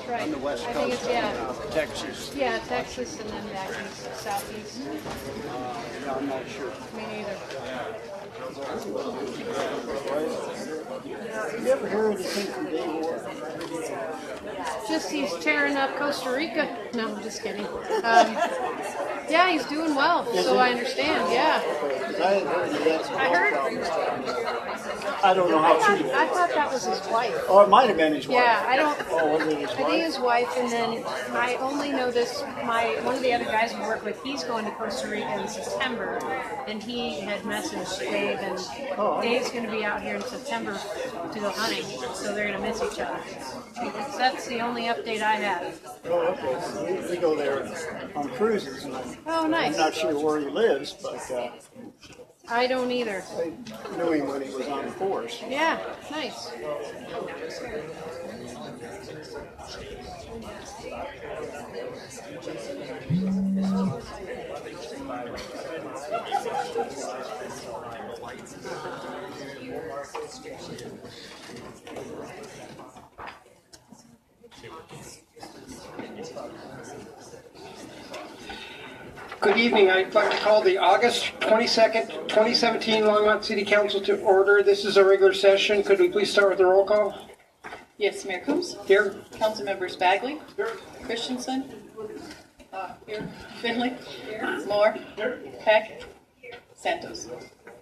right. On the west I coast. think it's, Texas. Yeah, Texas and then back east, southeast. Yeah, I'm not sure. Me neither. You ever hear anything from Dave Orr? Just he's tearing up Costa Rica. No, I'm just kidding. Yeah, he's doing well, so I understand. Yeah, Because I hadn't heard he had some I health heard. problems. I don't know how true that I is. thought that was his wife. Oh, it might have been his wife. Yeah, I don't. Oh, was it his I think wife? his wife, and then I only know this. One of the other guys we work with, he's going to Costa Rica in September, and he had messaged Dave, and Dave's going to be out here in September to go hunting, so they're going to miss each other. So that's the only update I have. Oh, okay. So we go there on cruises, and Oh, I'm nice. not sure where he lives, but I don't either. I knew him when he was on the force. Yeah, nice. Good evening. I'd like to call the August 22nd, 2017 Longmont City Council to order. This is a regular session. Could we please start with the roll call? Yes, Mayor Coombs. Here. Council members Bagley. Here. Christensen. Here. Finley. Here. Moore. Here. Peck. Santos.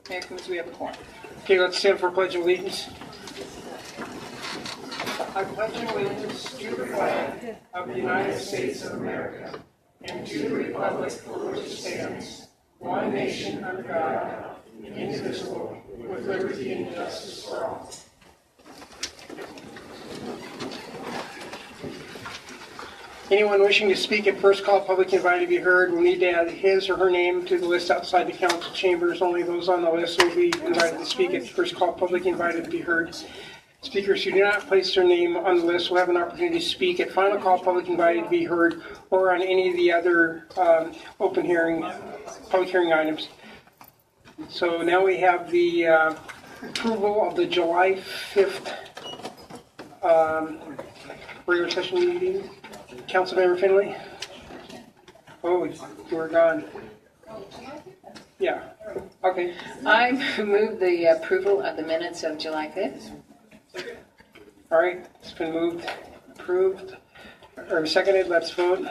Mayor Coombs, we have a quorum. Okay, let's stand for Pledge of Allegiance. I pledge allegiance to the flag of the United States of America and to the republic for which it stands, one nation under God, indivisible, with liberty and justice for all. Anyone wishing to speak at first call, public invited to be heard, will need to add his or her name to the list outside the council chambers. Only those on the list will be invited to speak at first call, public invited to be heard. Speakers who do not place their name on the list will have an opportunity to speak at final call, public invited to be heard, or on any of the other open hearing, public hearing items. So now we have the approval of the July 5th regular session meeting. Councilmember Finley? Oh, you were gone. Yeah, okay. I move the approval of the minutes of July 5th. All right, it's been moved, approved, or seconded. Let's vote.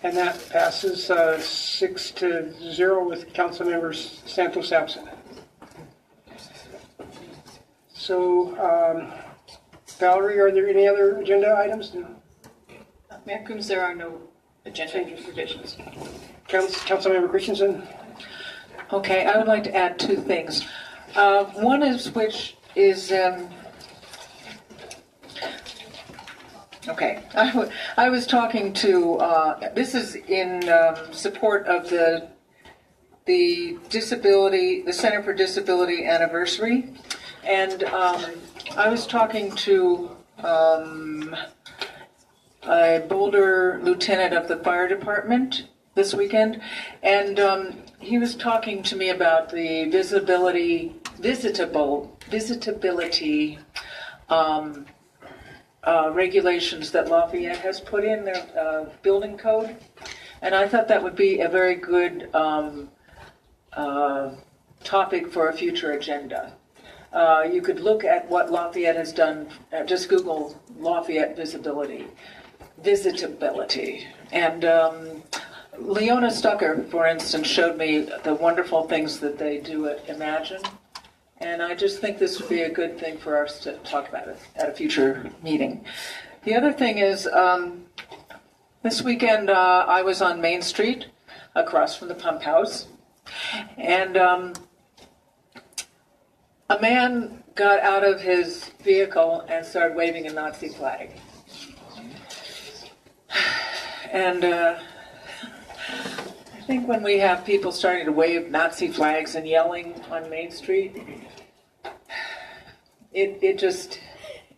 And that passes 6-0 with Councilmember Santos absent. So, Valerie, are there any other agenda items? Mayor Coombs, there are no agenda revisions. Councilmember Christensen? Okay, I would like to add two things. One is okay. I was talking to. This is in support of the disability, the Center for Disability anniversary, and I was talking to a Boulder lieutenant of the fire department this weekend, and he was talking to me about the visitability regulations that Lafayette has put in their building code, and I thought that would be a very good topic for a future agenda. You could look at what Lafayette has done. Just Google Lafayette visitability, and Leona Stucker, for instance, showed me the wonderful things that they do at Imagine, and I just think this would be a good thing for us to talk about it at a future meeting. The other thing is, this weekend I was on Main Street, across from the pump house, and a man got out of his vehicle and started waving a Nazi flag. And I think when we have people starting to wave Nazi flags and yelling on Main Street, it just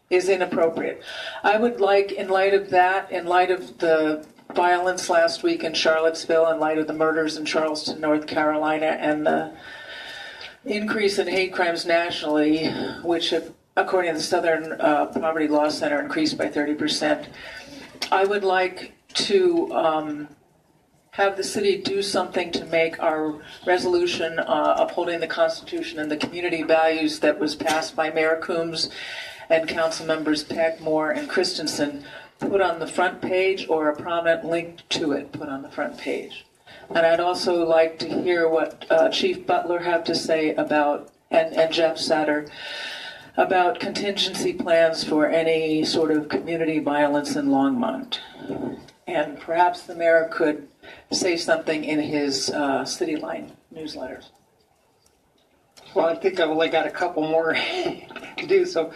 is inappropriate. I would like, in light of that, in light of the violence last week in Charlottesville, in light of the murders in Charleston, North Carolina, and the increase in hate crimes nationally, which according to the Southern Poverty Law Center increased by 30%. I would like to have the city do something to make our resolution upholding the Constitution and the community values that was passed by Mayor Coombs and council members Peck, Moore, and Christensen put on the front page, or a prominent link to it put on the front page. And I'd also like to hear what Chief Butler have to say about, and Jeff Satter, about contingency plans for any sort of community violence in Longmont. And perhaps the mayor could say something in his City Line newsletter. Well, I think I've only got a couple more to do, so.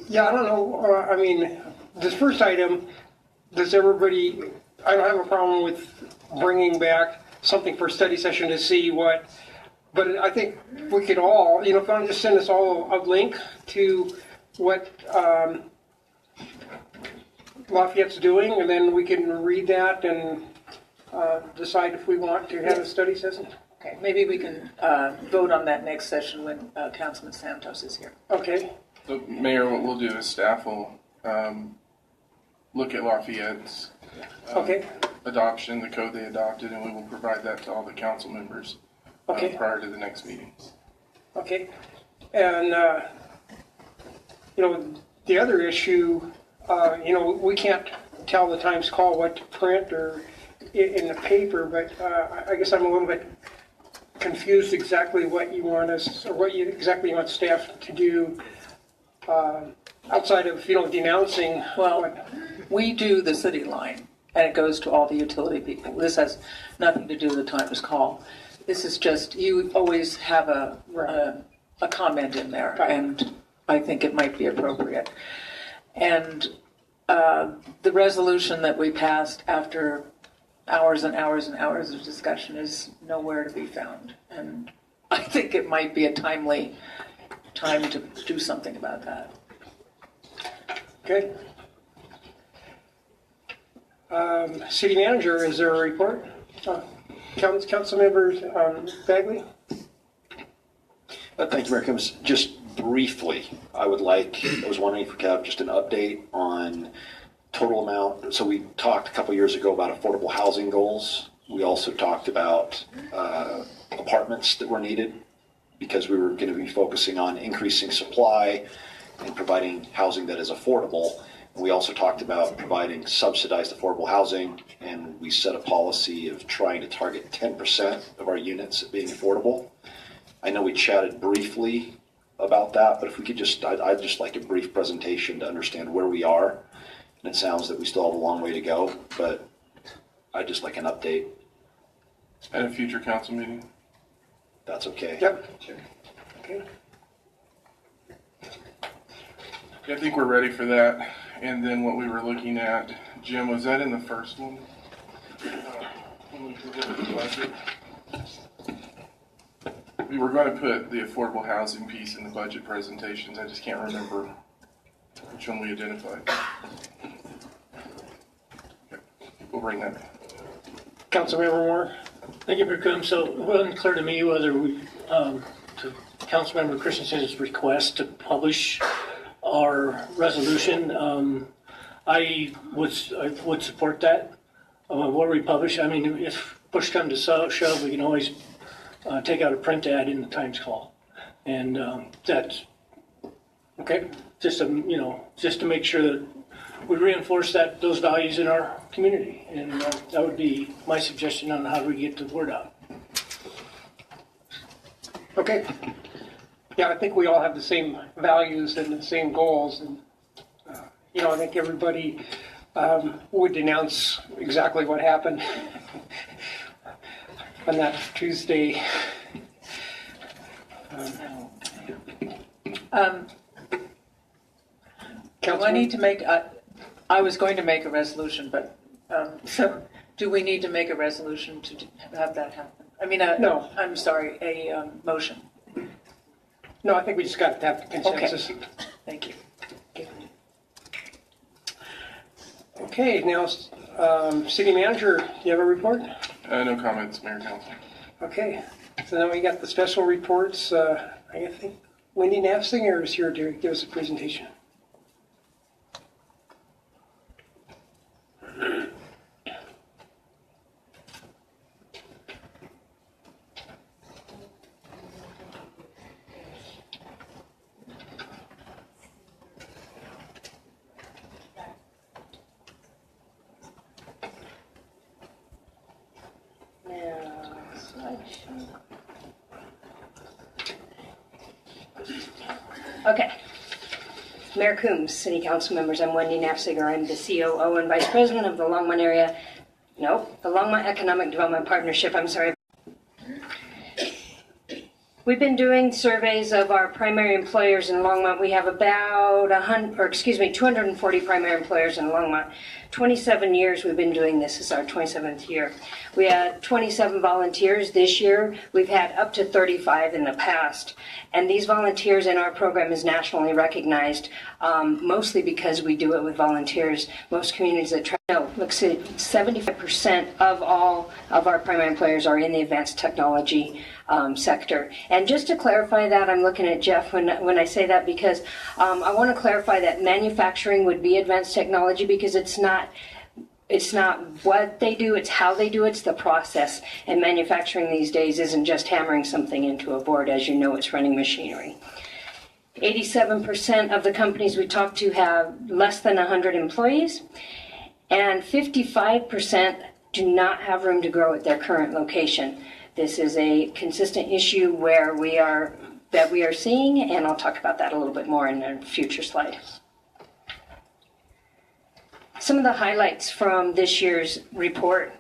Yeah, I don't know. I mean, this first item, does everybody, I don't have a problem with bringing back something for a study session to see what, but I think we could all, if you want to just send us all a link to what Lafayette's doing, and then we can read that and decide if we want to have a study session. Okay, maybe we can vote on that next session when Councilman Santos is here. Okay. So, Mayor, what we'll do is staff will look at Lafayette's Okay. adoption, the code they adopted, and we will provide that to all the council members Okay. prior to the next meeting. Okay. And, the other issue, we can't tell the Times Call what to print or in the paper, but I guess I'm a little bit confused exactly what you want us, or what exactly you want staff to do outside of, denouncing. Well, we do the City Line, and it goes to all the utility people. This has nothing to do with the Times Call. This is just, you always have a comment in there, Right. and I think it might be appropriate. And the resolution that we passed after hours and hours and hours of discussion is nowhere to be found. And I think it might be a timely time to do something about that. Okay. City Manager, is there a report? Council members, Bagley? Thank you, Mayor Coombs. Just briefly, I was wondering if we could have just an update on total amount. So we talked a couple years ago about affordable housing goals. We also talked about apartments that were needed because we were going to be focusing on increasing supply and providing housing that is affordable. We also talked about providing subsidized affordable housing, and we set a policy of trying to target 10% of our units as being affordable. I know we chatted briefly about that, but if we could I'd just like a brief presentation to understand where we are. And it sounds that we still have a long way to go, but I'd just like an update. At a future council meeting? That's okay. Yep. Okay. I think we're ready for that. And then what we were looking at, Jim, was that in the first one? When we presented the budget? We were going to put the affordable housing piece in the budget presentations. I just can't remember which one we identified. Okay. We'll bring that. Councilmember Moore? Thank you, Mr. Coombs. So it wasn't clear to me whether we, to Councilmember Christensen's request to publish our resolution, I would support that. What we publish, I mean, if push comes to shove, we can always take out a print ad in the Times Call, and that's Okay. just to make sure that we reinforce those values in our community, and that would be my suggestion on how we get the word out. Okay. Yeah, I think we all have the same values and the same goals, and I think everybody would denounce exactly what happened on that Tuesday. Do I need to make, I was going to make a resolution, but, so, do we need to make a resolution to have that happen? I mean, No. I'm sorry, a motion. No, I think we just got to have the consensus. Thank you. Okay, now, City Manager, do you have a report? No comments, Mayor Council. Okay, so now we got the special reports. I think Wendy Nafsinger is here to give us a presentation. Okay. Mayor Coombs, City Council members, I'm Wendy Nafsiger. I'm the COO and Vice President of the Longmont the Longmont Economic Development Partnership. I'm sorry. We've been doing surveys of our primary employers in Longmont. We have about 240 primary employers in Longmont. 27 years we've been doing this. This is our 27th year. We had 27 volunteers this year. We've had up to 35 in the past. And these volunteers in our program is nationally recognized, mostly because we do it with volunteers. Most communities that try, 75% of all of our primary employers are in the advanced technology sector. And just to clarify that, I'm looking at Jeff when I say that, because I want to clarify that manufacturing would be advanced technology, because it's not what they do, it's how they do it, it's the process. And manufacturing these days isn't just hammering something into a board. As you know, it's running machinery. 87% of the companies we talk to have less than 100 employees, and 55% do not have room to grow at their current location. This is a consistent issue that we are seeing, and I'll talk about that a little bit more in a future slide. Some of the highlights from this year's report: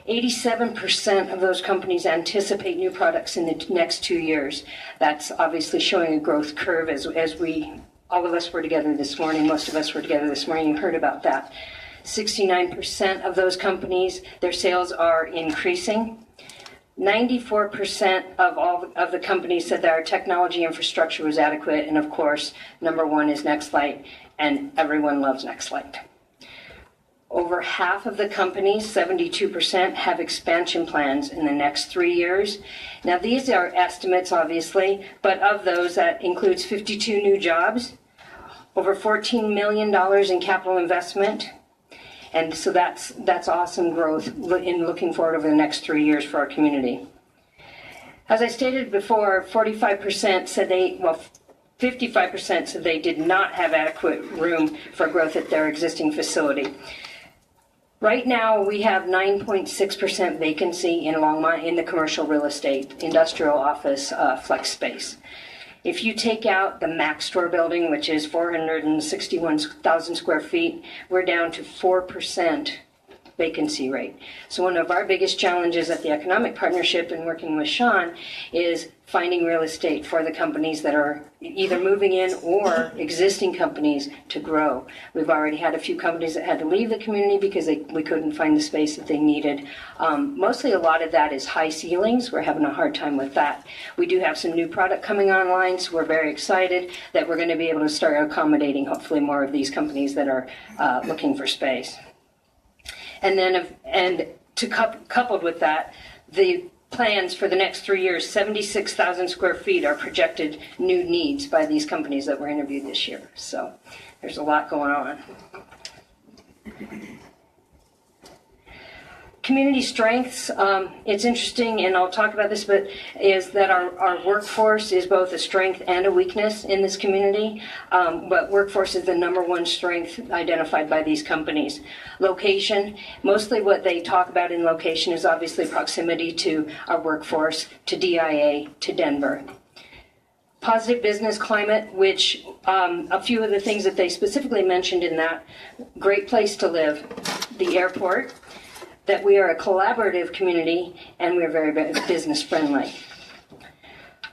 87% of those companies anticipate new products in the next 2 years. That's obviously showing a growth curve as all of us were together this morning. Most of us were together this morning. You heard about that. 69% of those companies, their sales are increasing. 94% of all of the companies said that our technology infrastructure was adequate, and of course, number one is NextLight, and everyone loves NextLight. Over half of the companies, 72%, have expansion plans in the next 3 years. Now, these are estimates, obviously, but of those, that includes 52 new jobs, over $14 million in capital investment. And so that's awesome growth in looking forward over the next 3 years for our community. As I stated before, 55% said 55% said they did not have adequate room for growth at their existing facility. Right now, we have 9.6% vacancy in Longmont in the commercial real estate, industrial office, flex space. If you take out the Mac Store building, which is 461,000 square feet, we're down to 4% vacancy rate. So one of our biggest challenges at the Economic Partnership and working with Sean is finding real estate for the companies that are either moving in or existing companies to grow. We've already had a few companies that had to leave the community because we couldn't find the space that they needed. Mostly a lot of that is high ceilings. We're having a hard time with that. We do have some new product coming online, so we're very excited that we're going to be able to start accommodating hopefully more of these companies that are looking for space. And coupled with that, the plans for the next 3 years, 76,000 square feet are projected new needs by these companies that were interviewed this year. So there's a lot going on. Community strengths, it's interesting, and I'll talk about this, but is that our workforce is both a strength and a weakness in this community. But workforce is the number one strength identified by these companies. Location, mostly what they talk about in location is obviously proximity to our workforce, to DIA, to Denver. Positive business climate, which a few of the things that they specifically mentioned in that: great place to live, the airport, that we are a collaborative community, and we're very business friendly.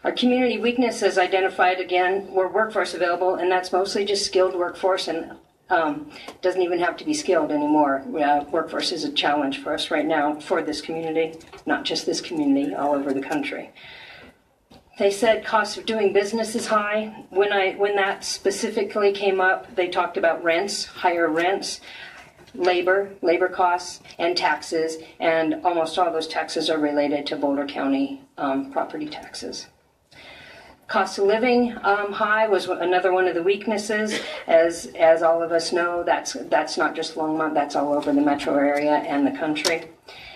Our community weakness is identified again, we're workforce available, and that's mostly just skilled workforce, and doesn't even have to be skilled anymore. Workforce is a challenge for us right now for this community, not just this community, all over the country. They said cost of doing business is high. When that specifically came up, they talked about rents, higher rents. labor costs, and taxes, and almost all those taxes are related to Boulder County property taxes. Cost of living high was another one of the weaknesses. As all of us know, that's not just Longmont, that's all over the metro area and the country.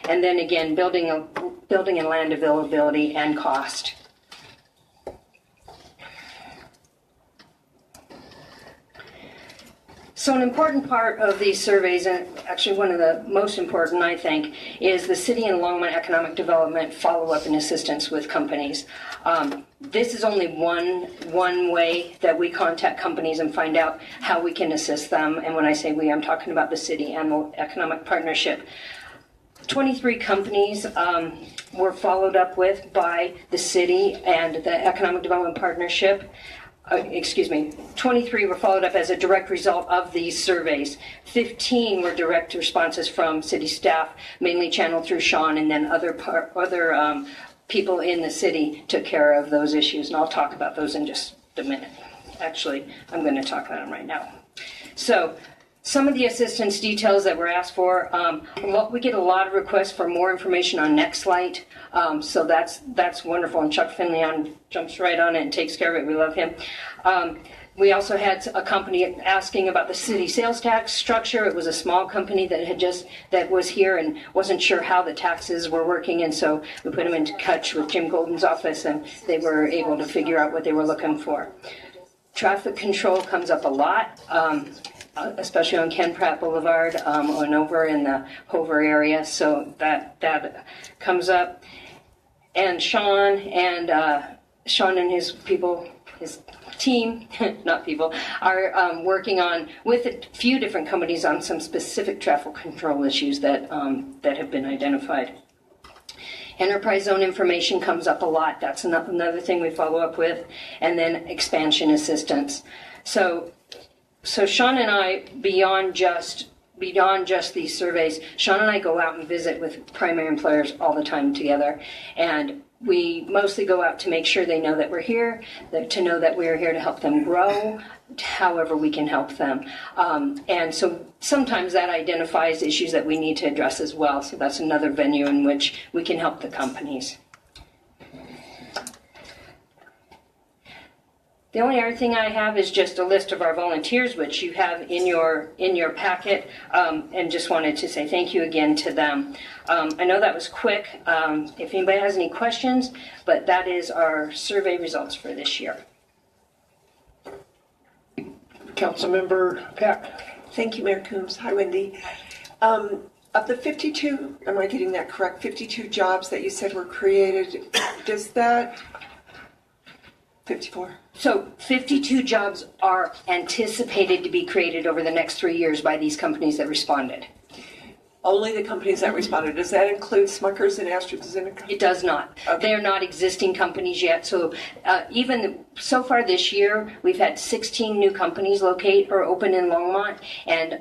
And then again, building and land availability and cost. So an important part of these surveys, and actually one of the most important, I think, is the city and Longmont economic development follow-up and assistance with companies. This is only one way that we contact companies and find out how we can assist them. And when I say we, I'm talking about the city and the economic partnership. 23 companies were followed up with by the city and the economic development partnership. 23 were followed up as a direct result of these surveys. 15 were direct responses from city staff, mainly channeled through Sean, and then other people in the city took care of those issues. And I'll talk about those in just a minute. Actually, I'm going to talk about them right now. So, some of the assistance details that were asked for, we get a lot of requests for more information on Nextlight, so that's wonderful, and Chuck Finley jumps right on it and takes care of it. We love him. We also had a company asking about the city sales tax structure. It was a small company that was here and wasn't sure how the taxes were working, and so we put them into touch with Jim Golden's office, and they were able to figure out what they were looking for. Traffic control comes up a lot. Especially on Ken Pratt Boulevard and over in the Hover area, so that comes up. And Sean and his people, his team, not people, are working on with a few different companies on some specific traffic control issues that have been identified. Enterprise zone information comes up a lot. That's another thing we follow up with, and then expansion assistance. So Sean and I, beyond just these surveys, Sean and I go out and visit with primary employers all the time together, and we mostly go out to make sure they know that we're here, to know that we're here to help them grow, however we can help them. And so sometimes that identifies issues that we need to address as well, so that's another venue in which we can help the companies. The only other thing I have is just a list of our volunteers, which you have in your packet, and just wanted to say thank you again to them. I know that was quick. If anybody has any questions, but that is our survey results for this year. Councilmember Peck. Thank you, Mayor Coombs. Hi, Wendy. Of the 52, am I getting that correct? 52 jobs that you said were created, does that 54? So 52 jobs are anticipated to be created over the next 3 years by these companies that responded. Only the companies that responded. Does that include Smuckers and AstraZeneca? It does not. Okay. They're not existing companies yet. So even so far this year, we've had 16 new companies locate or open in Longmont. And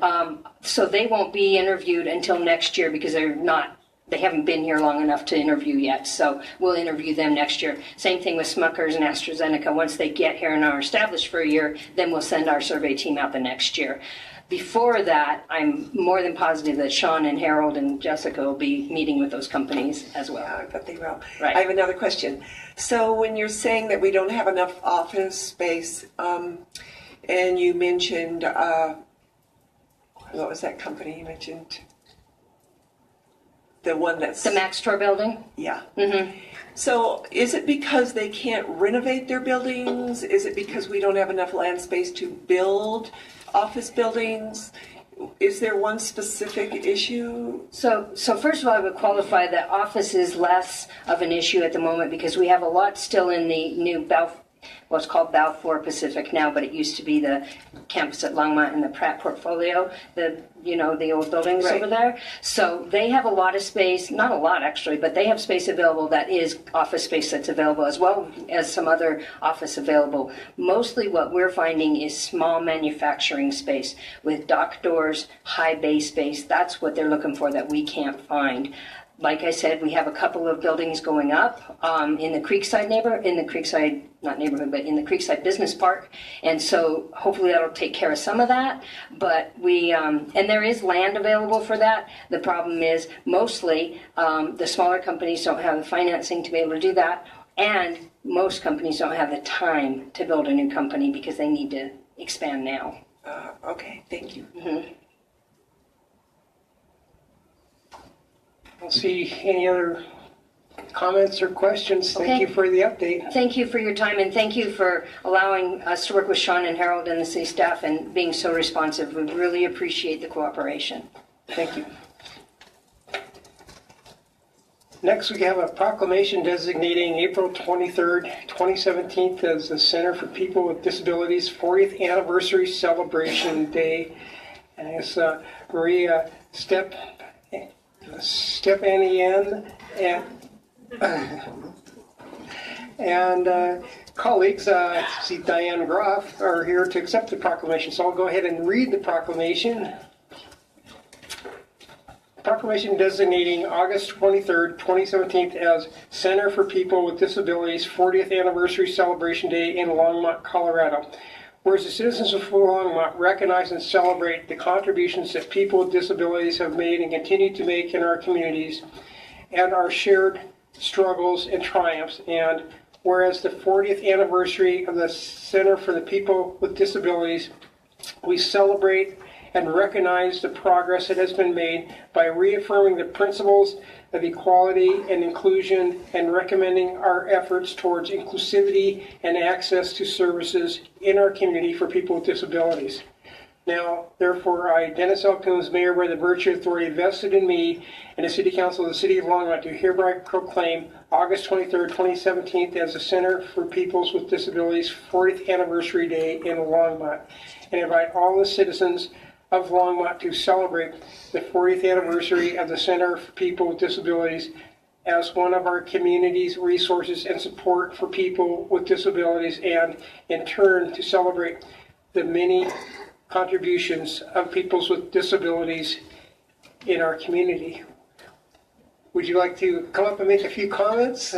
so they won't be interviewed until next year because they haven't been here long enough to interview yet, so we'll interview them next year. Same thing with Smuckers and AstraZeneca. Once they get here and are established for a year, then we'll send our survey team out the next year. Before that, I'm more than positive that Sean and Harold and Jessica will be meeting with those companies as well. Yeah, I bet they will. Right. I have another question. So when you're saying that we don't have enough office space, and you mentioned, what was that company you mentioned? The one that's... The Max Store building? Yeah. Mm-hmm. So is it because they can't renovate their buildings? Is it because we don't have enough land space to build office buildings? Is there one specific issue? So first of all, I would qualify that office is less of an issue at the moment because we have a lot still in the new what's called Balfour Pacific now, but it used to be the campus at Longmont and the Pratt portfolio, the old buildings Right. over there. So they have a lot of space, not a lot actually, but they have space available that is office space that's available as well as some other office available. Mostly what we're finding is small manufacturing space with dock doors, high bay space. That's what they're looking for that we can't find. like I said, we have a couple of buildings going up in the Creekside in the Creekside Business Park, and so hopefully that'll take care of some of that. But we and there is land available for that. The problem is mostly the smaller companies don't have the financing to be able to do that, and most companies don't have the time to build a new company because they need to expand now. Okay, thank you. Mm-hmm. I don't see any other comments or questions. Thank Okay. you for the update. Thank you for your time, and thank you for allowing us to work with Sean and Harold and the city staff and being so responsive. We really appreciate the cooperation. Thank you. Next, we have a proclamation designating April 23rd, 2017 as the Center for People with Disabilities 40th Anniversary Celebration Day. And it's Maria Stepanian and colleagues, see Diane Groff, are here to accept the proclamation. So I'll go ahead and read the proclamation. Proclamation designating August 23rd, 2017 as Center for People with Disabilities 40th Anniversary Celebration Day in Longmont, Colorado. Whereas the citizens of Longmont recognize and celebrate the contributions that people with disabilities have made and continue to make in our communities and our shared struggles and triumphs. And whereas the 40th anniversary of the Center for the People with Disabilities, we celebrate and recognize the progress that has been made by reaffirming the principles of equality and inclusion and recommending our efforts towards inclusivity and access to services in our community for people with disabilities. Now, therefore, I, Dennis L. Coons, Mayor, by the virtue of authority vested in me and the City Council of the City of Longmont, do hereby proclaim August 23rd, 2017 as the Center for People with Disabilities 40th Anniversary Day in Longmont, and invite all the citizens of Longmont to celebrate the 40th anniversary of the Center for People with Disabilities as one of our community's resources and support for people with disabilities, and in turn to celebrate the many contributions of people with disabilities in our community. Would you like to come up and make a few comments?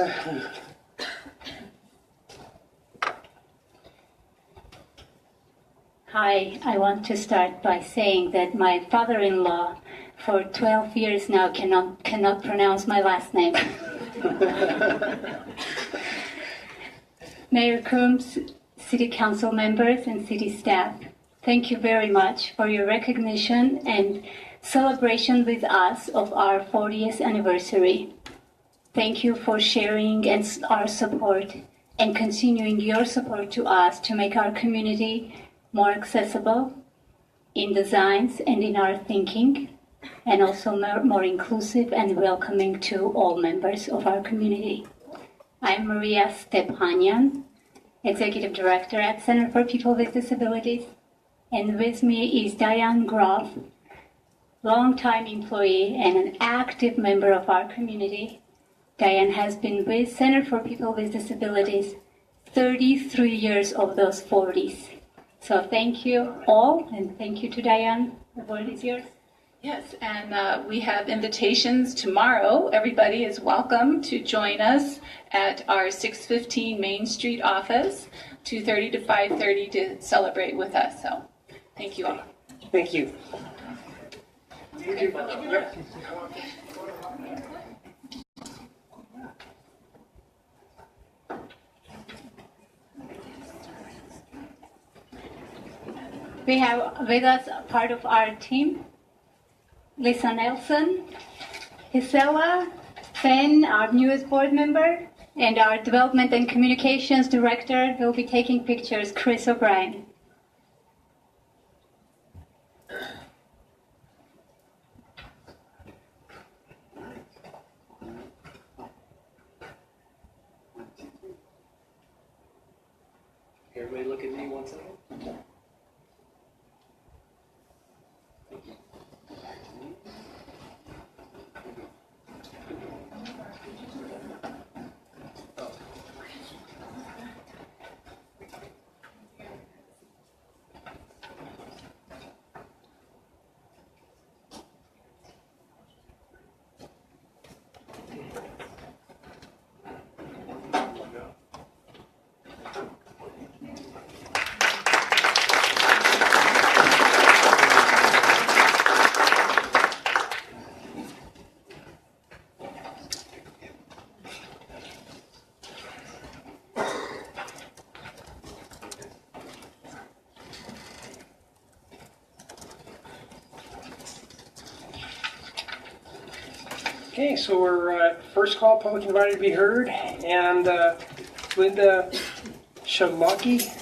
Hi, I want to start by saying that my father-in-law for 12 years now cannot pronounce my last name. Mayor Coombs, City Council members and City staff, thank you very much for your recognition and celebration with us of our 40th anniversary. Thank you for sharing and our support and continuing your support to us to make our community more accessible in designs and in our thinking, and also more inclusive and welcoming to all members of our community. I'm Maria Stepanian, Executive Director at Center for People with Disabilities, and with me is Diane Groff, longtime employee and an active member of our community. Diane has been with Center for People with Disabilities 33 years of those 40s. So thank you all, and thank you to Diane. The word is yours. Yes, and we have invitations tomorrow. Everybody is welcome to join us at our 615 Main Street office, 2:30 to 5:30 to celebrate with us. So thank you all. Thank you. We have with us part of our team, Lisa Nelson, Gisela, Ben, our newest board member, and our Development and Communications Director will be taking pictures, Chris O'Brien. Everybody look at me one second. Okay, so we're first call, public invited to be heard, and Linda Shamaki.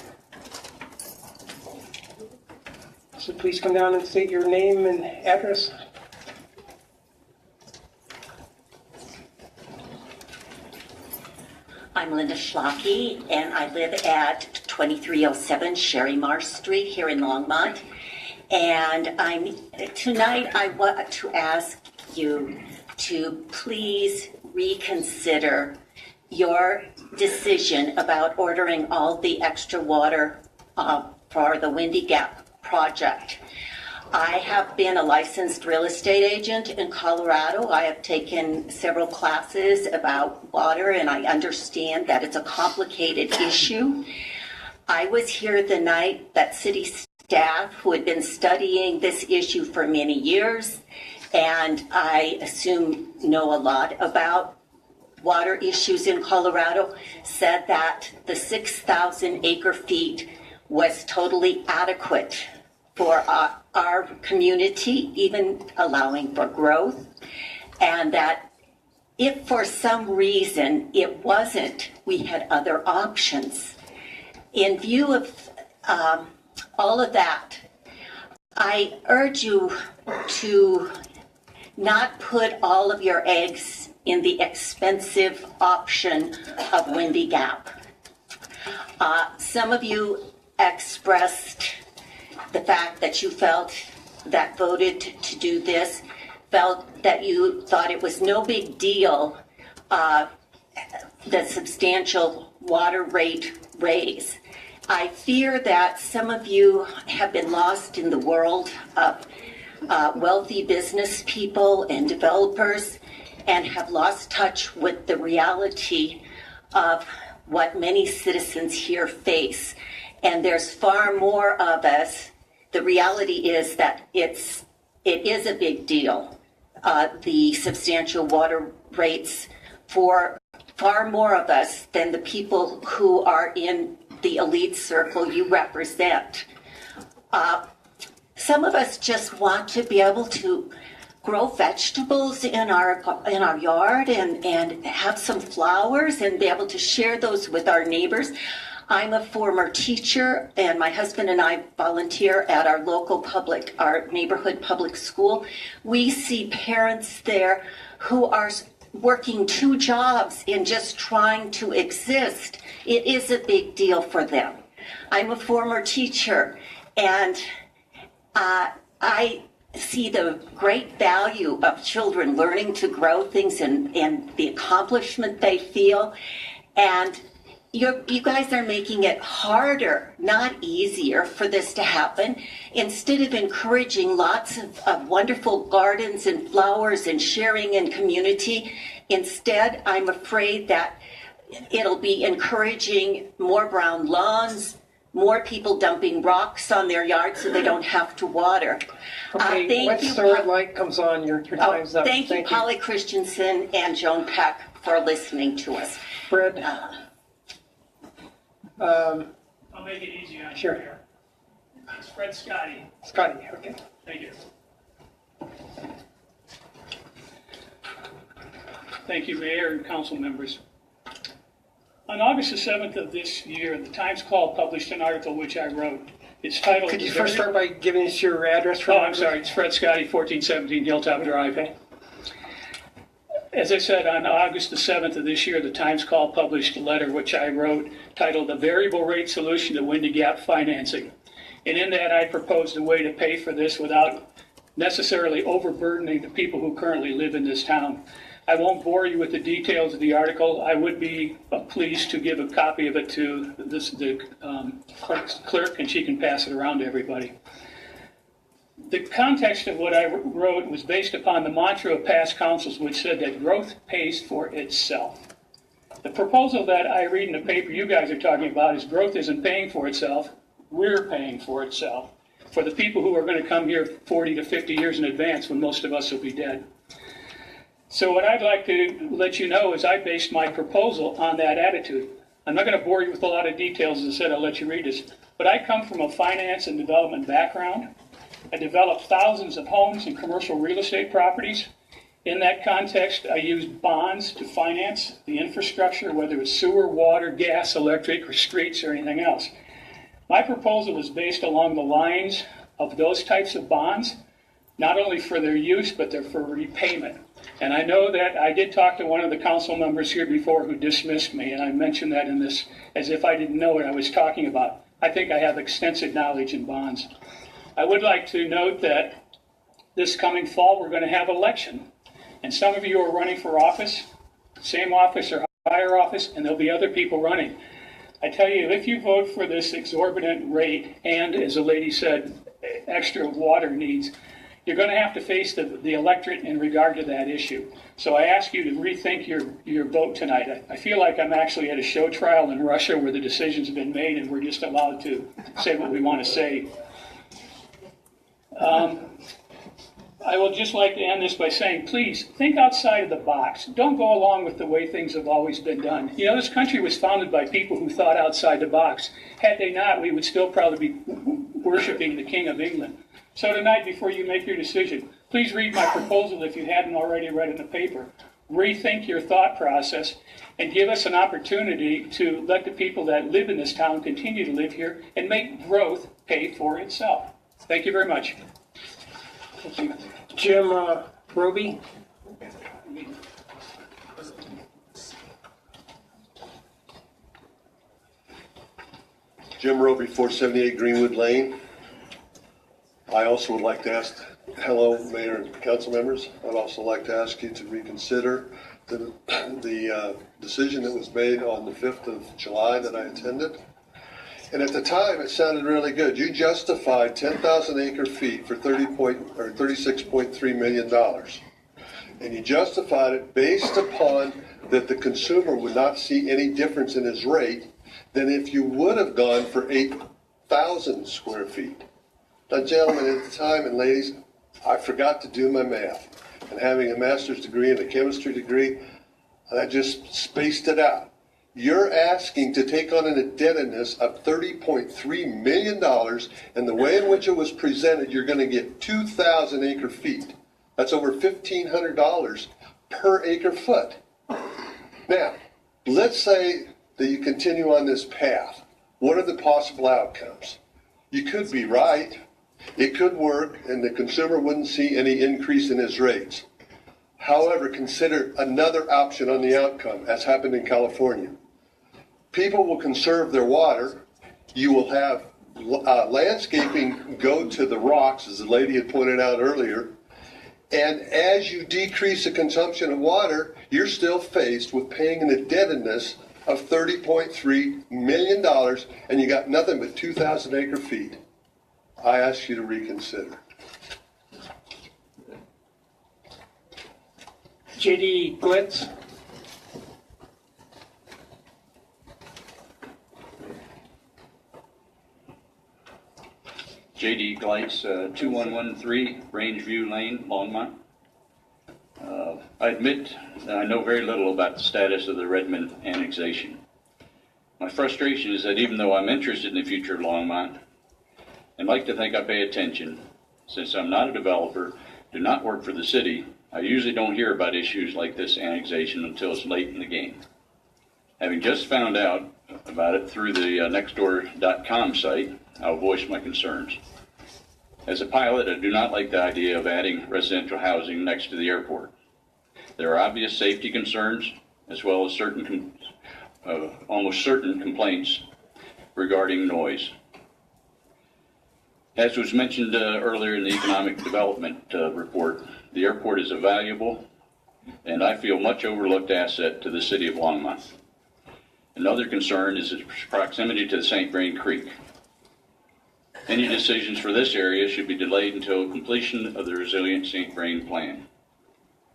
So please come down and state your name and address. I'm Linda Schlocke, and I live at 2307 Sherry Marsh Street here in Longmont. And tonight I want to ask you to please reconsider your decision about ordering all the extra water for the Windy Gap project. I have been a licensed real estate agent in Colorado. I have taken several classes about water, and I understand that it's a complicated issue. I was here the night that city staff, who had been studying this issue for many years, and I assume know a lot about water issues in Colorado, said that the 6,000 acre feet was totally adequate for our community, even allowing for growth, and that if for some reason it wasn't, we had other options. In view of all of that, I urge you to not put all of your eggs in the expensive option of Windy Gap. Some of you expressed the fact that you felt that voted to do this, felt that you thought it was no big deal, the substantial water rate raise. I fear that some of you have been lost in the world of wealthy business people and developers and have lost touch with the reality of what many citizens here face. And there's far more of us. The reality is that it is a big deal, the substantial water rates for far more of us than the people who are in the elite circle you represent. Some of us just want to be able to grow vegetables in our yard and have some flowers and be able to share those with our neighbors. I'm a former teacher, and my husband and I volunteer at our neighborhood public school. We see parents there who are working 2 jobs and just trying to exist. It is a big deal for them. I'm a former teacher, and I see the great value of children learning to grow things and the accomplishment they feel. And you guys are making it harder, not easier, for this to happen. Instead of encouraging lots of wonderful gardens and flowers and sharing in community, instead, I'm afraid that it'll be encouraging more brown lawns, more people dumping rocks on their yards so they don't have to water. Okay, once the red light comes on, your time's up. Thank you, Polly Christensen and Joan Peck, for listening to us. Fred? I'll make it easy on you. Sure. Here. It's Fred Scotty. Scotty, okay. Thank you. Thank you, Mayor and council members. On August the 7th of this year, the Times Call published an article which I wrote. It's titled... Could you first start by giving us your address? I'm sorry. It's Fred Scotty, 1417 Hilltop Drive. Okay. As I said, on August the 7th of this year, the Times Call published a letter which I wrote titled "The Variable Rate Solution to Windy Gap Financing." And in that, I proposed a way to pay for this without necessarily overburdening the people who currently live in this town. I won't bore you with the details of the article. I would be pleased to give a copy of it to the clerk, and she can pass it around to everybody. The context of what I wrote was based upon the mantra of past councils, which said that growth pays for itself. The proposal that I read in the paper you guys are talking about is growth isn't paying for itself, we're paying for itself, for the people who are going to come here 40 to 50 years in advance when most of us will be dead. So what I'd like to let you know is I based my proposal on that attitude. I'm not going to bore you with a lot of details. As I said, I'll let you read this. But I come from a finance and development background. I developed thousands of homes and commercial real estate properties. In that context, I used bonds to finance the infrastructure, whether it's sewer, water, gas, electric, or streets, or anything else. My proposal is based along the lines of those types of bonds, not only for their use, but they're for repayment. And I know that I did talk to one of the council members here before who dismissed me, and I mentioned that in this as if I didn't know what I was talking about. I think I have extensive knowledge in bonds. I would like to note that this coming fall, we're going to have election. And some of you are running for office, same office or higher office, and there'll be other people running. I tell you, if you vote for this exorbitant rate and, as a lady said, extra water needs, you're going to have to face the electorate in regard to that issue. So I ask you to rethink your vote tonight. I feel like I'm actually at a show trial in Russia where the decision's been made and we're just allowed to say what we want to say. I would just like to end this by saying, please, think outside of the box. Don't go along with the way things have always been done. You know, this country was founded by people who thought outside the box. Had they not, we would still probably be worshiping the King of England. So tonight, before you make your decision, please read my proposal if you hadn't already read it in the paper. Rethink your thought process and give us an opportunity to let the people that live in this town continue to live here and make growth pay for itself. Thank you very much. Thank you. Jim Roby. Jim Roby, 478 Greenwood Lane. I also would like to ask, hello, Mayor and council members. I'd also like to ask you to reconsider the decision that was made on the 5th of July that I attended. And at the time, it sounded really good. You justified 10,000 acre feet for $36.3 million. And you justified it based upon that the consumer would not see any difference in his rate than if you would have gone for 8,000 square feet. Now, gentlemen, at the time, and ladies, I forgot to do my math. And having a master's degree and a chemistry degree, I just spaced it out. You're asking to take on an indebtedness of $30.3 million, and the way in which it was presented, you're going to get 2,000 acre feet. That's over $1,500 per acre foot. Now, let's say that you continue on this path. What are the possible outcomes? You could be right. It could work, and the consumer wouldn't see any increase in his rates. However, consider another option on the outcome, as happened in California. People will conserve their water. You will have landscaping go to the rocks, as the lady had pointed out earlier. And as you decrease the consumption of water, you're still faced with paying an indebtedness of $30.3 million, and you got nothing but 2,000 acre feet. I ask you to reconsider. J.D. Glitz. J.D. Gleitz, 2113 Rangeview Lane, Longmont. I admit that I know very little about the status of the Redmond annexation. My frustration is that even though I'm interested in the future of Longmont and like to think I pay attention, since I'm not a developer, do not work for the city, I usually don't hear about issues like this annexation until it's late in the game. Having just found out about it through the nextdoor.com site, I'll voice my concerns. As a pilot, I do not like the idea of adding residential housing next to the airport. There are obvious safety concerns, as well as almost certain complaints regarding noise. As was mentioned earlier in the economic development report, the airport is a valuable and I feel much overlooked asset to the city of Longmont. Another concern is its proximity to the St. Vrain Creek. Any decisions for this area should be delayed until completion of the resilient St. Vrain plan.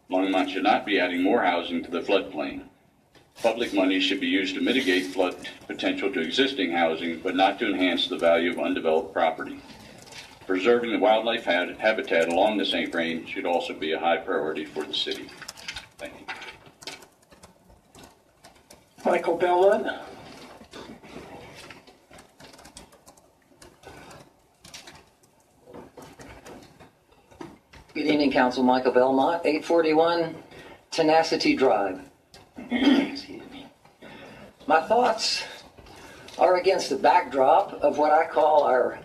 Longmont should not be adding more housing to the floodplain. Public money should be used to mitigate flood potential to existing housing, but not to enhance the value of undeveloped property. Preserving the wildlife habitat along the St. Vrain should also be a high priority for the city. Thank you. Michael Bellwood. Good evening, Council. Michael Belmont, 841 Tenacity Drive. Excuse me. My thoughts are against the backdrop of what I call our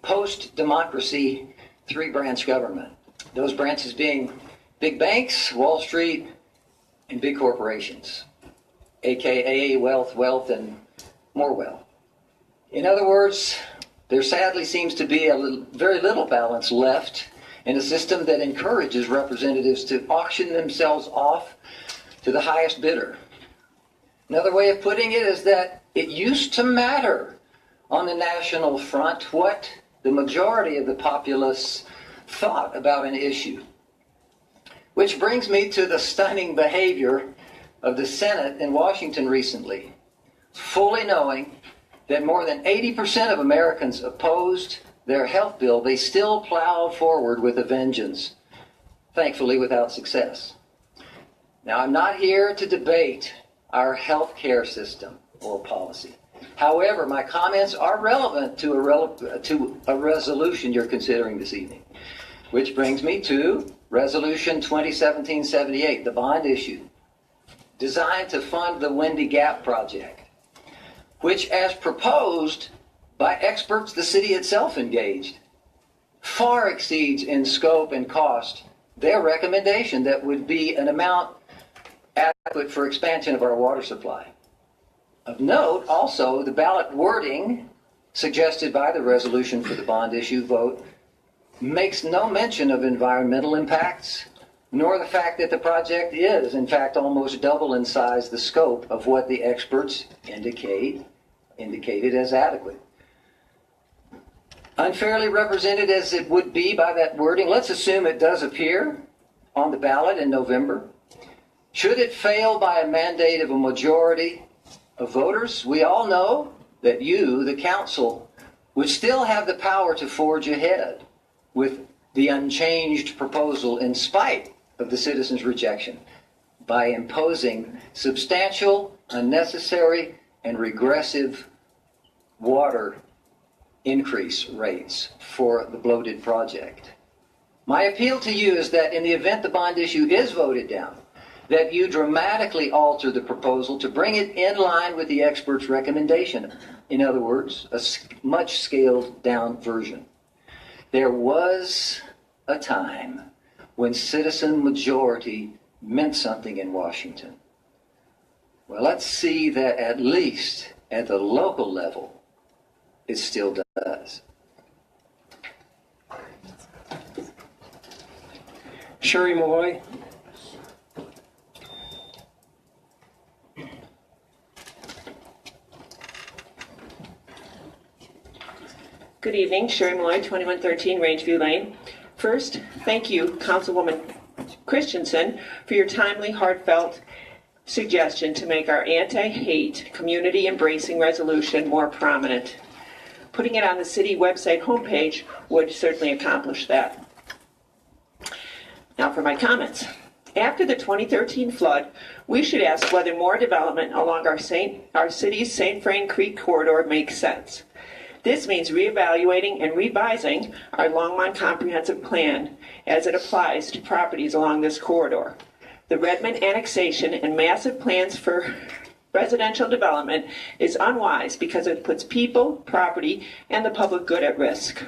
post-democracy three-branch government. Those branches being big banks, Wall Street, and big corporations, aka wealth, and more wealth. In other words, there sadly seems to be very little balance left in a system that encourages representatives to auction themselves off to the highest bidder. Another way of putting it is that it used to matter on the national front what the majority of the populace thought about an issue. Which brings me to the stunning behavior of the Senate in Washington recently, fully knowing that more than 80% of Americans opposed their health bill. They still plowed forward with a vengeance, thankfully without success. Now, I'm not here to debate our health care system or policy. However, my comments are relevant to a resolution you're considering this evening, which brings me to Resolution 2017-78, the bond issue, designed to fund the Windy Gap project, which, as proposed by experts the city itself engaged, far exceeds in scope and cost their recommendation that would be an amount adequate for expansion of our water supply. Of note, also, the ballot wording suggested by the resolution for the bond issue vote makes no mention of environmental impacts, nor the fact that the project is, in fact, almost double in size the scope of what the experts indicated as adequate. Unfairly represented as it would be by that wording, let's assume it does appear on the ballot in November. Should it fail by a mandate of a majority of voters, we all know that you, the council, would still have the power to forge ahead with the unchanged proposal in spite of the citizens' rejection by imposing substantial, unnecessary, and regressive water increase rates for the bloated project. My appeal to you is that in the event the bond issue is voted down, that you dramatically alter the proposal to bring it in line with the experts' recommendation. In other words, a much scaled down version. There was a time when citizen majority meant something in Washington. Well, let's see that at least at the local level, it still does. Sherry Malloy. Good evening, Sherry Malloy, 2113 Rangeview Lane. First, thank you, Councilwoman Christensen, for your timely, heartfelt suggestion to make our anti-hate, community-embracing resolution more prominent. Putting it on the city website homepage would certainly accomplish that. Now for my comments. After the 2013 flood, we should ask whether more development along our city's St. Vrain Creek corridor makes sense. This means reevaluating and revising our Longmont Comprehensive Plan as it applies to properties along this corridor. The Redmond annexation and massive plans for residential development is unwise because it puts people, property, and the public good at risk.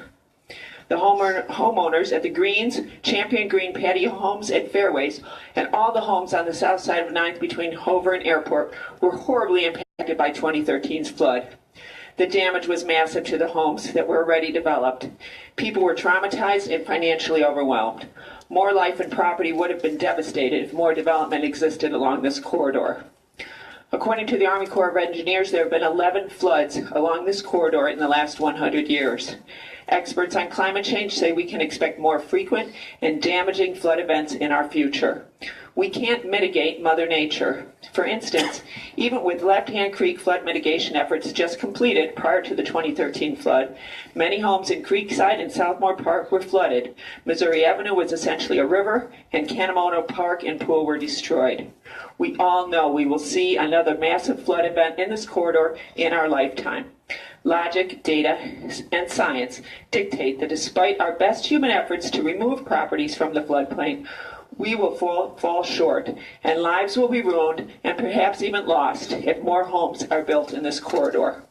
The homeowners at the Greens, Champion Green patio homes at Fairways, and all the homes on the south side of 9th between Hover and Airport were horribly impacted by 2013's flood. The damage was massive to the homes that were already developed. People were traumatized and financially overwhelmed. More life and property would have been devastated if more development existed along this corridor. According to the Army Corps of Engineers, there have been 11 floods along this corridor in the last 100 years. Experts on climate change say we can expect more frequent and damaging flood events in our future. We can't mitigate Mother Nature. For instance, even with Left Hand Creek flood mitigation efforts just completed prior to the 2013 flood, many homes in Creekside and Southmore Park were flooded. Missouri Avenue was essentially a river, and Canamono Park and Pool were destroyed. We all know we will see another massive flood event in this corridor in our lifetime. Logic, data, and science dictate that despite our best human efforts to remove properties from the floodplain, we will fall short, and lives will be ruined and perhaps even lost if more homes are built in this corridor.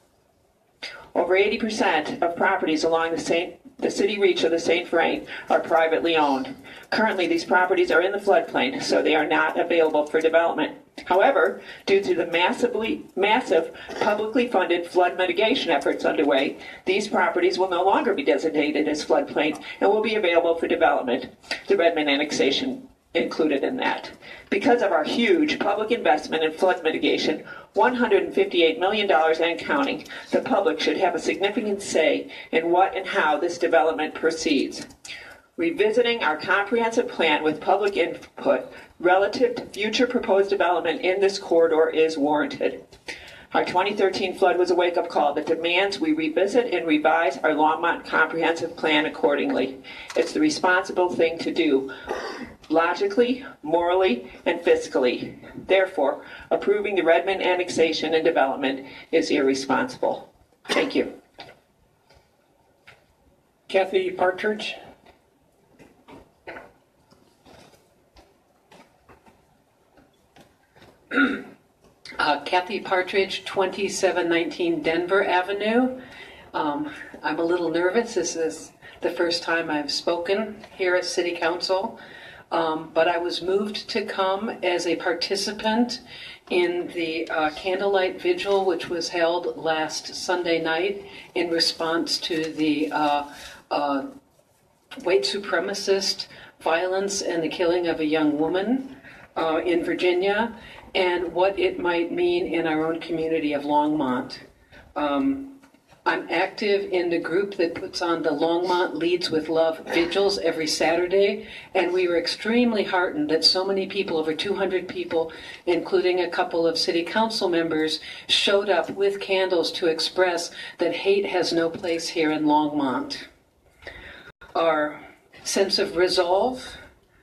Over 80% of properties along the city reach of the St. Vrain are privately owned. Currently, these properties are in the floodplain, so they are not available for development. However, due to the massive publicly funded flood mitigation efforts underway, these properties will no longer be designated as floodplain and will be available for development. The Redmond annexation included in that. Because of our huge public investment in flood mitigation, $158 million and counting, the public should have a significant say in what and how this development proceeds. Revisiting our comprehensive plan with public input relative to future proposed development in this corridor is warranted. Our 2013 flood was a wake-up call that demands we revisit and revise our Longmont comprehensive plan accordingly. It's the responsible thing to do, logically, morally, and fiscally. Therefore, approving the Redmond annexation and development is irresponsible. Thank you. Kathy Partridge. Kathy Partridge, 2719 Denver Avenue. I'm a little nervous. This is the first time I've spoken here at City Council, but I was moved to come as a participant in the candlelight vigil, which was held last Sunday night in response to the white supremacist violence and the killing of a young woman in Virginia, and what it might mean in our own community of Longmont. I'm active in the group that puts on the Longmont Leads with Love vigils every Saturday, and we were extremely heartened that so many people, over 200 people, including a couple of city council members, showed up with candles to express that hate has no place here in Longmont. Our sense of resolve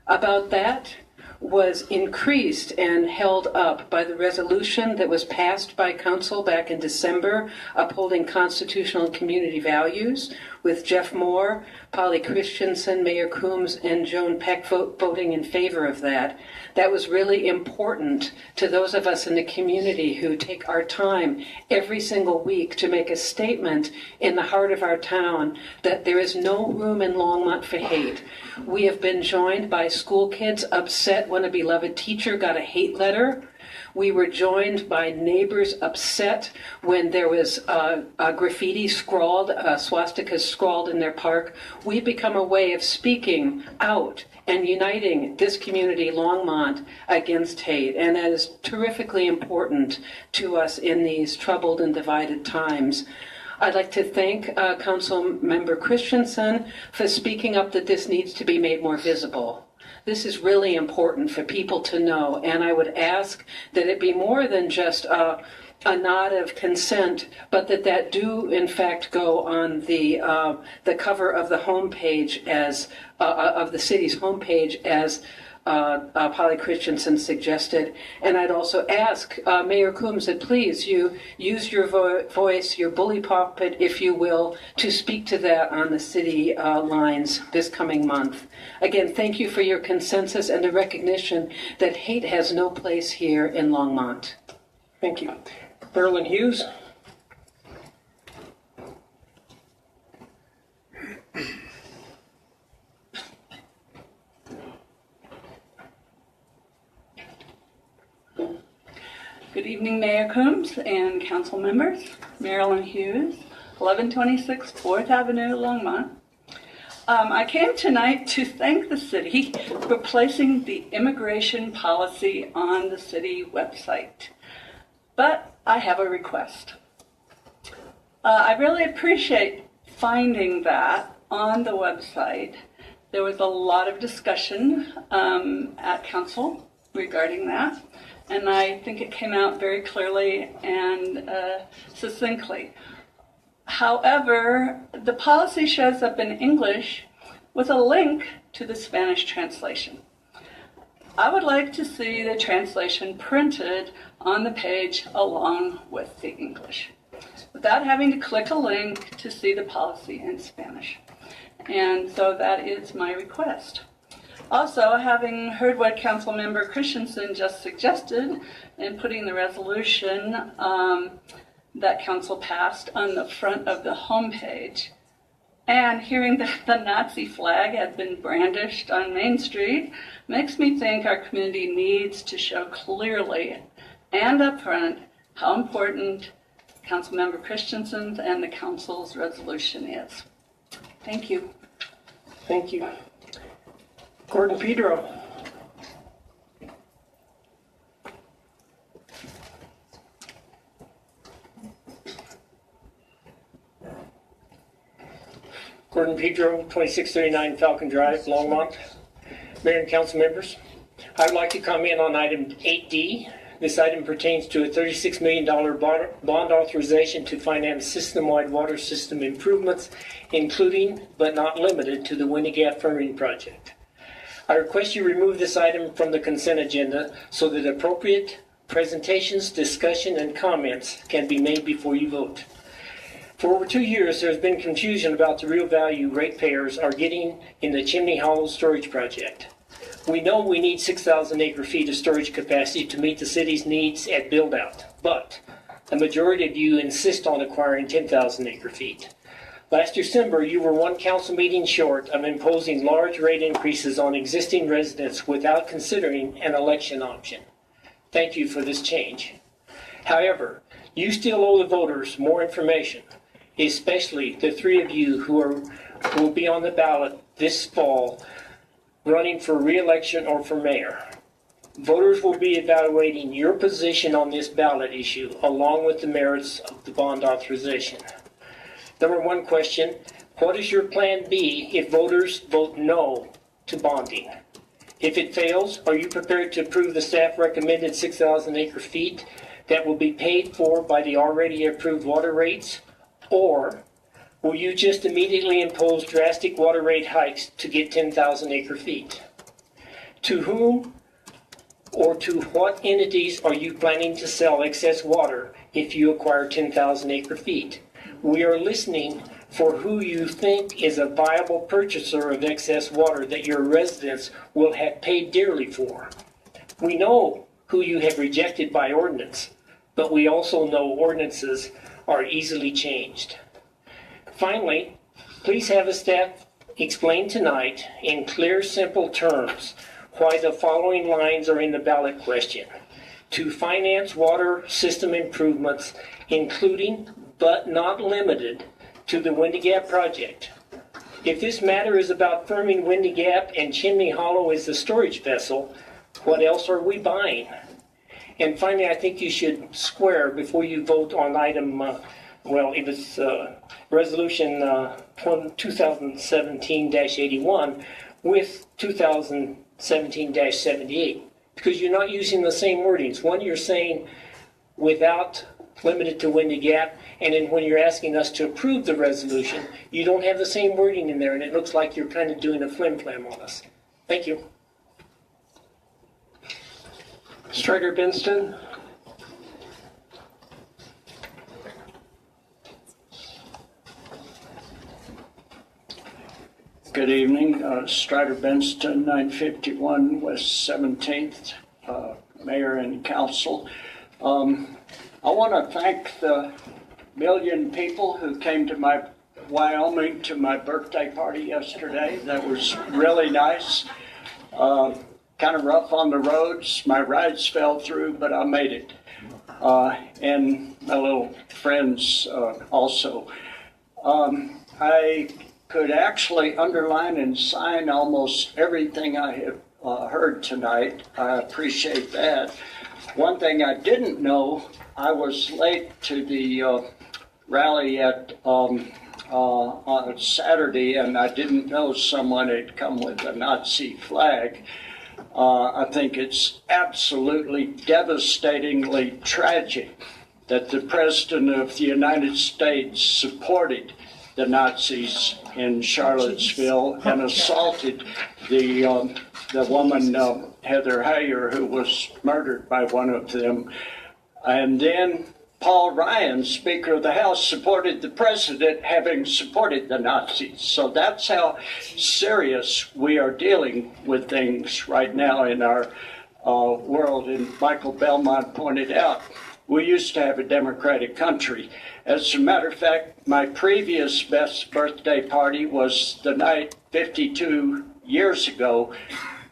about that was increased and held up by the resolution that was passed by council back in December upholding constitutional and community values, with Jeff Moore, Polly Christensen, Mayor Coombs, and Joan Peck voting in favor of that. That was really important to those of us in the community who take our time every single week to make a statement in the heart of our town that there is no room in Longmont for hate. We have been joined by school kids upset when a beloved teacher got a hate letter. We were joined by neighbors upset when there was graffiti scrawled, swastikas scrawled in their park. We've become a way of speaking out and uniting this community, Longmont, against hate. And that is terrifically important to us in these troubled and divided times. I'd like to thank Council Member Christensen for speaking up that this needs to be made more visible. This is really important for people to know, and I would ask that it be more than just a nod of consent, but that do in fact go on the cover of the homepage as of the city's homepage as Polly Christensen suggested. And I'd also ask Mayor Coombs that please you use your voice, your bully pulpit, if you will, to speak to that on the city lines this coming month. Again, thank you for your consensus and the recognition that hate has no place here in Longmont. Thank you. Berlin Hughes. Good evening, Mayor Coombs and council members. Marilyn Hughes, 1126 4th Avenue, Longmont. I came tonight to thank the city for placing the immigration policy on the city website. But I have a request. I really appreciate finding that on the website. There was a lot of discussion at council regarding that, and I think it came out very clearly and succinctly. However, the policy shows up in English with a link to the Spanish translation. I would like to see the translation printed on the page along with the English. without having to click a link to see the policy in Spanish. And so that is my request. Also, having heard what Councilmember Christensen just suggested in putting the resolution that council passed on the front of the homepage, and hearing that the Nazi flag had been brandished on Main Street, makes me think our community needs to show clearly and upfront how important Councilmember Christensen's and the council's resolution is. Thank you. Thank you. Gordon Pedro. Gordon Pedro, 2639 Falcon Drive, Longmont. Mayor and council members, I would like to comment on item 8D. This item pertains to a $36 million bond authorization to finance system-wide water system improvements, including but not limited to the Windy Gap Furring Project. I request you remove this item from the consent agenda so that appropriate presentations, discussion, and comments can be made before you vote. For over 2 years, there has been confusion about the real value ratepayers are getting in the Chimney Hollow Storage Project. We know we need 6,000 acre-feet of storage capacity to meet the city's needs at build-out, but a majority of you insist on acquiring 10,000 acre-feet. Last December, you were one council meeting short of imposing large rate increases on existing residents without considering an election option. Thank you for this change. However, you still owe the voters more information, especially the three of you who will be on the ballot this fall running for re-election or for mayor. Voters will be evaluating your position on this ballot issue along with the merits of the bond authorization. Number one question, what is your plan B if voters vote no to bonding? If it fails, are you prepared to approve the staff recommended 6,000 acre feet that will be paid for by the already approved water rates? Or will you just immediately impose drastic water rate hikes to get 10,000 acre feet? To whom or to what entities are you planning to sell excess water if you acquire 10,000 acre feet? We are listening for who you think is a viable purchaser of excess water that your residents will have paid dearly for. We know who you have rejected by ordinance, but we also know ordinances are easily changed. Finally, please have the staff explain tonight in clear, simple terms why the following lines are in the ballot question. To finance water system improvements, including but not limited to the Windy Gap project. If this matter is about firming Windy Gap and Chimney Hollow is the storage vessel, what else are we buying? And finally, I think you should square before you vote on item it was resolution 2017-81 with 2017-78, because you're not using the same wordings. One, you're saying without limited to Windy Gap, and then when you're asking us to approve the resolution, you don't have the same wording in there, and it looks like you're kind of doing a flim-flam on us. Thank you. Strider Benston. Good evening, Strider Benston, 951 West 17th, Mayor and Council. I want to thank the million people who came to my Wyoming to my birthday party yesterday. That was really nice. Kind of rough on the roads. My rides fell through, but I made it. And my little friends also. I could actually underline and sign almost everything I have heard tonight. I appreciate that. One thing I didn't know, I was late to the rally on Saturday, and I didn't know someone had come with a Nazi flag. I think it's absolutely devastatingly tragic that the President of the United States supported the Nazis in Charlottesville and assaulted the woman, Heather Heyer, who was murdered by one of them, and then Paul Ryan, Speaker of the House, supported the president having supported the Nazis. So that's how serious we are dealing with things right now in our world. And Michael Belmont pointed out, we used to have a democratic country. As a matter of fact, my previous best birthday party was the night 52 years ago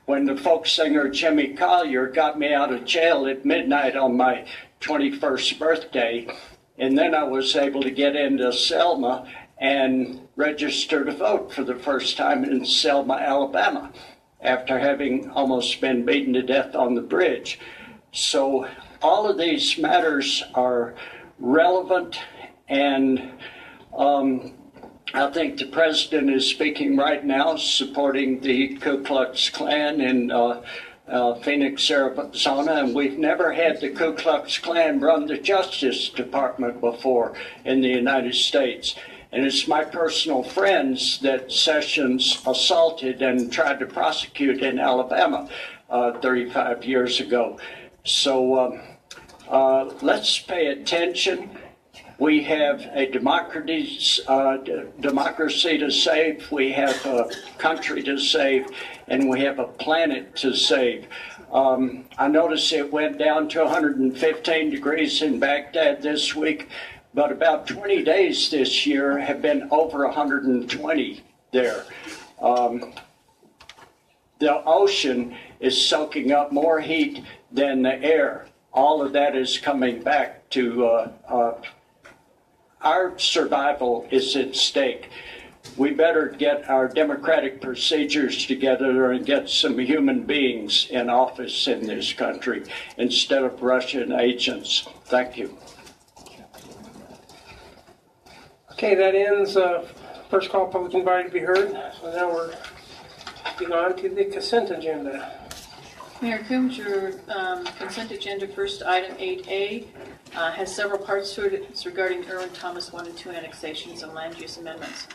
when the folk singer Jimmy Collier got me out of jail at midnight on my 21st birthday. And then I was able to get into Selma and register to vote for the first time in Selma, Alabama, after having almost been beaten to death on the bridge. So all of these matters are relevant, and I think the president is speaking right now, supporting the Ku Klux Klan in Phoenix, Arizona, and we've never had the Ku Klux Klan run the Justice Department before in the United States. And it's my personal friends that Sessions assaulted and tried to prosecute in Alabama 35 years ago. So let's pay attention. We have a democracy to save, we have a country to save, and we have a planet to save. I noticed it went down to 115 degrees in Baghdad this week, but about 20 days this year have been over 120 there. The ocean is soaking up more heat than the air. All of that is coming back to our survival is at stake. We better get our democratic procedures together and get some human beings in office in this country instead of Russian agents. Thank you. Okay, that ends first call public invited to be heard. So now we're getting on to the consent agenda. Mayor Coombs, your consent agenda, first item 8A, has several parts to it. It's regarding Irwin Thomas 1 and 2 annexations and land use amendments.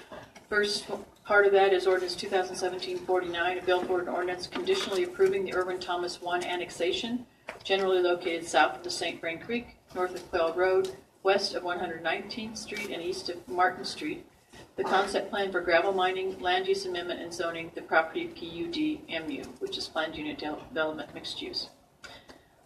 First part of that is Ordinance 2017-49, a bill for an ordinance conditionally approving the Irwin Thomas 1 annexation, generally located south of the St. Vrain Creek, north of Quail Road, west of 119th Street, and east of Martin Street. The concept plan for gravel mining, land use amendment, and zoning the property PUD-MU, which is planned unit development mixed use.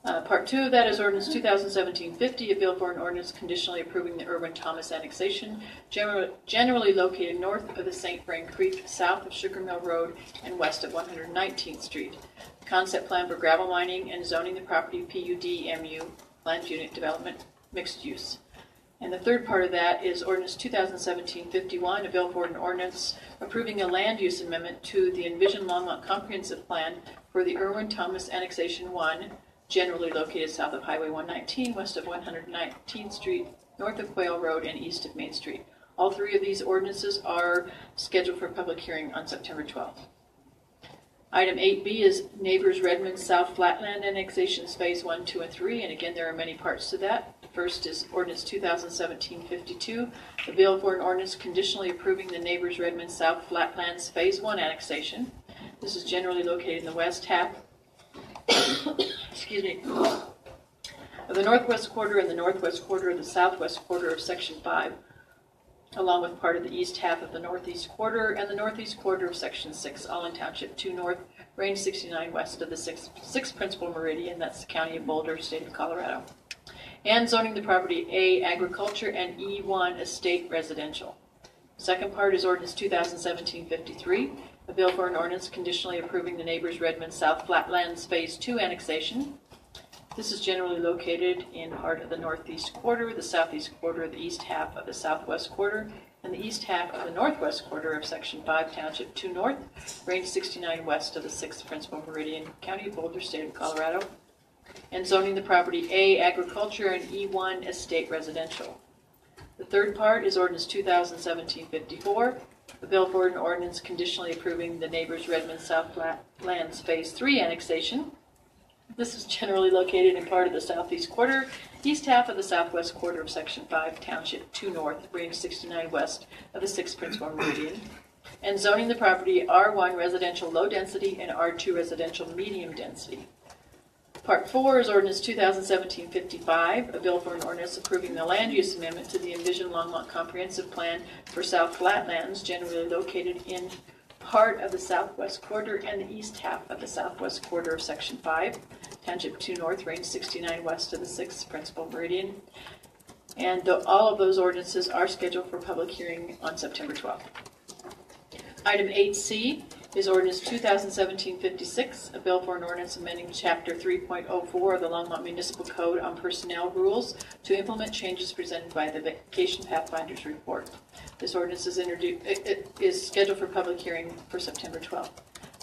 Part 2 of that is Ordinance 2017-50, a bill for an ordinance conditionally approving the Irwin Thomas annexation, generally located north of the St. Vrain Creek, south of Sugar Mill Road, and west of 119th Street. The concept plan for gravel mining and zoning the property PUD-MU, land unit development mixed use. And the third part of that is Ordinance 2017-51, a bill for an ordinance approving a land use amendment to the Envision Longmont Comprehensive Plan for the Irwin Thomas Annexation 1, generally located south of Highway 119, west of 119th Street, north of Quail Road, and east of Main Street. All three of these ordinances are scheduled for public hearing on September 12th. Item 8B is Neighbors Redmond South Flatland Annexations Phase 1, 2, and 3, and again there are many parts to that. First is Ordinance 2017-52, a bill for an ordinance conditionally approving the Neighbors Redmond South Flatlands Phase 1 annexation. This is generally located in the west half excuse me, of the northwest quarter and the northwest quarter of the southwest quarter of Section 5, along with part of the east half of the northeast quarter and the northeast quarter of Section 6, all in Township 2 North, Range 69 west of the 6th principal meridian, that's the County of Boulder, State of Colorado, and zoning the property A, Agriculture, and E1, Estate Residential. Second part is Ordinance 2017-53, a bill for an ordinance conditionally approving the Neighbors Redmond South Flatlands Phase 2 annexation. This is generally located in part of the northeast quarter, the southeast quarter, the east half of the southwest quarter, and the east half of the northwest quarter of Section 5, Township 2 North, Range 69 west of the 6th principal meridian, County of Boulder, State of Colorado, and zoning the property A, Agriculture, and E1, Estate Residential. The third part is Ordinance 2017-54, a bill for an ordinance conditionally approving the Neighbors Redmond South Flatlands Phase 3 annexation. This is generally located in part of the southeast quarter, east half of the southwest quarter of Section 5, Township 2 North, Range 69 west of the 6th principal meridian, and zoning the property R1 residential low density and R2 residential medium density. Part 4 is ordinance 2017-55, a bill for an ordinance approving the land use amendment to the Envision Longmont Comprehensive Plan for South Flatlands, generally located in part of the southwest quarter and the east half of the southwest quarter of Section 5, Township 2 North, Range 69 west of the 6th Principal Meridian. And all of those ordinances are scheduled for public hearing on September 12th. Item 8C is ordinance 2017-56, a bill for an ordinance amending Chapter 3.04 of the Longmont Municipal Code on personnel rules to implement changes presented by the Vacation Pathfinders report. This ordinance is scheduled for public hearing for September 12th.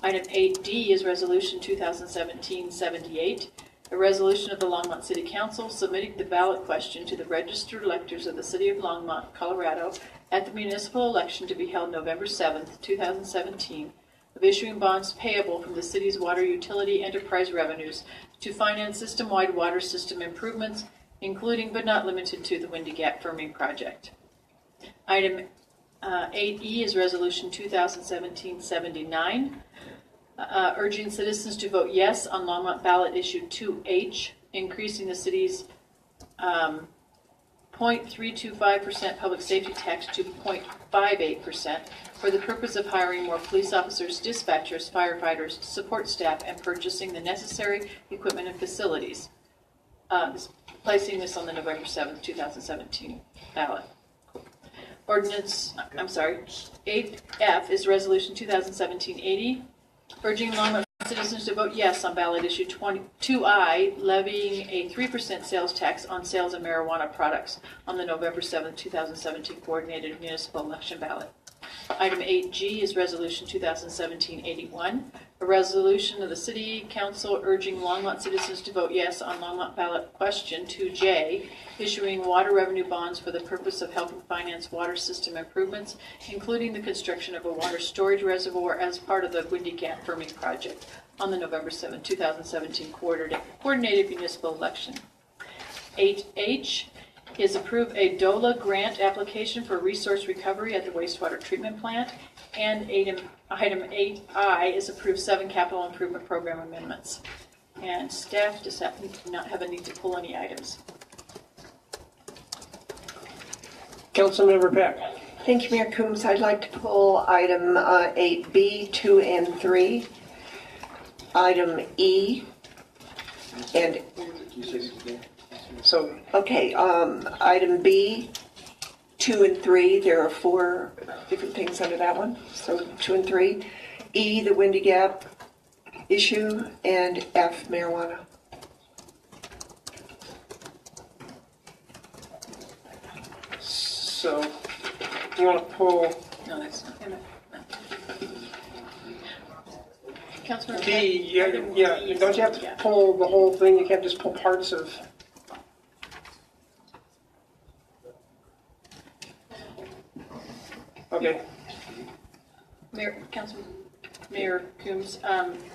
Item 8D is Resolution 2017-78, a resolution of the Longmont City Council submitting the ballot question to the registered electors of the City of Longmont, Colorado, at the municipal election to be held November 7th, 2017, of issuing bonds payable from the city's water utility enterprise revenues to finance system-wide water system improvements, including but not limited to the Windy Gap Firming Project. Item 8E is Resolution 2017-79, urging citizens to vote yes on Longmont ballot issue 2H, increasing the city's 0.325% public safety tax to 0.58% for the purpose of hiring more police officers, dispatchers, firefighters, support staff, and purchasing the necessary equipment and facilities. Placing this on the November 7th, 2017 ballot. 8F is Resolution 2017-80, urging Longmont citizens to vote yes on ballot issue 2I, levying a 3% sales tax on sales of marijuana products on the November 7th, 2017 coordinated municipal election ballot. Item 8G is Resolution 2017-81, a resolution of the City Council urging Longmont citizens to vote yes on Longmont ballot question 2J, issuing water revenue bonds for the purpose of helping finance water system improvements, including the construction of a water storage reservoir as part of the Windy Gap Firming Project on the November 7, 2017 coordinated municipal election. 8H is approve a DOLA grant application for resource recovery at the wastewater treatment plant, and item 8I is approve 7 capital improvement program amendments. And staff does not have a need to pull any items. Councilmember Peck. Thank you, Mayor Coombs. I'd like to pull item 8B, 2 and 3, item E, and so okay, item B, 2 and 3. There are 4 different things under that one. So 2 and 3. E, the Windy Gap issue, and F, marijuana. So you want to pull? No, that's not enough. Councilmember D, yeah, don't you have to pull the whole thing? You can't just pull parts of. Okay. Mayor Coombs,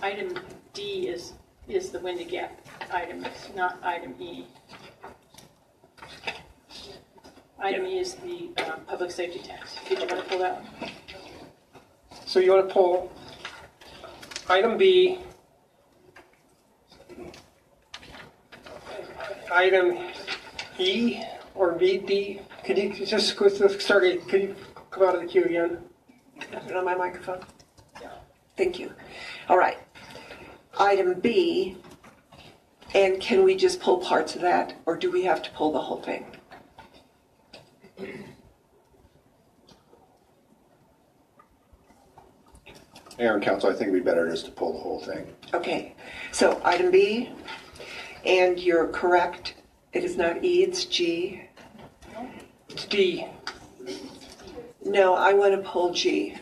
item D is the Windy Gap item. It's not item E. Item E is the public safety tax. Did you want to pull that one? So you want to pull item B, item E or VD. Could you just start? Could you come out of the queue again? Is it on my microphone? Thank you. All right. Item B, and can we just pull parts of that, or do we have to pull the whole thing? Mayor and Council, I think it'd be better just to pull the whole thing. Okay. So item B, and you're correct. It is not E, it's G. It's D. No, I want to pull G.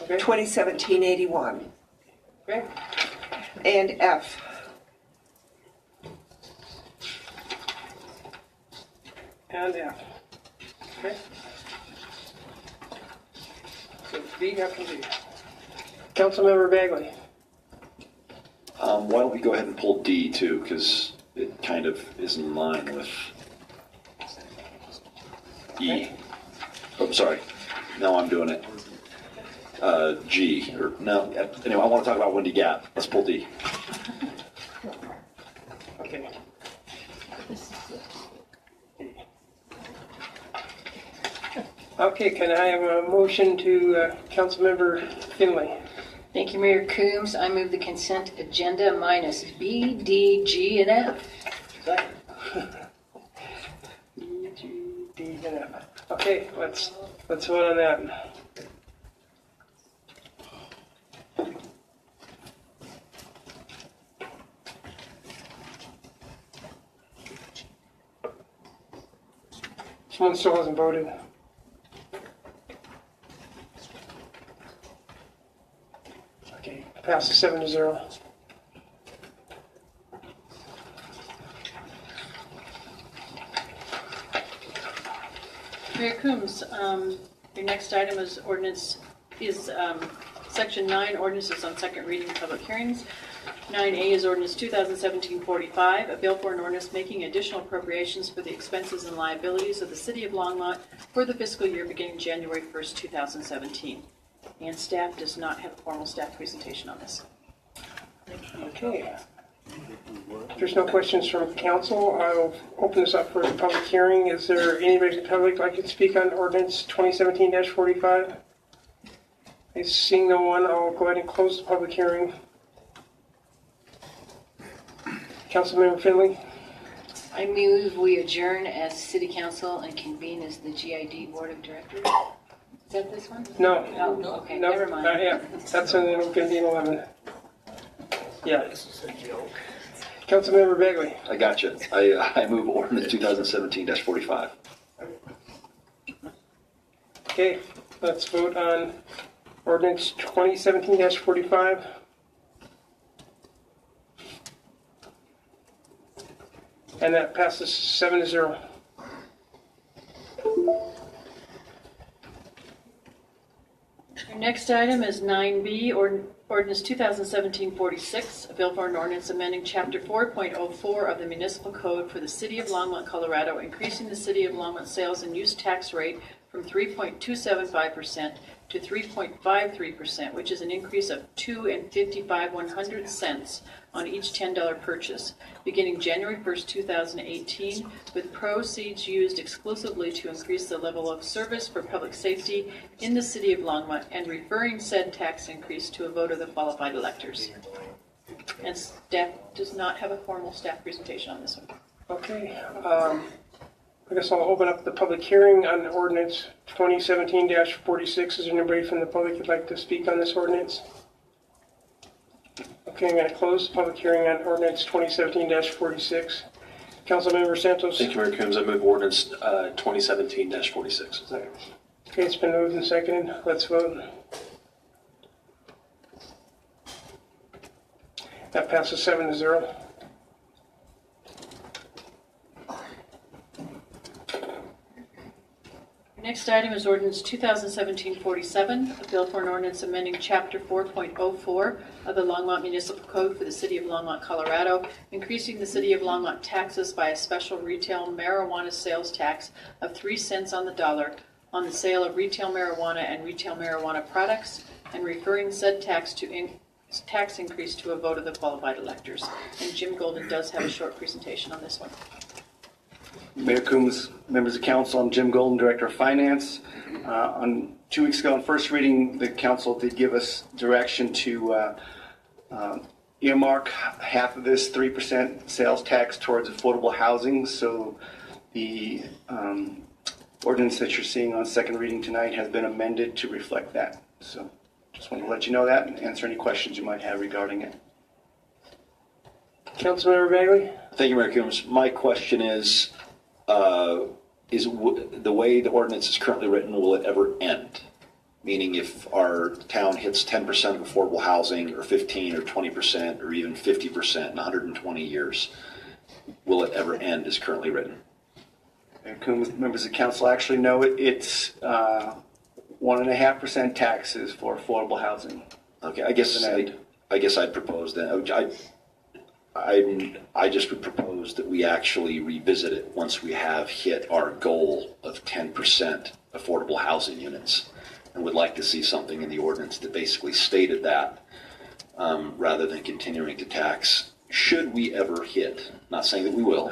Okay. 2017-81. Okay. And F. And F. Okay. So B, F, and G. Councilmember Bagley. Why don't we go ahead and pull D too, because it kind of is in line with E. Oh, sorry. No, I'm doing it. G. Or no. Anyway, I want to talk about Windy Gap. Let's pull D. Okay, can I have a motion to Councilmember Finley? Thank you, Mayor Coombs. I move the consent agenda minus B, D, G, and F. E, G, D, and F. Okay, let's vote on that. Someone still hasn't voted. Okay, passes 7-0. Mayor Coombs, your next item is Section 9, ordinances on second reading, public hearings. 9A is ordinance 2017-45, a bill for an ordinance making additional appropriations for the expenses and liabilities of the city of Longmont for the fiscal year beginning January 1st, 2017. And staff does not have a formal staff presentation on this. Okay. If there's no questions from council, I'll open this up for a public hearing. Is there anybody in the public like to speak on ordinance 2017-45? Seeing no one, I'll go ahead and close the public hearing. Councilmember Finley? I move we adjourn as city council and convene as the GID board of directors. Is that this one? No. No, okay, No, never mind. not yet. That's going to be in 11. Yeah. Councilmember Bagley? I got you. I move ordinance 2017-45. Okay, let's vote on ordinance 2017-45. And that passes 7-0. Your next item is 9B, ordinance 2017-46, a bill for an ordinance amending Chapter 4.04 of the Municipal Code for the City of Longmont, Colorado, increasing the City of Longmont sales and use tax rate from 3.275% to 3.53%, which is an increase of 2.55 cents on each $10 purchase, beginning January 1st, 2018, with proceeds used exclusively to increase the level of service for public safety in the city of Longmont, and referring said tax increase to a vote of the qualified electors. And staff does not have a formal staff presentation on this one. Okay. I guess I'll open up the public hearing on ordinance 2017-46. Is there anybody from the public who'd like to speak on this ordinance? Okay, I'm going to close the public hearing on ordinance 2017-46. Councilmember Santos? Thank you, Mayor Coombs. I move ordinance 2017-46. Okay, it's been moved and seconded. Let's vote. That passes 7-0. Next item is ordinance 2017-47, a bill for an ordinance amending Chapter 4.04 of the Longmont Municipal Code for the City of Longmont, Colorado, increasing the City of Longmont taxes by a special retail marijuana sales tax of 3 cents on the dollar on the sale of retail marijuana and retail marijuana products, and referring said tax increase to a vote of the qualified electors. And Jim Golden does have a short presentation on this one. Mayor Coombs, members of council, I'm Jim Golden, Director of Finance. On 2 weeks ago, on first reading, the council did give us direction to earmark half of this 3% sales tax towards affordable housing. So the ordinance that you're seeing on second reading tonight has been amended to reflect that. So just want to let you know that and answer any questions you might have regarding it. Councilmember Bagley? Thank you, Mayor Coombs. My question is the way the ordinance is currently written, will it ever end? Meaning if our town hits 10% of affordable housing, or 15 or 20%, or even 50% in 120 years, will it ever end as currently written? Mayor Coombs, members of council, actually no, it's 1.5% taxes for affordable housing. Okay, I guess I'd propose that. I just would propose that we actually revisit it once we have hit our goal of 10% affordable housing units, and would like to see something in the ordinance that basically stated that, rather than continuing to tax. Should we ever hit, not saying that we will,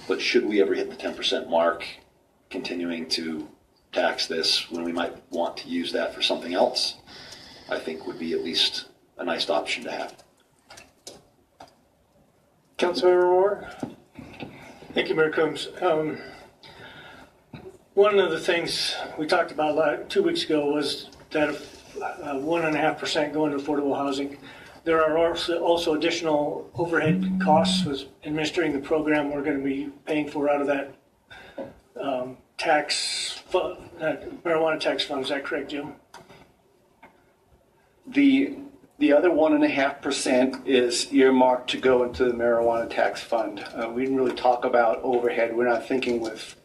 but should we ever hit the 10% mark, continuing to tax this when we might want to use that for something else, I think would be at least a nice option to have. Councilmember Moore? Thank you, Mayor Coombs. One of the things we talked about 2 weeks ago was that 1.5% going to affordable housing. There are also additional overhead costs with administering the program we're going to be paying for out of that marijuana tax fund. Is that correct, Jim? The other 1.5% is earmarked to go into the marijuana tax fund. We didn't really talk about overhead. We're not thinking with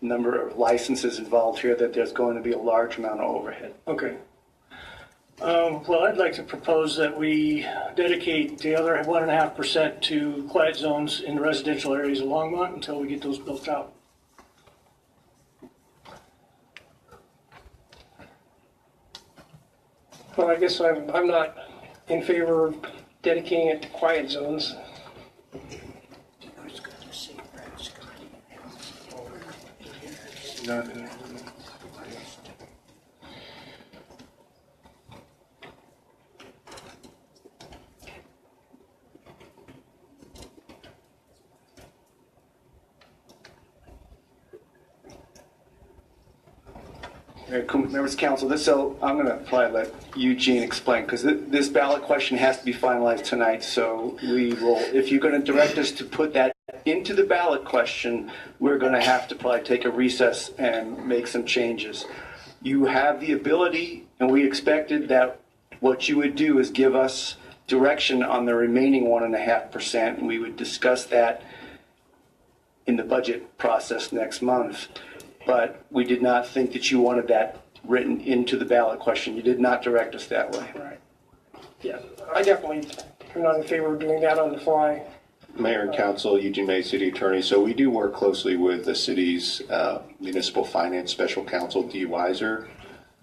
number of licenses involved here that there's going to be a large amount of overhead. Okay. Well, I'd like to propose that we dedicate the other 1.5% to quiet zones in the residential areas of Longmont until we get those built out. Well, I guess I'm not in favor of dedicating it to quiet zones. Not, Members of Council, so I'm going to probably let Eugene explain, because this ballot question has to be finalized tonight. So we will, if you're going to direct us to put that into the ballot question, we're going to have to probably take a recess and make some changes. You have the ability, and we expected that what you would do is give us direction on the remaining 1.5%, and we would discuss that in the budget process next month. But we did not think that you wanted that written into the ballot question. You did not direct us that way. Right. Yeah, I definitely am not in favor of doing that on the fly. Mayor and Council, Eugene May, City Attorney. So we do work closely with the city's Municipal Finance Special Counsel, Dee Weiser,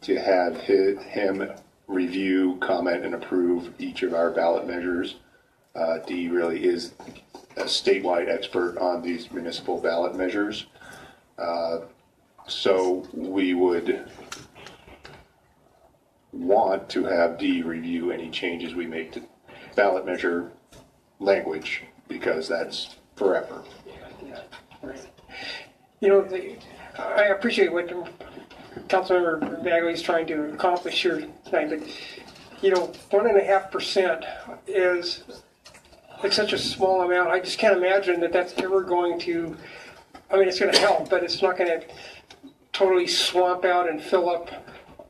to have him review, comment, and approve each of our ballot measures. Dee really is a statewide expert on these municipal ballot measures. So we would want to have Dee review any changes we make to ballot measure language, because that's forever. You know, I appreciate what Councilmember Bagley is trying to accomplish here tonight, but, you know, 1.5% is like such a small amount. I just can't imagine that that's ever going to, I mean, it's going to help, but it's not going to totally swamp out and fill up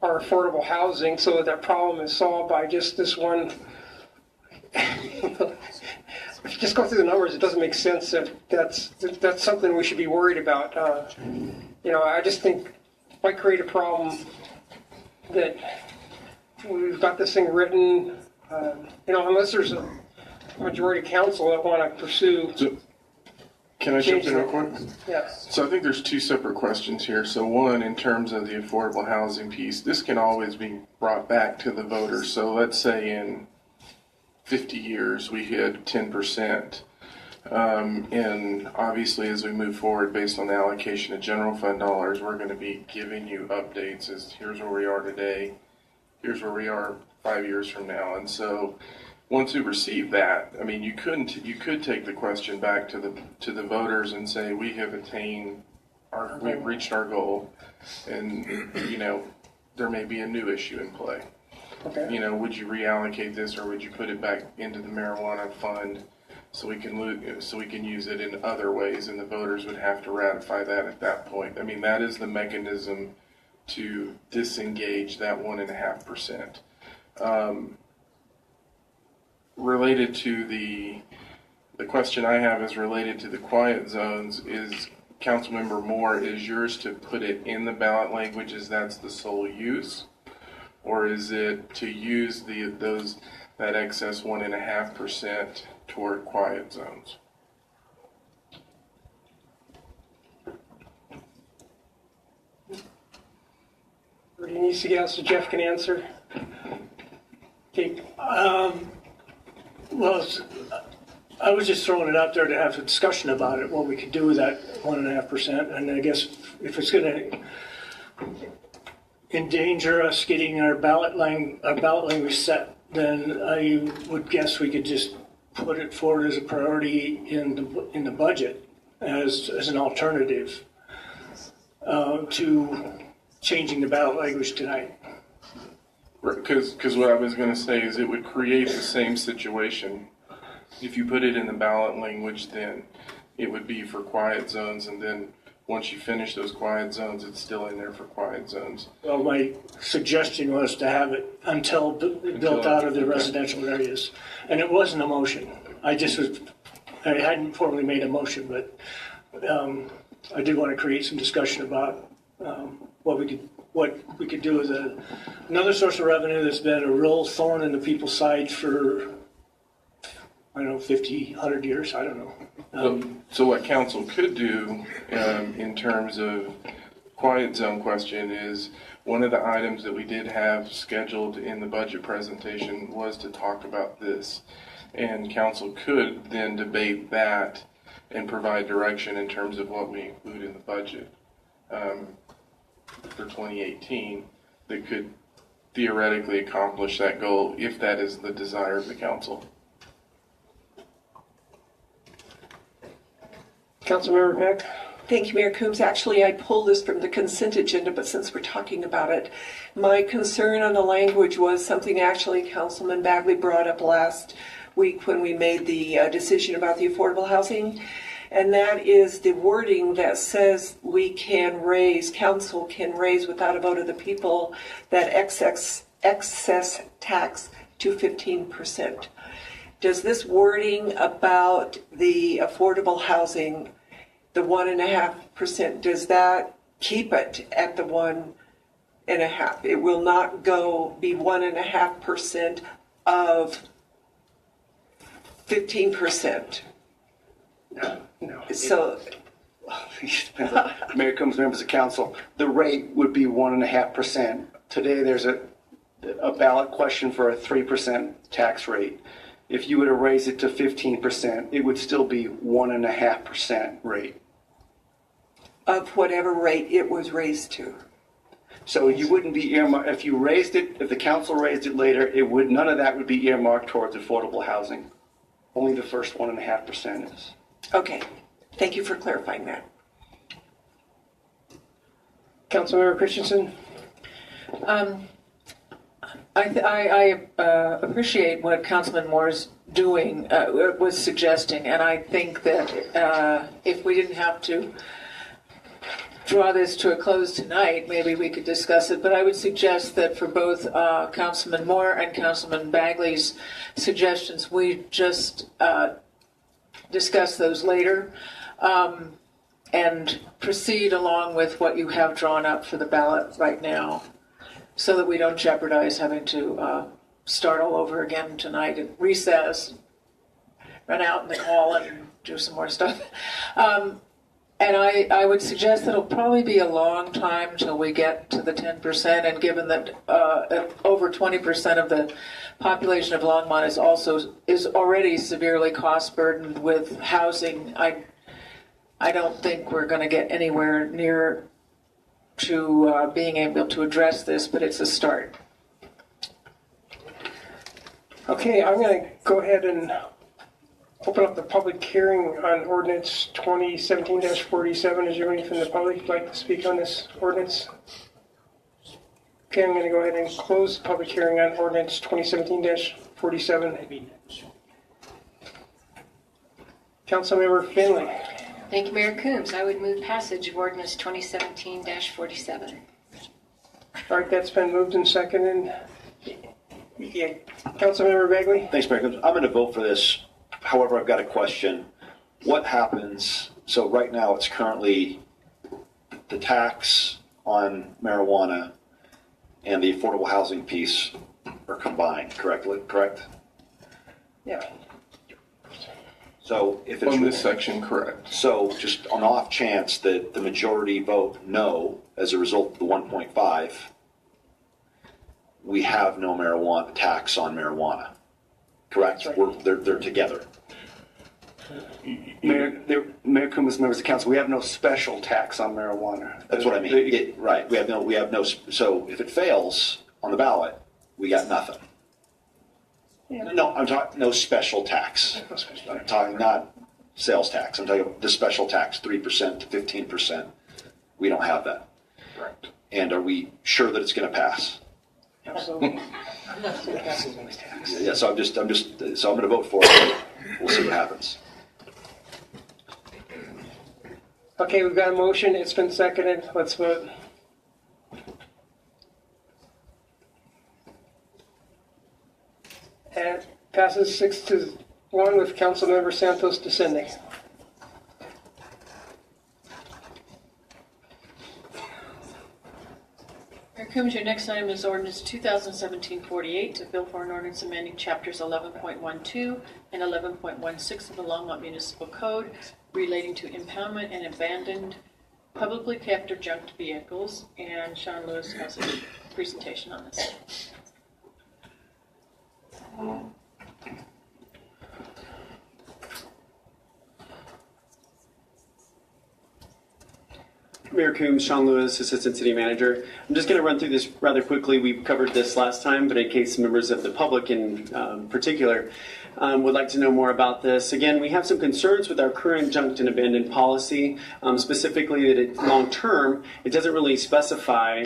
our affordable housing so that that problem is solved by just this one. If you just go through the numbers, it doesn't make sense that that's something we should be worried about. You know, I just think it might create a problem that we've got this thing written, you know, unless there's a majority of council that want to pursue. So, can I jump in real quick? Yes. So I think there's two separate questions here. So one, in terms of the affordable housing piece, this can always be brought back to the voters. So let's say in 50 years we hit 10%. And obviously as we move forward based on the allocation of general fund dollars, we're going to be giving you updates as here's where we are today, here's where we are 5 years from now. And so once we receive that, I mean, you could take the question back to the voters and say we've reached our goal, and you know there may be a new issue in play. Okay. You know, would you reallocate this, or would you put it back into the marijuana fund so we can use it in other ways, and the voters would have to ratify that at that point. I mean, that is the mechanism to disengage that 1.5%. Related to the question I have is related to the quiet zones. Is Councilmember Moore, is yours to put it in the ballot language as that's the sole use, or is it to use that excess 1.5% toward quiet zones? Anything else that Jeff can answer? Okay. Well, I was just throwing it out there to have a discussion about it, what we could do with that 1.5%. And I guess if it's going to endanger us getting our ballot language set, then I would guess we could just put it forward as a priority in the budget as an alternative to changing the ballot language tonight. Because what I was going to say is it would create the same situation. If you put it in the ballot language, then it would be for quiet zones, and then once you finish those quiet zones, it's still in there for quiet zones. Well, my suggestion was to have it until built out of the residential areas, and it wasn't a motion. I hadn't formally made a motion, but I did want to create some discussion about what we could do with another source of revenue that's been a real thorn in the people's side for, I don't know, 50, 100 years, I don't know. So what council could do in terms of quiet zone question is one of the items that we did have scheduled in the budget presentation was to talk about this. And council could then debate that and provide direction in terms of what we include in the budget for 2018 that could theoretically accomplish that goal if that is the desire of the council. Councilmember Peck. Thank you, Mayor Coombs. Actually, I pulled this from the consent agenda, but since we're talking about it, my concern on the language was something actually Councilman Bagley brought up last week when we made the decision about the affordable housing, and that is the wording that says council can raise without a vote of the people that excess tax to 15%. Does this wording about the affordable housing, the 1.5%, does that keep it at the 1.5%? It will not be 1.5% of 15%. No. So, Mayor Coombs, members of council, the rate would be 1.5%. Today, there's a ballot question for a 3% tax rate. If you were to raise it to 15%, it would still be 1.5% rate. Of whatever rate it was raised to. So you wouldn't be earmarked, if you raised it, if the council raised it later, none of that would be earmarked towards affordable housing. Only the first 1.5% is. Okay, thank you for clarifying that. Councilmember Christensen. I appreciate what Councilman Moore's was suggesting, and I think that if we didn't have to draw this to a close tonight, maybe we could discuss it. But I would suggest that for both Councilman Moore and Councilman Bagley's suggestions, we just discuss those later and proceed along with what you have drawn up for the ballot right now, so that we don't jeopardize having to start all over again tonight and recess, run out in the hall and do some more stuff. And I would suggest that it'll probably be a long time till we get to the 10%, and given that over 20% of the population of Longmont is already severely cost burdened with housing, I don't think we're going to get anywhere near to being able to address this, but it's a start. Okay, I'm going to go ahead and open up the public hearing on ordinance 2017-47. Is there anyone from the public who'd like to speak on this ordinance? Okay, I'm going to go ahead and close the public hearing on ordinance 2017-47. Councilmember Finley. Thank you, Mayor Coombs. I would move passage of ordinance 2017-47. All right, that's been moved and seconded. Yeah. Councilmember Bagley. Thanks, Mayor Coombs. I'm going to vote for this. However, I've got a question. What happens, so right now it's currently the tax on marijuana and the affordable housing piece are combined, correct? Yeah. So if it's on this section, correct. So just on off chance that the majority vote no as a result of the 1.5, we have no marijuana tax on marijuana, correct? Right. They're together. Mayor Coombs, members of council, we have no special tax on marijuana. That's what I mean. Right. We have no, so if it fails on the ballot, we got nothing. No, I'm talking no special tax. I'm talking not sales tax. I'm talking the special tax, 3% to 15%. We don't have that. Correct. And are we sure that it's going to pass? Absolutely. Yeah, so I'm going to vote for it. We'll see what happens. Okay, we've got a motion. It's been seconded. Let's vote. And passes 6-1 with Councilmember Santos descending. Mayor Coombs, your next item is ordinance 2017-48, a bill for an ordinance amending chapters 11.12 and 11.16 of the Longmont Municipal Code relating to impoundment and abandoned publicly kept or junked vehicles. And Sean Lewis has a presentation on this. Mayor Coombs, Sean Lewis, Assistant City Manager. I'm just going to run through this rather quickly. We covered this last time, but in case members of the public in particular would like to know more about this. Again, we have some concerns with our current junked and abandoned policy, specifically that long term, it doesn't really specify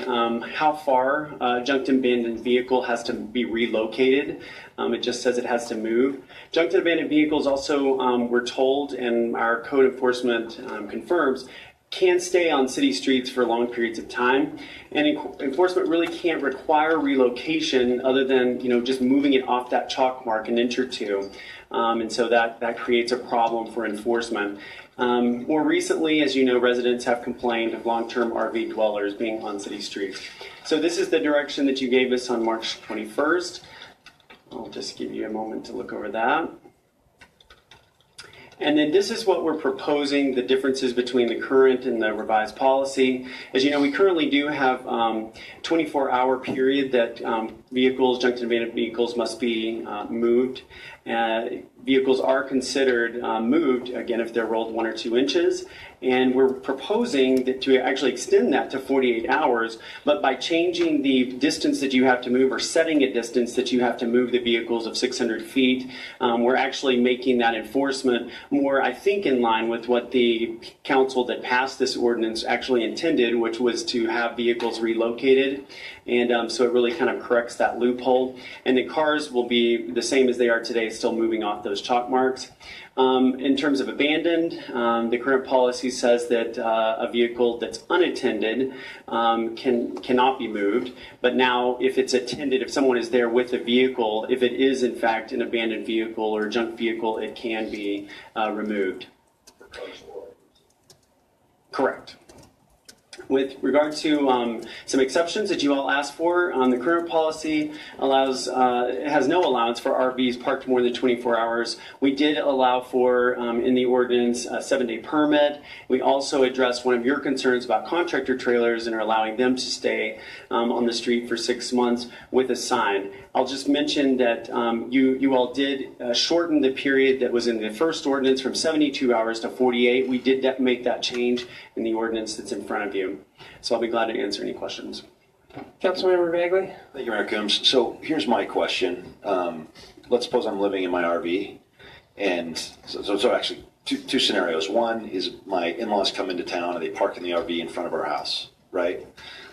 how far a junked and abandoned vehicle has to be relocated. It just says it has to move. Junked and abandoned vehicles also, we're told, and our code enforcement confirms, can stay on city streets for long periods of time, and enforcement really can't require relocation other than just moving it off that chalk mark an inch or two, and so that creates a problem for enforcement. More recently, as you know, residents have complained of long-term RV dwellers being on city streets. So this is the direction that you gave us on March 21st. I'll just give you a moment to look over that. And then this is what we're proposing, the differences between the current and the revised policy. As you know, we currently do have 24-hour period that vehicles, junked and abandoned vehicles, must be moved. Vehicles are considered moved, again, if they're rolled 1 or 2 inches. And we're proposing to actually extend that to 48 hours, but by changing the distance that you have to move or setting a distance that you have to move the vehicles of 600 feet, we're actually making that enforcement more, I think, in line with what the council that passed this ordinance actually intended, which was to have vehicles relocated. And so it really kind of corrects that loophole. And the cars will be the same as they are today, still moving off those chalk marks. In terms of abandoned, the current policy says that a vehicle that's unattended cannot be moved. But now, if it's attended, if someone is there with a vehicle, if it is in fact an abandoned vehicle or a junk vehicle, it can be removed. Correct. With regard to some exceptions that you all asked for, the current policy has no allowance for RVs parked more than 24 hours. We did allow for, in the ordinance, a 7-day permit. We also addressed one of your concerns about contractor trailers and are allowing them to stay on the street for 6 months with a sign. I'll just mention that you all did shorten the period that was in the first ordinance from 72 hours to 48. We did make that change in the ordinance that's in front of you. So I'll be glad to answer any questions. Councilmember Bagley. Thank you, Mayor Coombs. So here's my question. Let's suppose I'm living in my RV, and so actually two scenarios. One is my in-laws come into town and they park in the RV in front of our house, right?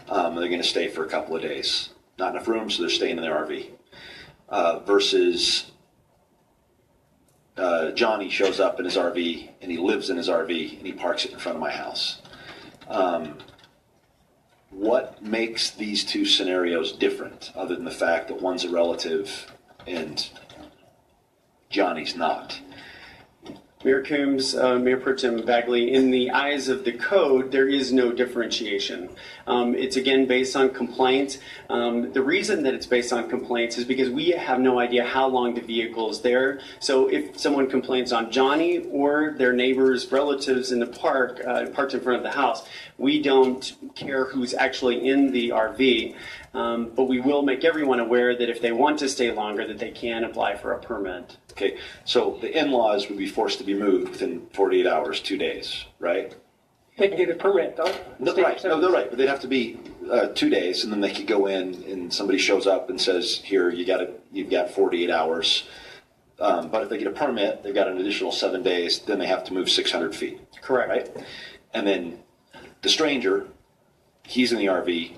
They're going to stay for a couple of days. Not enough room, so they're staying in their RV. Versus Johnny shows up in his RV and he lives in his RV and he parks it in front of my house. What makes these two scenarios different, other than the fact that one's a relative and Johnny's not? Mayor Coombs, Mayor Pro Tem Bagley, in the eyes of the code, there is no differentiation. It's again based on complaints. The reason that it's based on complaints is because we have no idea how long the vehicle is there. So if someone complains on Johnny or their neighbors, relatives in the park, parked in front of the house, we don't care who's actually in the RV. But we will make everyone aware that if they want to stay longer, that they can apply for a permit. Okay, so the in-laws would be forced to be moved within 48 hours, 2 days, right? They can get a permit, though. No, right, no, they're right, but they'd have to be 2 days, and then they could go in, and somebody shows up and says, "Here, you've got 48 hours." But if they get a permit, they've got an additional 7 days. Then they have to move 600 feet. Correct. Right, and then the stranger, he's in the RV,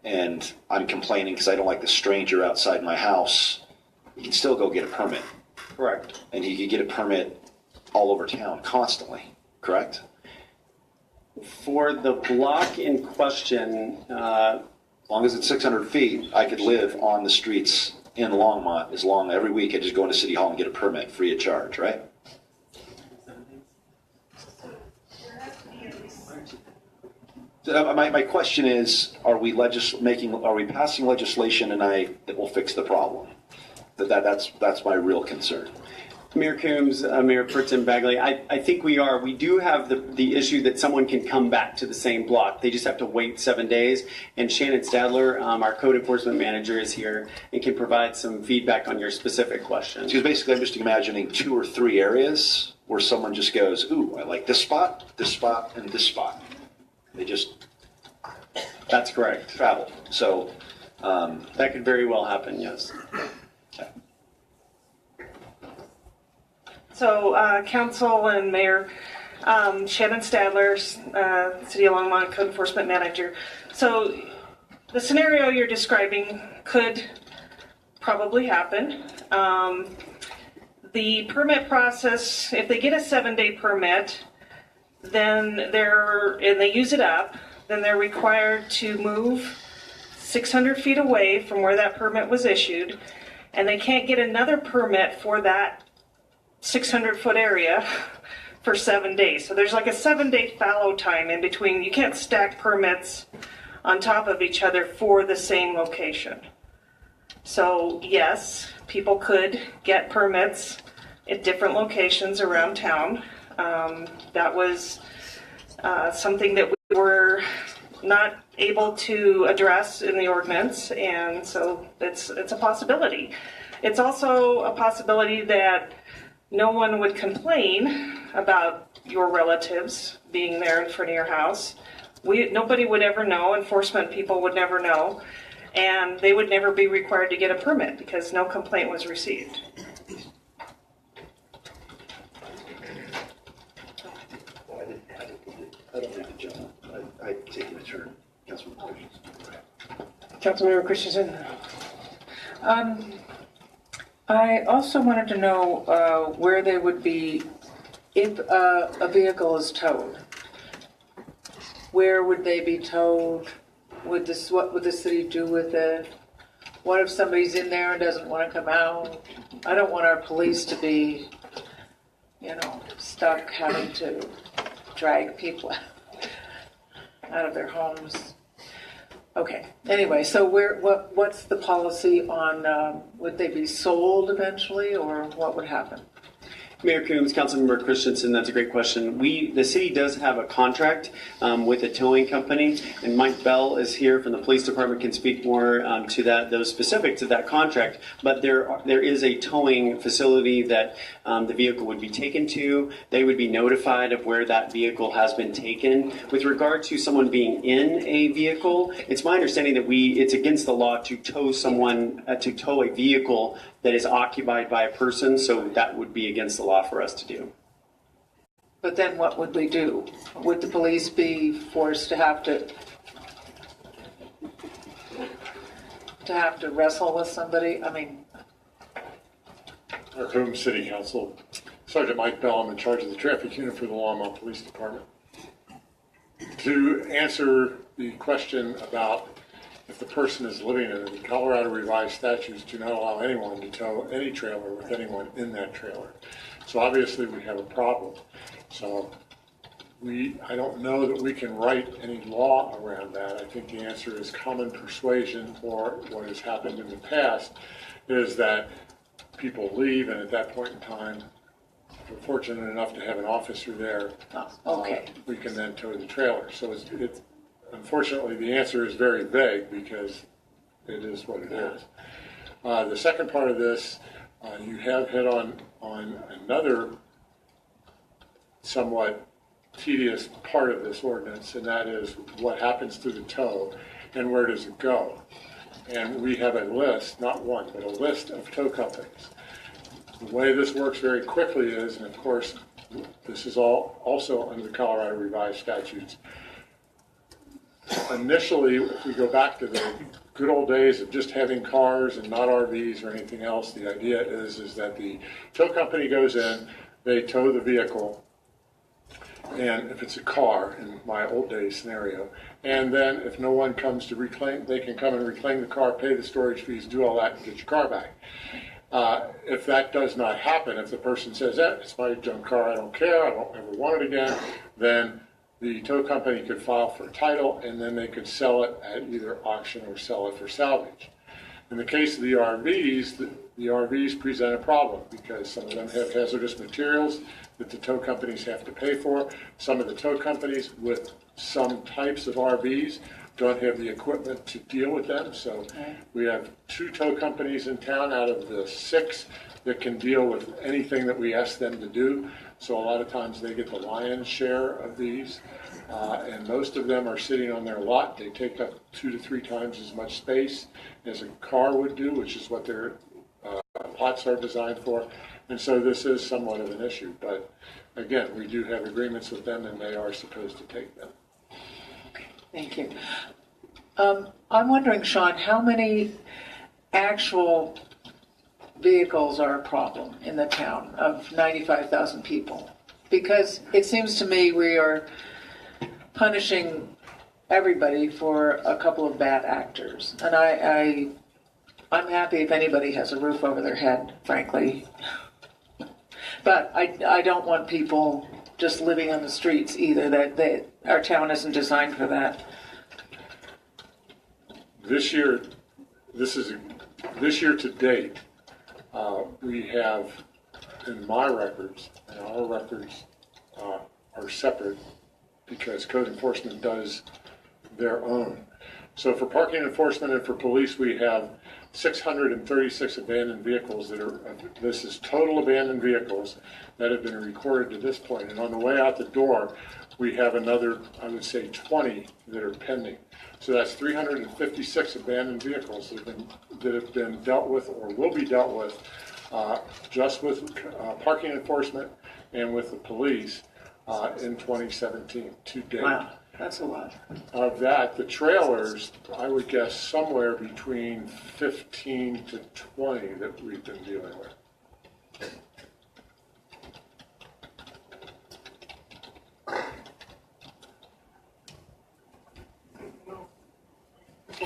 and I'm complaining because I don't like the stranger outside my house. He can still go get a permit. Correct. And he could get a permit all over town constantly. Correct. For the block in question, as long as it's 600 feet, I could live on the streets in Longmont every week I just go into City Hall and get a permit free of charge, right? My question is, are we passing legislation tonight that will fix the problem? That's my real concern. Mayor Coombs, Mayor Pritton Bagley, I think we are. We do have the issue that someone can come back to the same block. They just have to wait 7 days. And Shannon Stadler, our code enforcement manager, is here and can provide some feedback on your specific question. Because basically I'm just imagining 2 or 3 areas where someone just goes, ooh, I like this spot, and this spot. They just... That's correct. Travel. So... that could very well happen, yes. So, Council and Mayor, Shannon Stadler, City of Longmont Code Enforcement Manager. So, the scenario you're describing could probably happen. The permit process, if they get a 7-day permit, then and they use it up, then they're required to move 600 feet away from where that permit was issued, and they can't get another permit for that 600-foot area for 7 days. So there's like a 7-day fallow time in between. You can't stack permits on top of each other for the same location. So yes, people could get permits at different locations around town. That was something that we were not able to address in the ordinance, and so it's a possibility. It's also a possibility that no one would complain about your relatives being there in front of your house. Nobody would ever know, enforcement people would never know, and they would never be required to get a permit because no complaint was received. I don't think the gentleman. I take it a turn. Councilmember Christensen. I also wanted to know where they would be if a vehicle is towed. Where would they be towed? What would the city do with it? What if somebody's in there and doesn't want to come out? I don't want our police to be, stuck having to drag people out of their homes. Okay. Anyway, so what's the policy on? Would they be sold eventually, or what would happen? Mayor Coombs, Councilmember Christensen, that's a great question. The city does have a contract with a towing company, and Mike Bell is here from the police department, can speak more to those specifics of that contract. But there is a towing facility that the vehicle would be taken to. They would be notified of where that vehicle has been taken. With regard to someone being in a vehicle, it's my understanding that it's against the law to tow a vehicle that is occupied by a person, so that would be against the law for us to do. But then what would we do? Would the police be forced to have to wrestle with somebody? I mean... Coombs City Council, Sergeant Mike Bell, I'm in charge of the traffic unit for the Longmont Police Department. To answer the question about if the person is living in it, the Colorado revised statutes do not allow anyone to tow any trailer with anyone in that trailer. So obviously we have a problem. So I don't know that we can write any law around that. I think the answer is common persuasion, or what has happened in the past is that people leave, and at that point in time, if we're fortunate enough to have an officer there, we can then tow the trailer. So it's unfortunately, the answer is very vague because it is what it is. The second part of this, You have hit on another somewhat tedious part of this ordinance, and that is what happens to the tow and where does it go. And we have a list, not one, but a list of tow companies. The way this works very quickly is, and of course, this is all also under the Colorado Revised Statutes. Initially, if we go back to the good old days of just having cars and not RVs or anything else, the idea is that the tow company goes in, they tow the vehicle, and if it's a car, in my old days scenario, and then if no one comes to reclaim, they can come and reclaim the car, pay the storage fees, do all that, and get your car back. If that does not happen, if the person says, it's my junk car, I don't care, I don't ever want it again, then the tow company could file for title, and then they could sell it at either auction or sell it for salvage. In the case of the RVs, the RVs present a problem because some of them have hazardous materials that the tow companies have to pay for. Some of the tow companies with some types of RVs don't have the equipment to deal with them. So we have 2 tow companies in town out of the 6 that can deal with anything that we ask them to do. So a lot of times they get the lion's share of these, and most of them are sitting on their lot. They take up 2 to 3 times as much space as a car would do, which is what their lots are designed for. And so this is somewhat of an issue. But again, we do have agreements with them, and they are supposed to take them. Thank you. I'm wondering, Sean, how many actual vehicles are a problem in the town of 95,000 people? Because it seems to me we are punishing everybody for a couple of bad actors. And I'm happy if anybody has a roof over their head, frankly. But I don't want people just living on the streets either. That our town isn't designed for that. This year to date, we have in my records, and our records are separate because code enforcement does their own. So for parking enforcement and for police, we have 636 abandoned vehicles this is total abandoned vehicles that have been recorded to this point. And on the way out the door, we have another, I would say, 20 that are pending. So that's 356 abandoned vehicles that have been dealt with or will be dealt with just with parking enforcement and with the police in 2017 to date. Wow, that's a lot. Of that, the trailers, I would guess somewhere between 15 to 20 that we've been dealing with.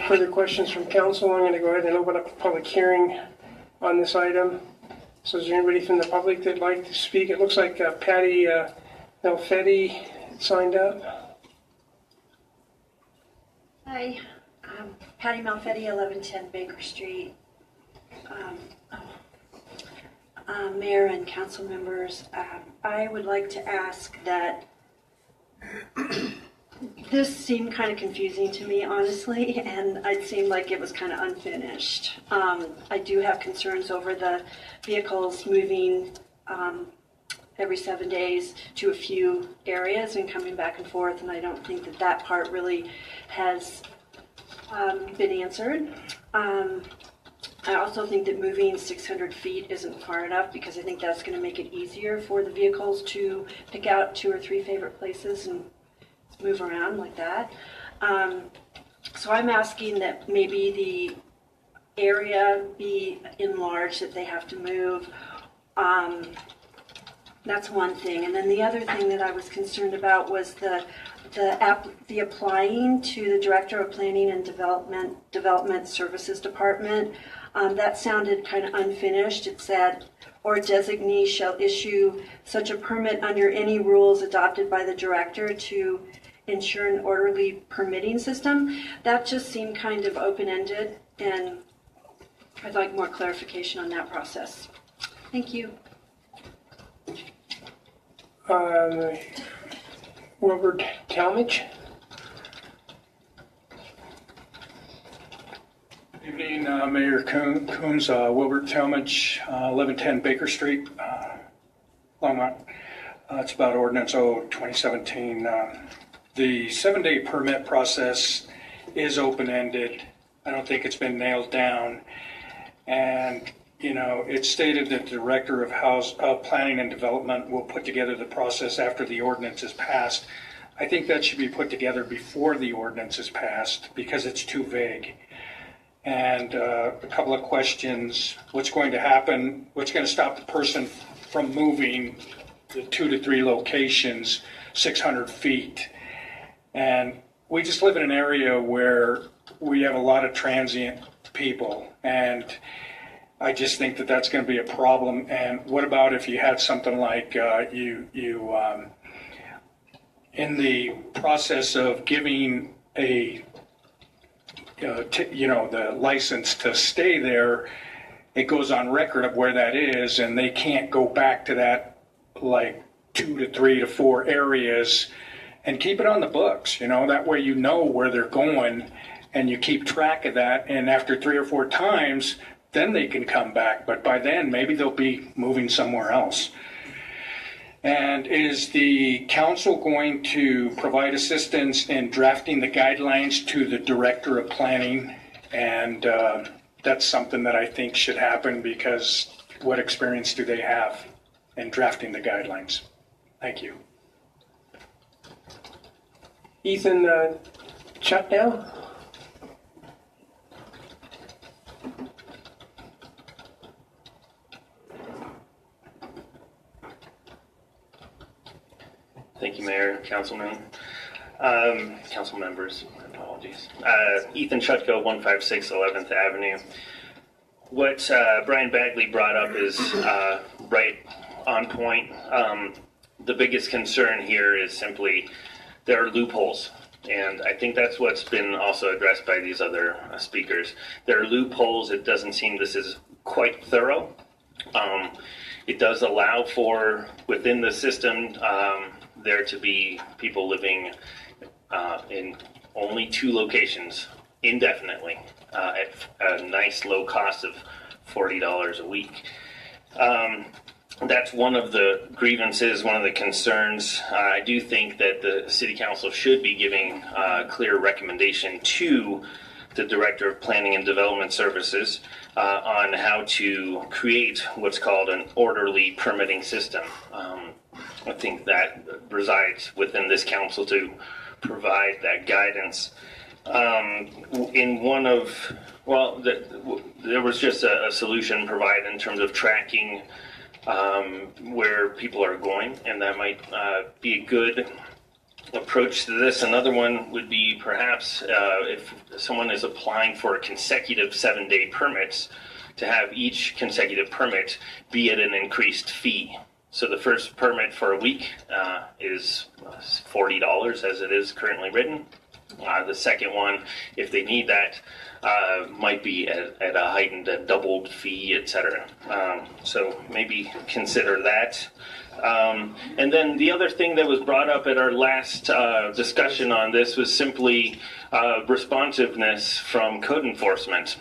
Further questions from council? I'm going to go ahead and open up a public hearing on this item. So is there anybody from the public that'd like to speak? It looks like Patty Malfetti signed up. Hi, Patty Malfetti, 1110 Baker Street. Mayor and council members, I would like to ask that this seemed kind of confusing to me, honestly, and it seemed like it was kind of unfinished. I do have concerns over the vehicles moving every 7 days to a few areas and coming back and forth, and I don't think that that part really has been answered. I also think that moving 600 feet isn't far enough because I think that's going to make it easier for the vehicles to pick out 2 or 3 favorite places and move around like that. So I'm asking that maybe the area be enlarged, that they have to move. That's one thing. And then the other thing that I was concerned about was the applying to the Director of Planning and Development Services Department. That sounded kind of unfinished. It said, or designee shall issue such a permit under any rules adopted by the director to ensure an orderly permitting system. That just seemed kind of open-ended, and I'd like more clarification on that process. Thank you. Robert Talmadge. Evening, Mayor Coombs, Wilbert Talmadge, 1110 Baker Street, Longmont. It's about Ordinance 2017. The 7-day permit process is open-ended. I don't think it's been nailed down. And, you know, it's stated that the Director of Planning and Development will put together the process after the ordinance is passed. I think that should be put together before the ordinance is passed because it's too vague. And a couple of questions: what's going to happen? What's going to stop the person from moving the 2 to 3 locations 600 feet? And we just live in an area where we have a lot of transient people, and I just think that that's going to be a problem. And what about if you had something like in the process of giving the license to stay there, it goes on record of where that is, and they can't go back to that like 2 to 3 to 4 areas and keep it on the books. That way you know where they're going and you keep track of that, and after 3 or 4 times, then they can come back. But by then, maybe they'll be moving somewhere else. And is the council going to provide assistance in drafting the guidelines to the Director of Planning? And that's something that I think should happen, because what experience do they have in drafting the guidelines? Thank you. Ethan, shut down. Thank you, Mayor, Councilman, council members. Apologies. Ethan Chutko, 156 11th Avenue. What Brian Bagley brought up is right on point. The biggest concern here is simply there are loopholes. And I think that's what's been also addressed by these other speakers. There are loopholes. It doesn't seem this is quite thorough. It does allow for, within the system, there to be people living in only 2 locations indefinitely at a nice low cost of $40 a week. That's one of the grievances, one of the concerns. I do think that the City Council should be giving a clear recommendation to the Director of Planning and Development Services on how to create what's called an orderly permitting system. I think that resides within this council to provide that guidance. In one of, there was just a solution provided in terms of tracking where people are going, and that might be a good approach to this. Another one would be perhaps if someone is applying for consecutive 7-day permits, to have each consecutive permit be at an increased fee. So the first permit for a week is $40 as it is currently written. The second one, if they need that, might be at a heightened, doubled fee, etc. So maybe consider that. And then the other thing that was brought up at our last discussion on this was simply responsiveness from code enforcement.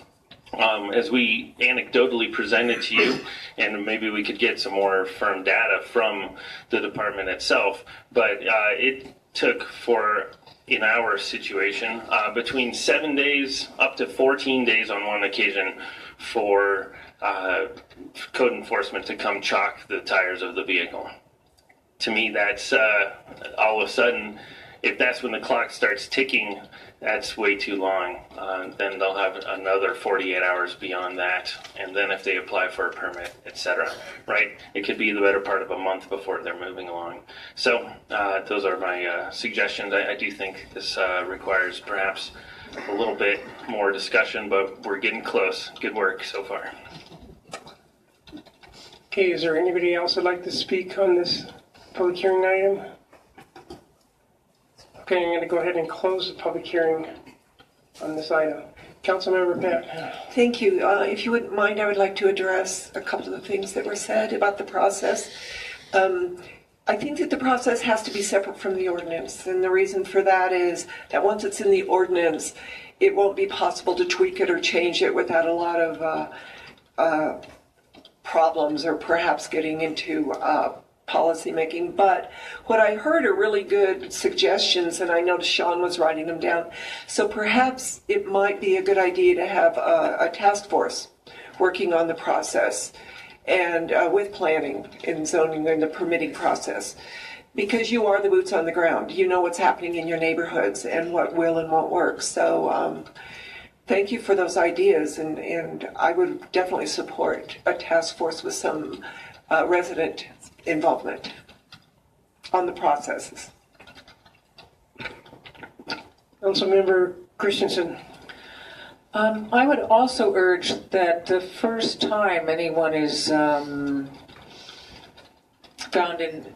As we anecdotally presented to you, and maybe we could get some more firm data from the department itself, but it took for, in our situation, between 7 days up to 14 days on one occasion for code enforcement to come chalk the tires of the vehicle. To me, that's all of a sudden, if that's when the clock starts ticking, that's way too long. Then they'll have another 48 hours beyond that, and then if they apply for a permit, etc. Right? It could be the better part of a month before they're moving along. So those are my suggestions. I do think this requires perhaps a little bit more discussion, but we're getting close. Good work so far. Okay, is there anybody else that'd like to speak on this public hearing item? Okay, I'm going to go ahead and close the public hearing on this item. Councilmember Pat. Thank you. If you wouldn't mind, I would like to address a couple of the things that were said about the process. I think that the process has to be separate from the ordinance, and the reason for that is that once it's in the ordinance, it won't be possible to tweak it or change it without a lot of problems or perhaps getting into policy making. But what I heard are really good suggestions, and I noticed Sean was writing them down. So perhaps it might be a good idea to have a task force working on the process and with planning and zoning and the permitting process. Because you are the boots on the ground. You know what's happening in your neighborhoods and what will and won't work. So thank you for those ideas, and I would definitely support a task force with some resident involvement on the processes. Councilmember Christensen. I would also urge that the first time anyone is found in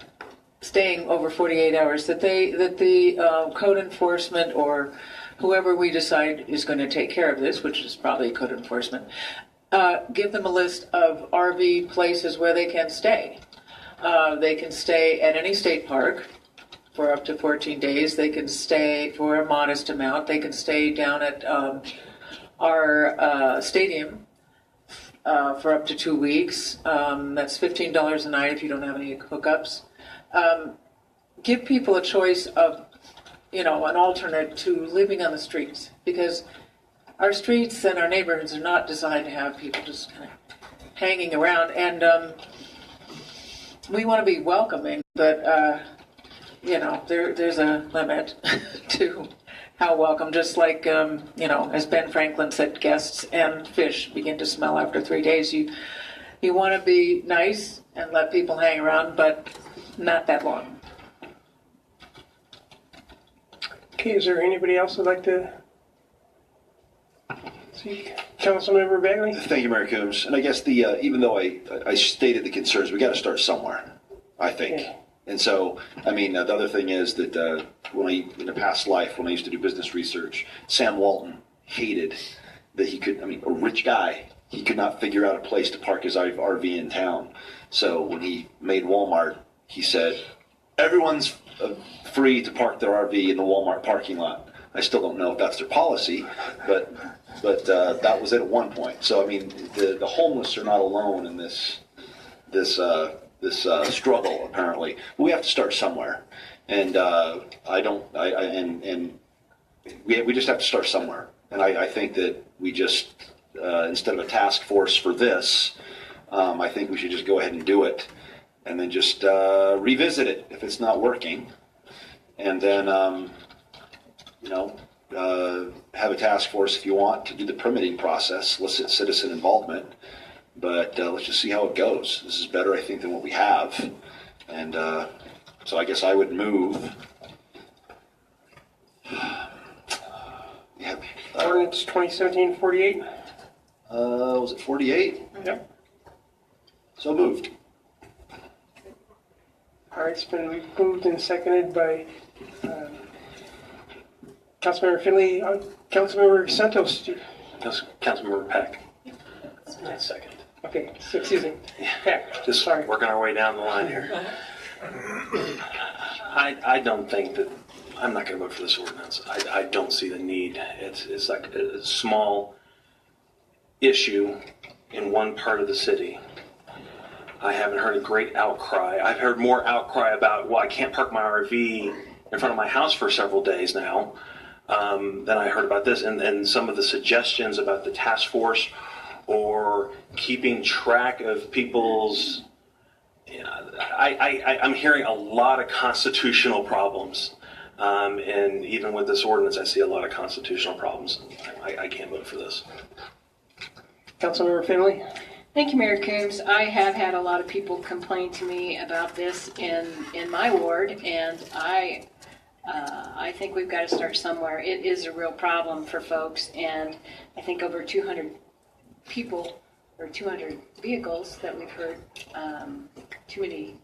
staying over 48 hours, that the code enforcement or whoever we decide is going to take care of this, which is probably code enforcement, give them a list of RV places where they can stay. They can stay at any state park for up to 14 days. They can stay for a modest amount. They can stay down at our stadium for up to 2 weeks. That's $15 a night if you don't have any hookups. Give people a choice of, an alternate to living on the streets, because our streets and our neighborhoods are not designed to have people just kind of hanging around. And we want to be welcoming, but there's a limit to how welcome. Just like as Ben Franklin said, guests and fish begin to smell after 3 days. You want to be nice and let people hang around, but not that long. Okay, is there anybody else who'd like to speak? Councilmember Bagley? Thank you, Mayor Coombs. And I guess even though I stated the concerns, we got to start somewhere, I think. Yeah. And so, the other thing is that in a past life, when I used to do business research, Sam Walton hated that he could, a rich guy, he could not figure out a place to park his RV in town. So when he made Walmart, he said, everyone's free to park their RV in the Walmart parking lot. I still don't know if that's their policy, but that was it at one point. So the homeless are not alone in this struggle. Apparently, we have to start somewhere, and we just have to start somewhere. And I think that we just instead of a task force for this, I think we should just go ahead and do it, and then just revisit it if it's not working, and then have a task force if you want to do the permitting process, solicit citizen involvement, but let's just see how it goes. This is better, I think, than what we have, and so I guess I would move. Ordinance 2017-48. Was it 48? Yep. So moved. All right, it's been moved and seconded by Councilmember Finley. Councilmember Santos. Councilmember Peck. Second. Okay, excuse me. Peck. Just sorry. Working our way down the line here. I don't think that, I'm not going to vote for this ordinance. I don't see the need. It's like a small issue in one part of the city. I haven't heard a great outcry. I've heard more outcry about, well, I can't park my RV in front of my house for several days now than I heard about this. And some of the suggestions about the task force or keeping track of people's, I'm hearing a lot of constitutional problems. And even with this ordinance, I see a lot of constitutional problems. I can't vote for this. Councilmember Finley. Thank you, Mayor Coombs. I have had a lot of people complain to me about this in my ward, and I think we've got to start somewhere. It is a real problem for folks, and I think over 200 people or 200 vehicles that we've heard, too many.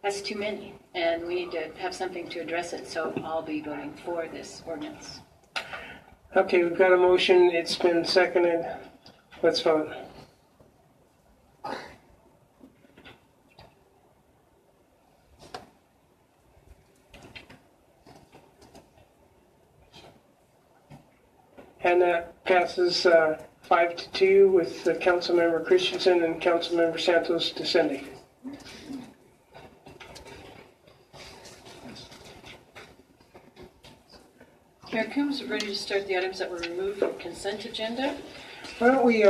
That's too many, and we need to have something to address it. So I'll be voting for this ordinance. Okay, we've got a motion. It's been seconded. Let's vote. And that passes 5-2 with Councilmember Christensen and Councilmember Santos dissenting. Mayor Coombs, ready to start the items that were removed from consent agenda? Why don't we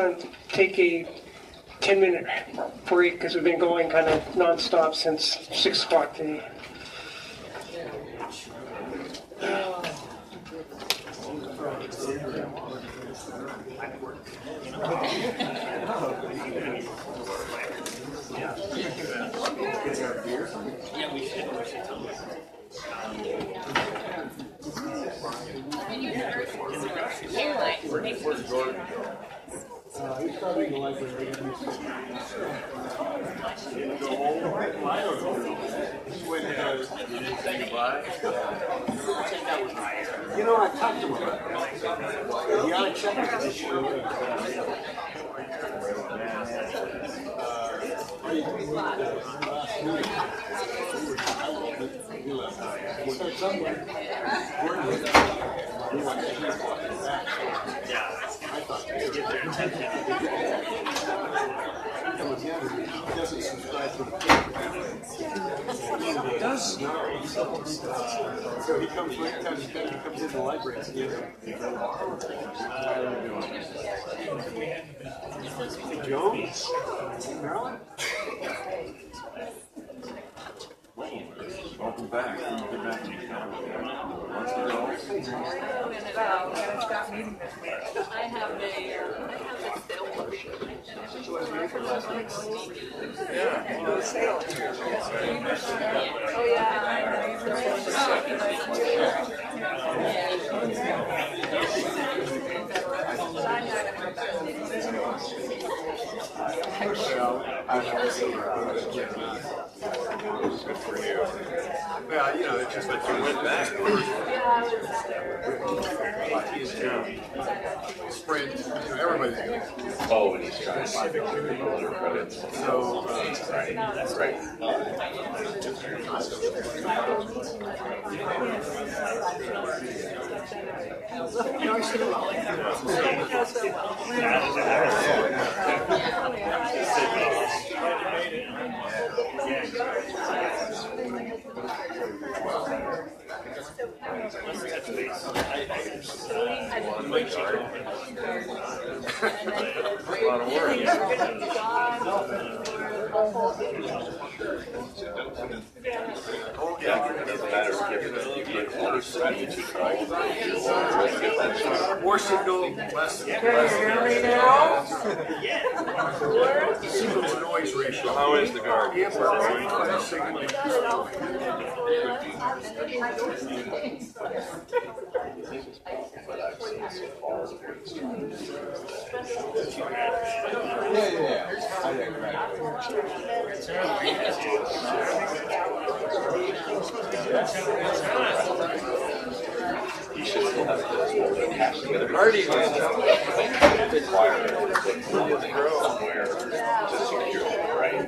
take a 10-minute break because we've been going kind of nonstop since 6 o'clock today. Yeah, we should. He's probably in the library. You know, I talked to him about that. He ought to check this issue. Doesn't subscribe to the He does. So he comes right down, he comes in the library and Jones? Maryland? Welcome back. Get back to I have a Good for you. Well, you know, it's just like you went back. Sprint, you know, everybody's going to. Oh, and he's trying to build their credits. So, right, that's right. A lot of work. Yeah, it doesn't matter if you get more study to try. More signal, less. Signal to noise ratio. How is the guard? He should still have it attached together. Already Somewhere to secure it, right?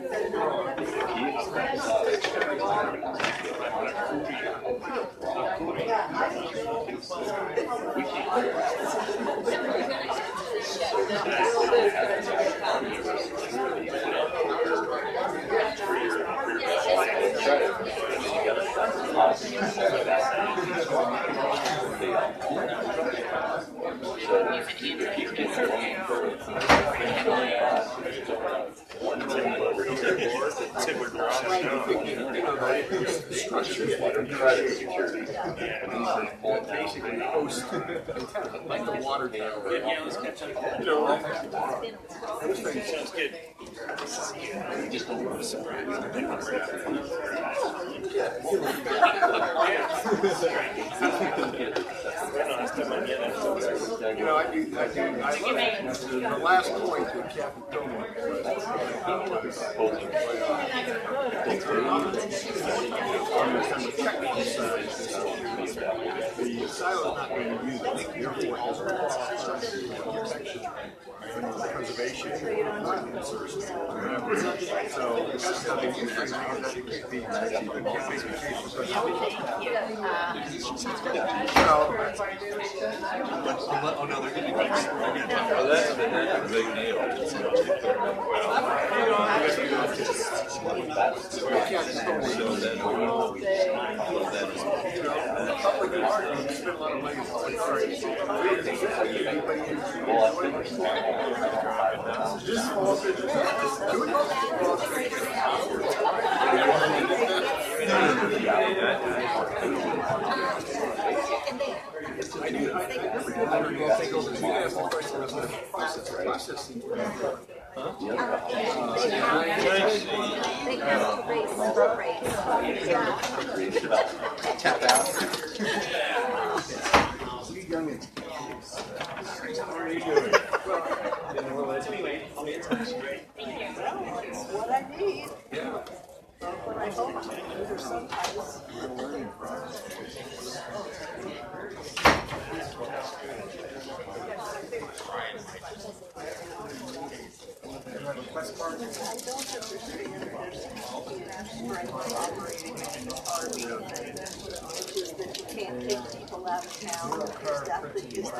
Basically, host like the water tower. Yeah, let's catch up. You know, Sounds good. Just a little surprise. You know, I the last point that Captain Tony the silo is not being used, therefore it has preservation. So it's just something different now that it could be oh no, they're going to be that's a big deal. Tap out. How are you doing? Anyway, I'll be in touch. What I need. Yeah. What I hope I need or sometimes. Request card? I don't understand operating an RV thing, which is that you can't take people out of town or stuff that used to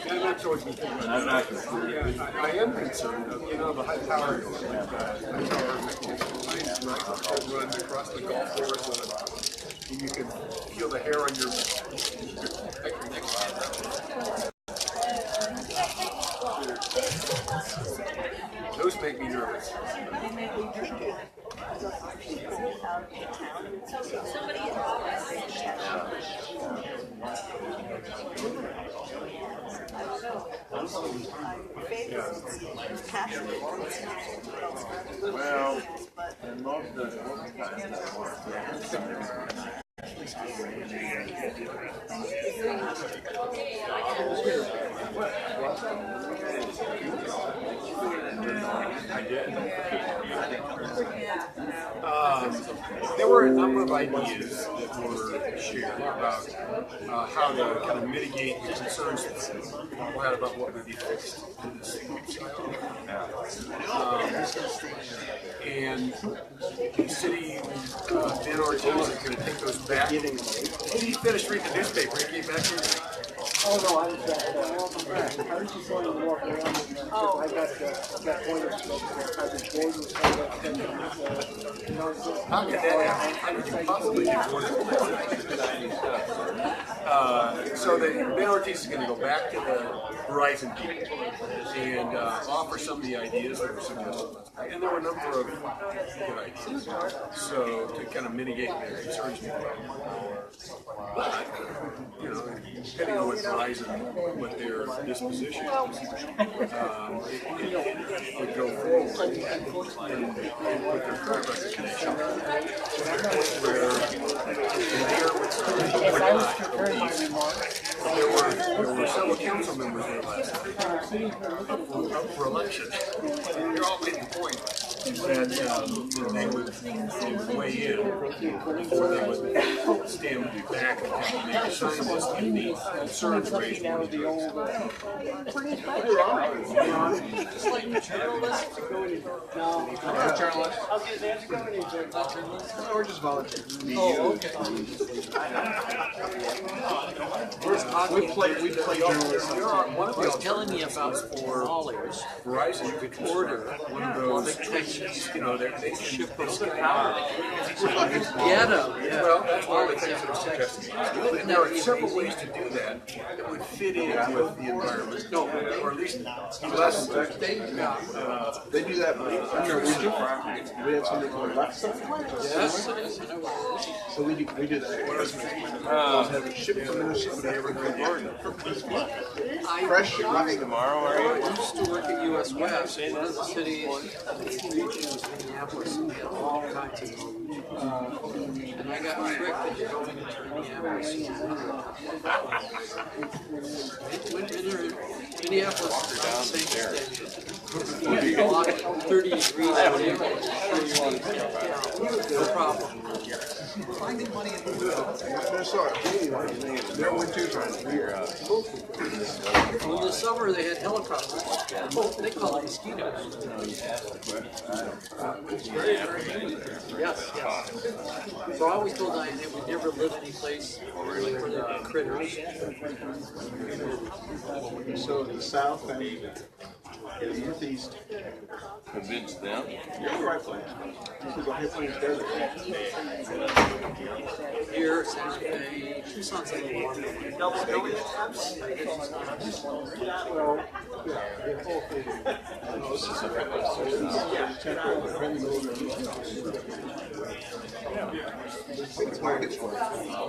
Yeah, that's always been thinking about that. I am concerned, the high power runs across the golf course, and you can feel the hair on your neck. Those make me nervous. Well, and most of the time that works. I did. There were a number of ideas that were shared about how to kind of mitigate the concerns that people had about what would be fixed in this and the city, Ben Ortiz is going to take those back. He finished reading the newspaper. He came back here. Oh, no, I was back. I was just going to walk around. I got pointed How could that happen? How could you possibly get pointed? So Ben Ortiz is going to go back to the Verizon people and offer some of the ideas that were suggested. And there were a number of good ideas. So to kind of mitigate their concerns. But, depending on what Verizon, what their disposition is, it would go forward and with their current recommendation. Where the mayor would there were several council members there last night up for election. They all made the point that they would weigh in before they would stand back and make assignments and the concerns raised. Just like the journalists to go in. No, journalists. Okay, they have to go in. We're just volunteers. Oh, okay. We play journalists. One of you was telling me about Smallers. Verizon, you could order one of those trees, they ship those power. Get them. Well, that's one of the things that I'm suggesting. And there are several ways to do that that would fit in with the environment, or at least less. They do that in Norwegian. We have something called left side. Yes. So we do that. Have it shipped from Minnesota every fresh shipping tomorrow, are you? I used to work at U.S. West. One of the cities, regions, Minneapolis, and we had all kinds of and I got tricked into going into Minneapolis. Minneapolis is not the same state. 30 degrees out here. No problem. Finding money in Minnesota. Their winters are In the summer, they had helicopters. They call them mosquitoes. It's very, very humid there. Yes, yes. So I always told Diane that we'd never live any place where there are critters. So the south and the northeast. Convince them? You're right. This is a high plains desert. Here, Santa Fe, Tucson's a little warmer. Well, yeah, the whole thing.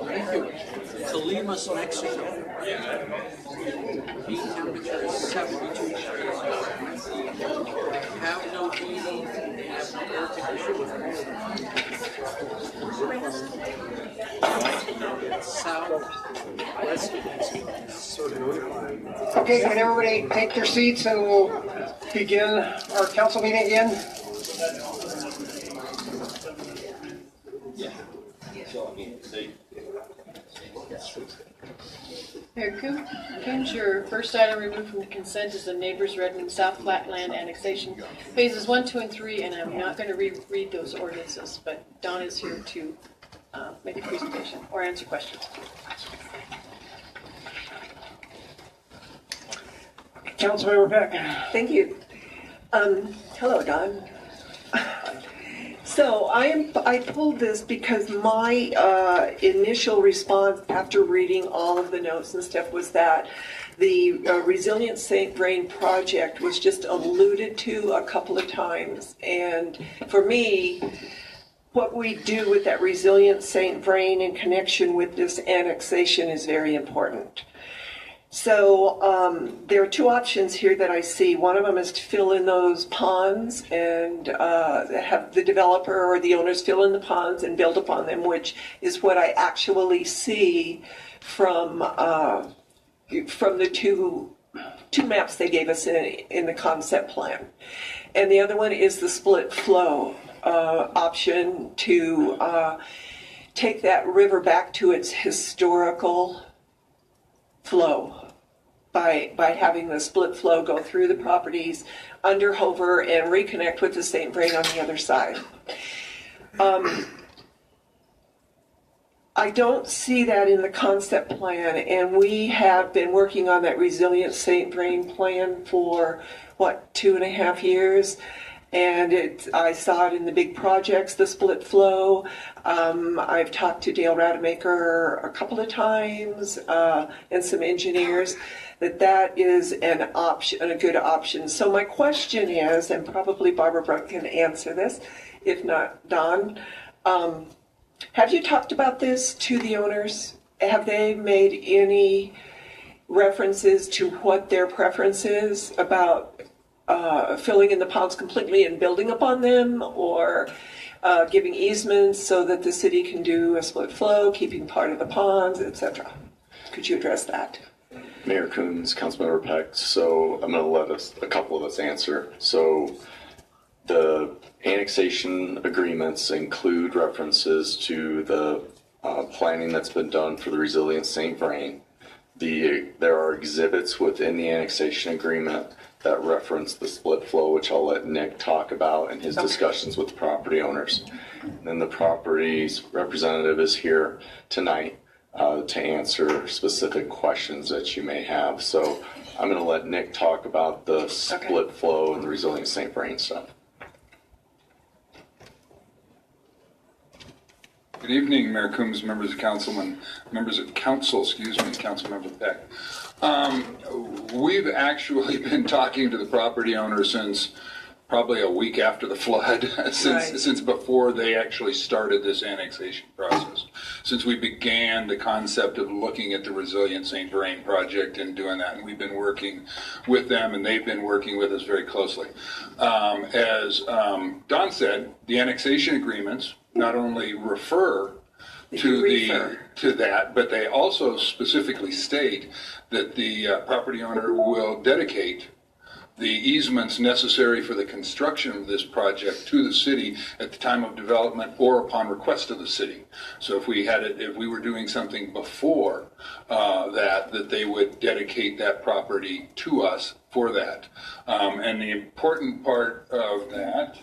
Thank you. Colimas, Mexico. Heat temperature is 72 degrees. Have no heating, they have no air conditioning. Southwest of Mexico. Okay, can everybody take their seats and we'll begin our council meeting again? Mayor Coombs, your first item removed from the consent is the Neighbors Redmond South Flatland Annexation, phases 1, 2, and 3, and I'm not going to read those ordinances, but Don is here to make a presentation or answer questions. Councilmember Peck. Thank you. Hello, Don. So I pulled this because my initial response after reading all of the notes and stuff was that the Resilient St. Vrain project was just alluded to a couple of times. And for me, what we do with that Resilient St. Vrain in connection with this annexation is very important. So there are two options here that I see. One of them is to fill in those ponds and have the developer or the owners fill in the ponds and build upon them, which is what I actually see from the two maps they gave us in the concept plan. And the other one is the split flow option to take that river back to its historical flow by having the split flow go through the properties under Hover and reconnect with the St. Vrain on the other side. I don't see that in the concept plan, and we have been working on that Resilient St. Vrain plan for, 2.5 years? And I saw it in the big projects, the split flow. I've talked to Dale Rademacher a couple of times and some engineers that is an option, a good option. So my question is, and probably Barbara Brunt can answer this, if not Don, have you talked about this to the owners? Have they made any references to what their preference is about filling in the ponds completely and building upon them, or giving easements so that the city can do a split flow, keeping part of the ponds, etc.? Could you address that? Mayor Coombs, Councilmember Peck. So I'm going to let a couple of us answer. So the annexation agreements include references to the planning that's been done for the Resilient St. Vrain. There are exhibits within the annexation agreement that reference the split flow, which I'll let Nick talk about in his discussions with the property owners. And then the property's representative is here tonight to answer specific questions that you may have. So I'm going to let Nick talk about the split flow and the Resilient St. Vrain stuff. Good evening, Mayor Coombs, members of council, Councilmember Peck. We've actually been talking to the property owners since probably a week after the flood, since before they actually started this annexation process. Since we began the concept of looking at the Resilient St. Vrain project and doing that, and we've been working with them, and they've been working with us very closely. As Don said, the annexation agreements not only refer to that, but they also specifically state that the property owner will dedicate easements necessary for the construction of this project to the city at the time of development or upon request of the city. So if we were doing something before that they would dedicate that property to us for that. And the important part of that,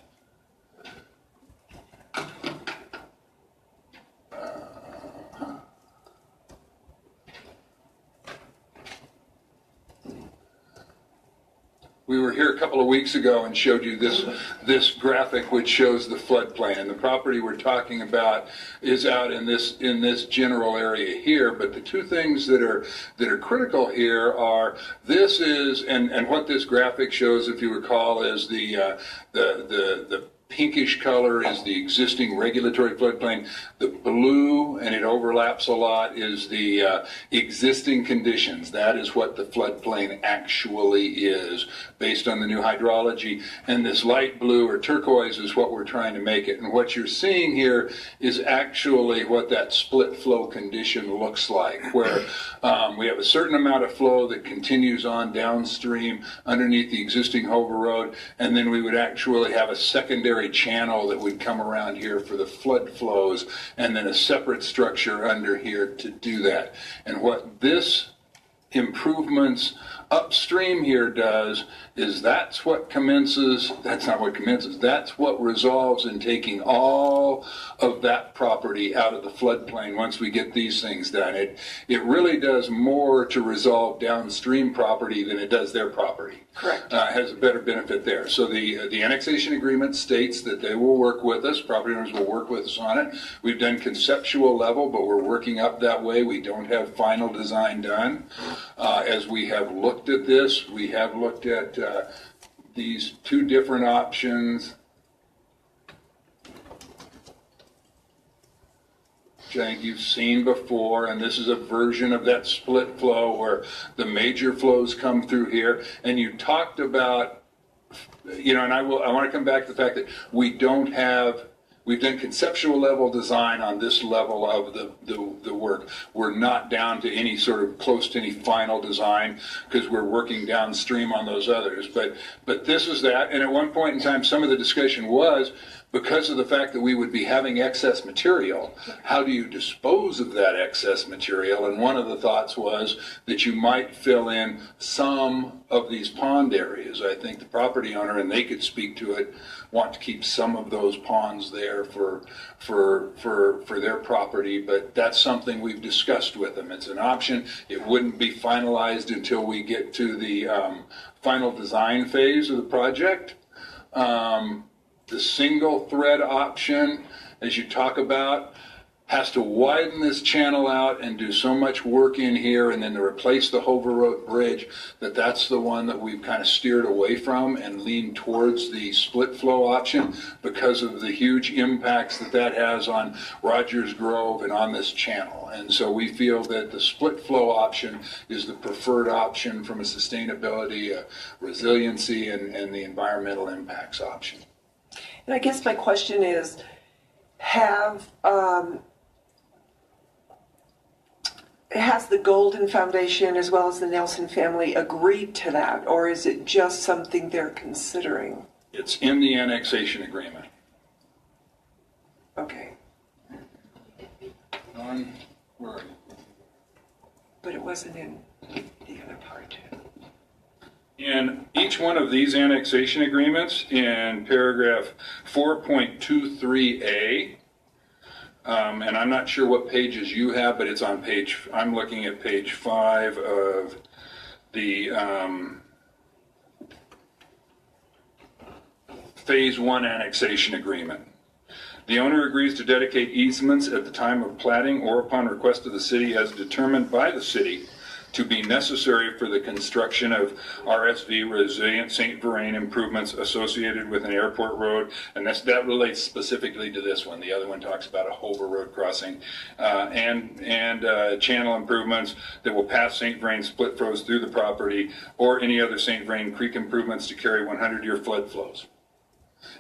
we were here a couple of weeks ago and showed you this graphic which shows the floodplain, and the property we're talking about is out in this general area here. But the two things that are critical here are this is and what this graphic shows, if you recall, is the pinkish color is the existing regulatory floodplain. The blue, and it overlaps a lot, is the existing conditions. That is what the floodplain actually is based on the new hydrology. And this light blue or turquoise is what we're trying to make it. And what you're seeing here is actually what that split flow condition looks like, where we have a certain amount of flow that continues on downstream underneath the existing Hover Road, and then we would actually have a secondary channel that would come around here for the flood flows, and then a separate structure under here to do that. And what this improvements upstream here does is that's what resolves in taking all of that property out of the floodplain once we get these things done. It really does more to resolve downstream property than it does their property. Correct. Has a better benefit there. So the annexation agreement states that they will work with us, property owners will work with us on it. We've done conceptual level, but we're working up that way. We don't have final design done. As we have looked at this, we have looked at these two different options, which I think you've seen before, and this is a version of that split flow where the major flows come through here. And you talked about, and I want to come back to the fact that we've done conceptual level design on this level of the work. We're not down to any sort of close to any final design because we're working downstream on those others. But this is that. And at one point in time, some of the discussion was, because of the fact that we would be having excess material, how do you dispose of that excess material? And one of the thoughts was that you might fill in some of these pond areas. I think the property owner, and they could speak to it, want to keep some of those ponds there for their property, but that's something we've discussed with them. It's an option. It wouldn't be finalized until we get to the final design phase of the project. The single thread option, as you talk about, has to widen this channel out and do so much work in here, and then to replace the Hover Road Bridge, that's the one that we've kind of steered away from and leaned towards the split flow option because of the huge impacts that has on Rogers Grove and on this channel. And so we feel that the split flow option is the preferred option from a sustainability, resiliency, and the environmental impacts option. And I guess my question is, has the Golden Foundation as well as the Nelson family agreed to that, or is it just something they're considering? It's in the annexation agreement. Okay. Where are you? But it wasn't in the other part. In each one of these annexation agreements, in paragraph 4.23a, and I'm not sure what pages you have, but it's on I'm looking at page 5 of the Phase 1 annexation agreement. The owner agrees to dedicate easements at the time of platting or upon request of the city as determined by the city to be necessary for the construction of RSV resilient St. Vrain improvements associated with an airport road, and that relates specifically to this one. The other one talks about a Hover Road crossing and channel improvements that will pass St. Vrain split flows through the property, or any other St. Vrain creek improvements to carry 100-year flood flows.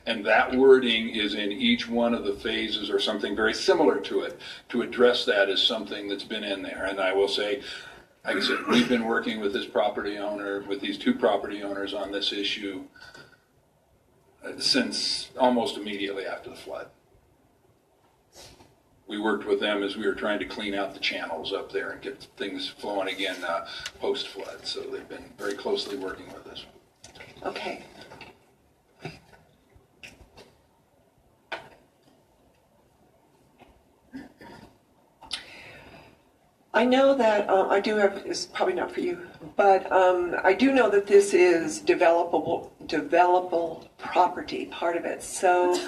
And that wording is in each one of the phases, or something very similar to it, to address that as something that's been in there. And I will say, like I said, we've been working with this property owner, with these two property owners on this issue since almost immediately after the flood. We worked with them as we were trying to clean out the channels up there and get things flowing again post-flood. So they've been very closely working with us. Okay. I know that I do have, it's probably not for you, but I do know that this is developable property, part of it. So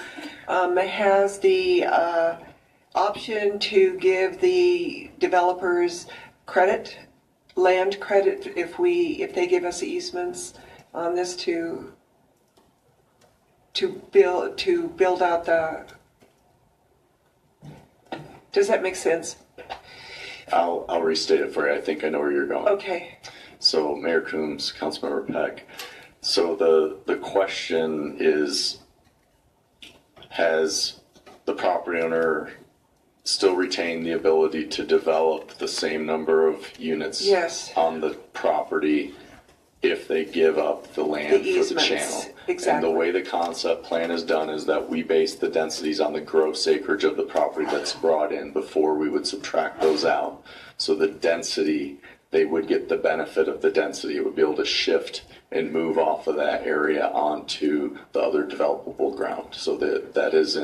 it has the option to give the developers credit, land credit, if they give us easements on this to build out the. Does that make sense? I'll restate it for you. I think I know where you're going. Okay. So Mayor Coombs, Councilmember Peck. So the question is, has the property owner still retained the ability to develop the same number of units Yes. on the property if they give up the land for the easements. channel? Exactly. And the way the concept plan is done is that we base the densities on the gross acreage of the property that's brought in before we would subtract those out. So the density, they would get the benefit of the density. It would be able to shift and move off of that area onto the other developable ground. So that is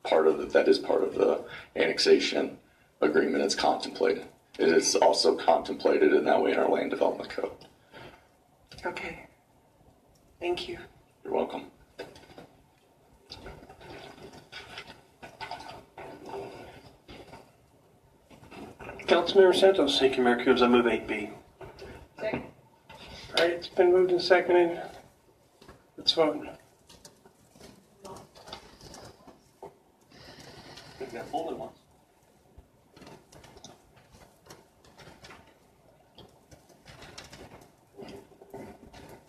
part of the annexation agreement. It's contemplated. It is also contemplated in that way in our land development code. Okay. Thank you. You're welcome. Councilmember Santos. Thank you, Mayor Coombs. I move 8B. All right, it's been moved and seconded. Let's vote.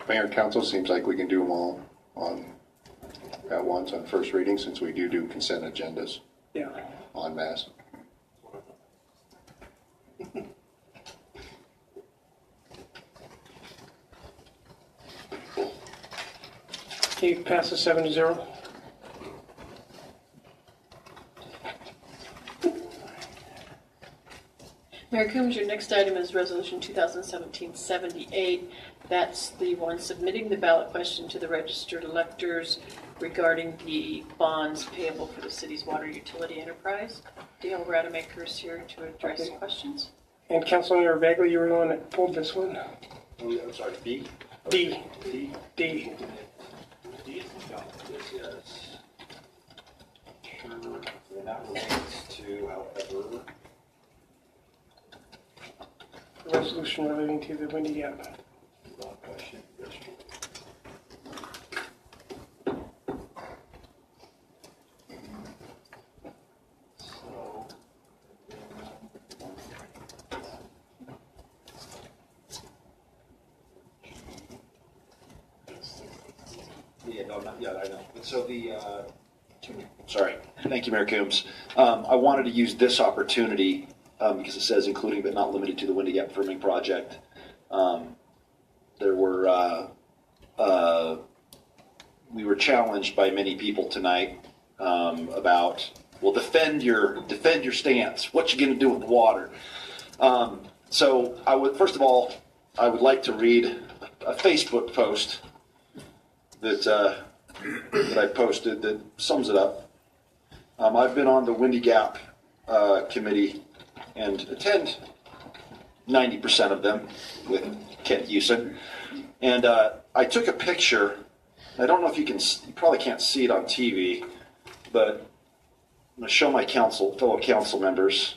Mayor and council, seems like we can do them all at once on first reading, since we do consent agendas Yeah. en masse. Okay, passes 7-0. Mayor Coombs, your next item is Resolution 2017-78. That's the one submitting the ballot question to the registered electors regarding the bonds payable for the city's water utility enterprise. Dale Rademacher is here to address questions. And Councilmember Bagley, you were the one that pulled this one. I'm sorry, B? D. D? D. Yes. And that relates to, however, Resolution relating to the Windy Gap. I know. So sorry. Thank you, Mayor Coombs. I wanted to use this opportunity because it says including but not limited to the Windy Gap Firming Project. We were challenged by many people tonight about, well, defend your stance. What you going to do with the water? So first of all, I would like to read a Facebook post that I posted that sums it up. I've been on the Windy Gap committee and attend 90% of them with Kent Hewson. And I took a picture. I don't know if you probably can't see it on TV, but I'm going to show my fellow council members.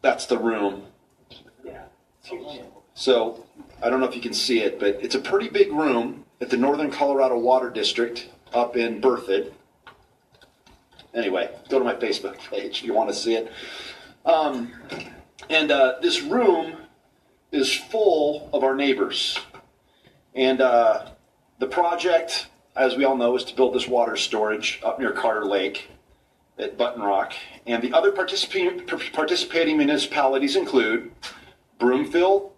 That's the room. So I don't know if you can see it, but it's a pretty big room at the Northern Colorado Water District up in Berthoud. Anyway, go to my Facebook page if you want to see it. This room is full of our neighbors. And the project, as we all know, is to build this water storage up near Carter Lake. at Button Rock. And the other participating municipalities include Broomfield,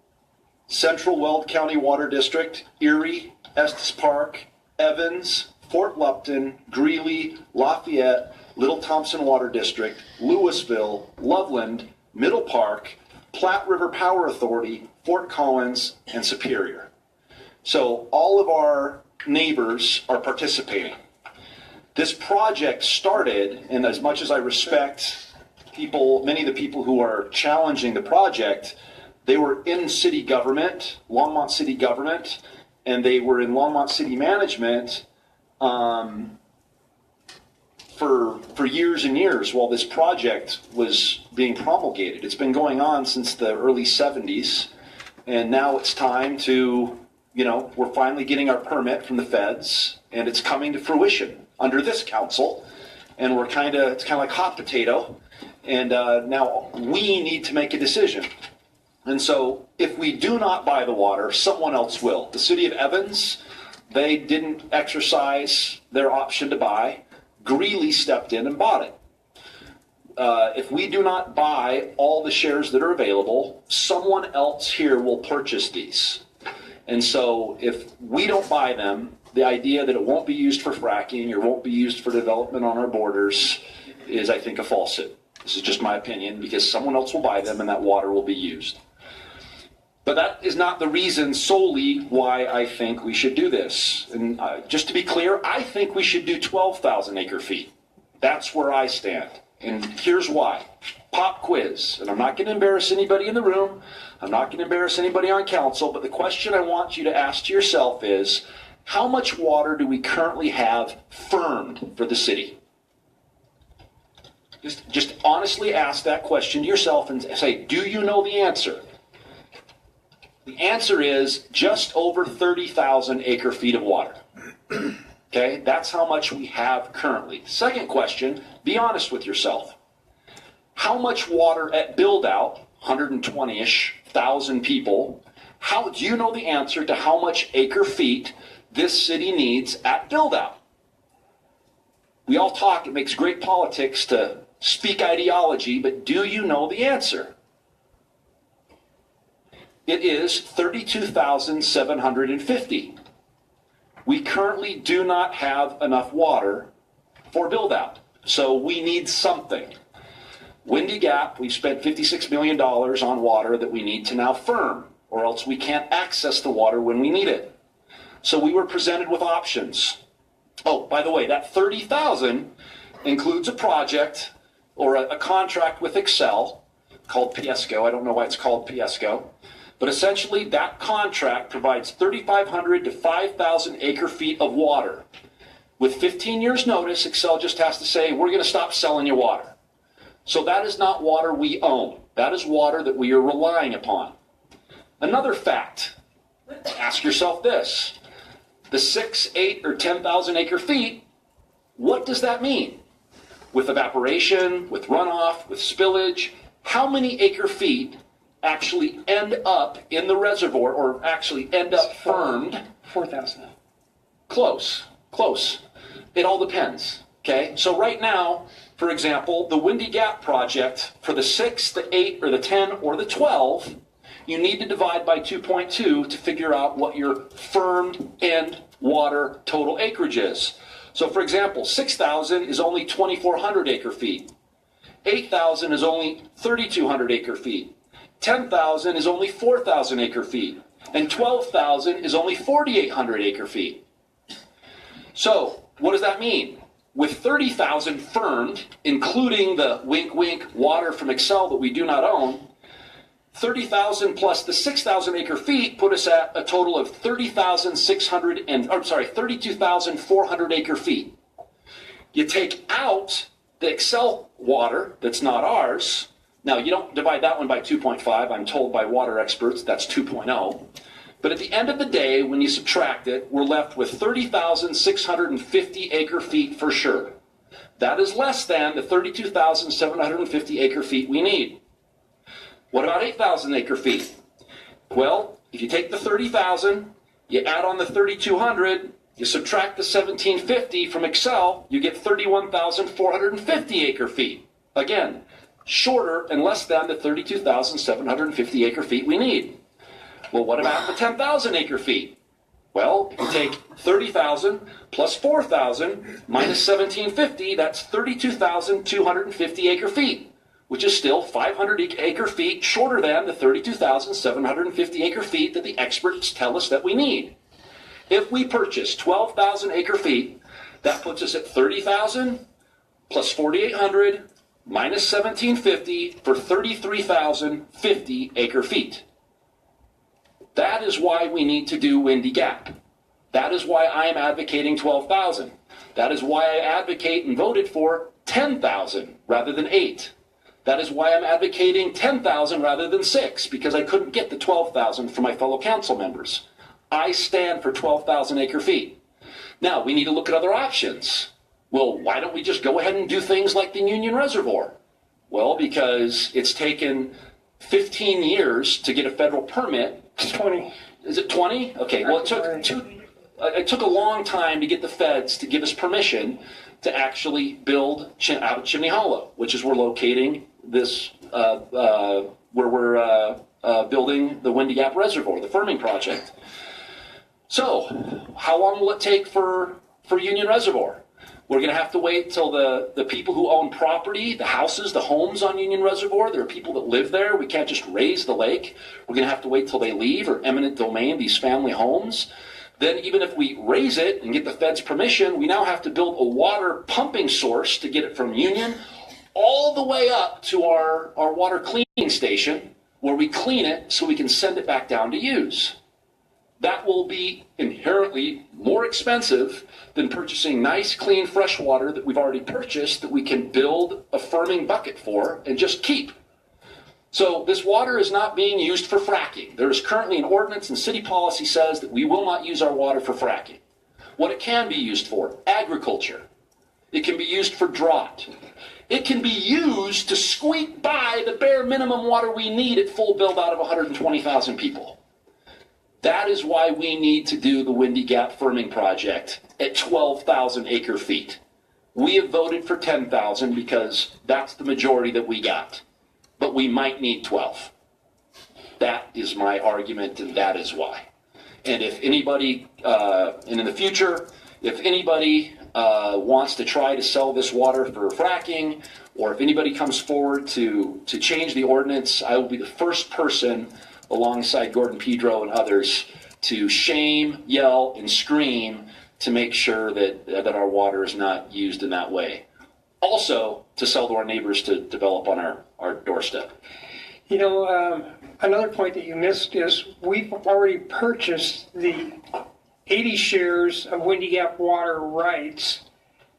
Central Weld County Water District, Erie, Estes Park, Evans, Fort Lupton, Greeley, Lafayette, Little Thompson Water District, Louisville, Loveland, Middle Park, Platte River Power Authority, Fort Collins, and Superior. So all of our neighbors are participating. This project started, and as much as I respect people, many of the people who are challenging the project, they were in city government, Longmont city government, and they were in Longmont city management for years and years while this project was being promulgated. It's been going on since the early 70s, and now it's time to, we're finally getting our permit from the feds, and it's coming to fruition under this council, and it's kind of like hot potato, and now we need to make a decision. And so if we do not buy the water, someone else will. The city of Evans, they didn't exercise their option to buy. Greeley stepped in and bought it. If we do not buy all the shares that are available, someone else here will purchase these. And so if we don't buy them, the idea that it won't be used for fracking or won't be used for development on our borders is, I think, a falsehood. This is just my opinion, because someone else will buy them and that water will be used. But that is not the reason solely why I think we should do this. And just to be clear, I think we should do 12,000 acre feet. That's where I stand. And here's why. Pop quiz. And I'm not going to embarrass anybody in the room. I'm not going to embarrass anybody on council. But the question I want you to ask to yourself is, how much water do we currently have firmed for the city? Just honestly ask that question to yourself and say, do you know the answer? The answer is just over 30,000 acre feet of water. Okay, that's how much we have currently. Second question, be honest with yourself. How much water at build out, 120-ish thousand people, do you know the answer to how much acre feet this city needs at build out? We all talk, it makes great politics to speak ideology, but do you know the answer? It is 32,750. We currently do not have enough water for build out, so we need something. Windy Gap, we've spent $56 million on water that we need to now firm, or else we can't access the water when we need it. So we were presented with options. Oh, by the way, that 30,000 includes a project or a contract with Excel called Piesco. I don't know why it's called Piesco. But essentially, that contract provides 3,500 to 5,000 acre feet of water. With 15 years' notice, Excel just has to say, we're going to stop selling you water. So that is not water we own. That is water that we are relying upon. Another fact, ask yourself this. The 6, 8, or 10,000 acre feet, what does that mean? With evaporation, with runoff, with spillage, how many acre feet actually end up in the reservoir, or actually end up firmed? 4,000. Close. It all depends, okay? So right now, for example, the Windy Gap project, for the 6, the 8, or the 10, or the 12, you need to divide by 2.2 to figure out what your firmed end water total acreage is. So for example, 6,000 is only 2,400 acre feet. 8,000 is only 3,200 acre feet. 10,000 is only 4,000 acre feet, and 12,000 is only 4,800 acre feet. So, what does that mean? With 30,000 firmed, including the wink water from Excel that we do not own, 30,000 plus the 6,000 acre feet put us at a total of 32,400 acre feet. You take out the Excel water that's not ours. Now, you don't divide that one by 2.5. I'm told by water experts that's 2.0. But at the end of the day, when you subtract it, we're left with 30,650 acre feet for sure. That is less than the 32,750 acre feet we need. What about 8,000 acre feet? Well, if you take the 30,000, you add on the 3,200, You subtract the 1750 from Excel, you get 31,450 acre feet. Again, shorter and less than the 32,750 acre feet we need. Well, what about the 10,000 acre feet? Well, you take 30,000 plus 4,000 minus 1750, that's 32,250 acre feet, which is still 500 acre feet shorter than the 32,750 acre feet that the experts tell us that we need. If we purchase 12,000 acre feet, that puts us at 30,000 plus 4,800 minus 1750 for 33,050 acre feet. That is why we need to do Windy Gap. That is why I am advocating 12,000. That is why I advocate and voted for 10,000 rather than 8. That is why I'm advocating 10,000 rather than 6, because I couldn't get the 12,000 from my fellow council members. I stand for 12,000 acre feet. Now, we need to look at other options. Well, why don't we just go ahead and do things like the Union Reservoir? Well, because it's taken 15 years to get a federal permit. 20. Is it 20? Okay, well, it took a long time to get the feds to give us permission to actually build out of Chimney Hollow, which is where we're locating this, where we're building the Windy Gap Reservoir, the firming project. So, how long will it take for Union Reservoir? We're going to have to wait till the people who own property, the houses, the homes on Union Reservoir, there are people that live there. We can't just raise the lake. We're going to have to wait till they leave, or eminent domain, these family homes. Then even if we raise it and get the feds permission, we now have to build a water pumping source to get it from Union all the way up to our water cleaning station, where we clean it so we can send it back down to use. That will be inherently more expensive than purchasing nice, clean, fresh water that we've already purchased that we can build a firming bucket for and just keep. So this water is not being used for fracking. There is currently an ordinance, and city policy says that we will not use our water for fracking. What it can be used for: agriculture. It can be used for drought. It can be used to squeak by the bare minimum water we need at full build out of 120,000 people. That is why we need to do the Windy Gap firming project at 12,000 acre feet. We have voted for 10,000 because that's the majority that we got. But we might need 12. That is my argument, and that is why. And if anybody, and in the future, if anybody wants to try to sell this water for fracking, or if anybody comes forward to change the ordinance, I will be the first person, alongside Gordon Pedro and others, to shame, yell, and scream to make sure that our water is not used in that way. Also, to sell to our neighbors to develop on our doorstep. You know, another point that you missed is we've already purchased the 80 shares of Windy Gap water rights,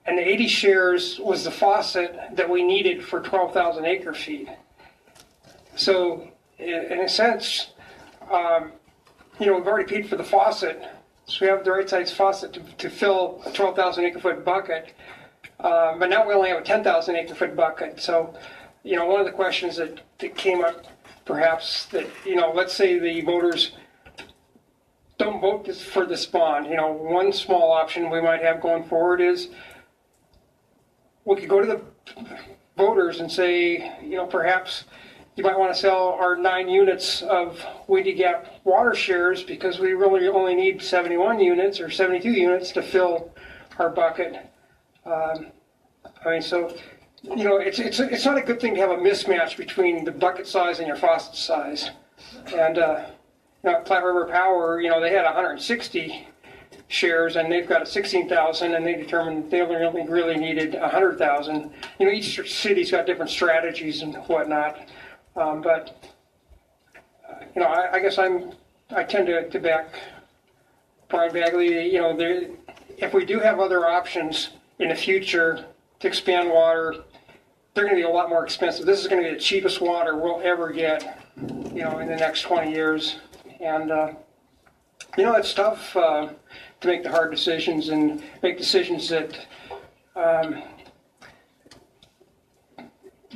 and the 80 shares was the faucet that we needed for 12,000 acre feet. So, in a sense, you know, we've already paid for the faucet, so we have the right size faucet to fill a 12,000 acre foot bucket. But now we only have a 10,000 acre foot bucket. So, you know, one of the questions that came up, perhaps, that, you know, let's say the voters don't vote for this bond. You know, one small option we might have going forward is we could go to the voters and say, you know, perhaps you might want to sell our 9 units of Windy Gap water shares because we really only need 71 units or 72 units to fill our bucket. I mean, so, you know, it's not a good thing to have a mismatch between the bucket size and your faucet size. And, you know, at Platte River Power, you know, they had 160 shares and they've got 16,000, and they determined they only really needed 100,000. You know, each city's got different strategies and whatnot. But, you know, I guess I tend to back Brian Bagley. You know, if we do have other options in the future to expand water, they're going to be a lot more expensive. This is going to be the cheapest water we'll ever get, you know, in the next 20 years. And, you know, it's tough to make the hard decisions and make decisions that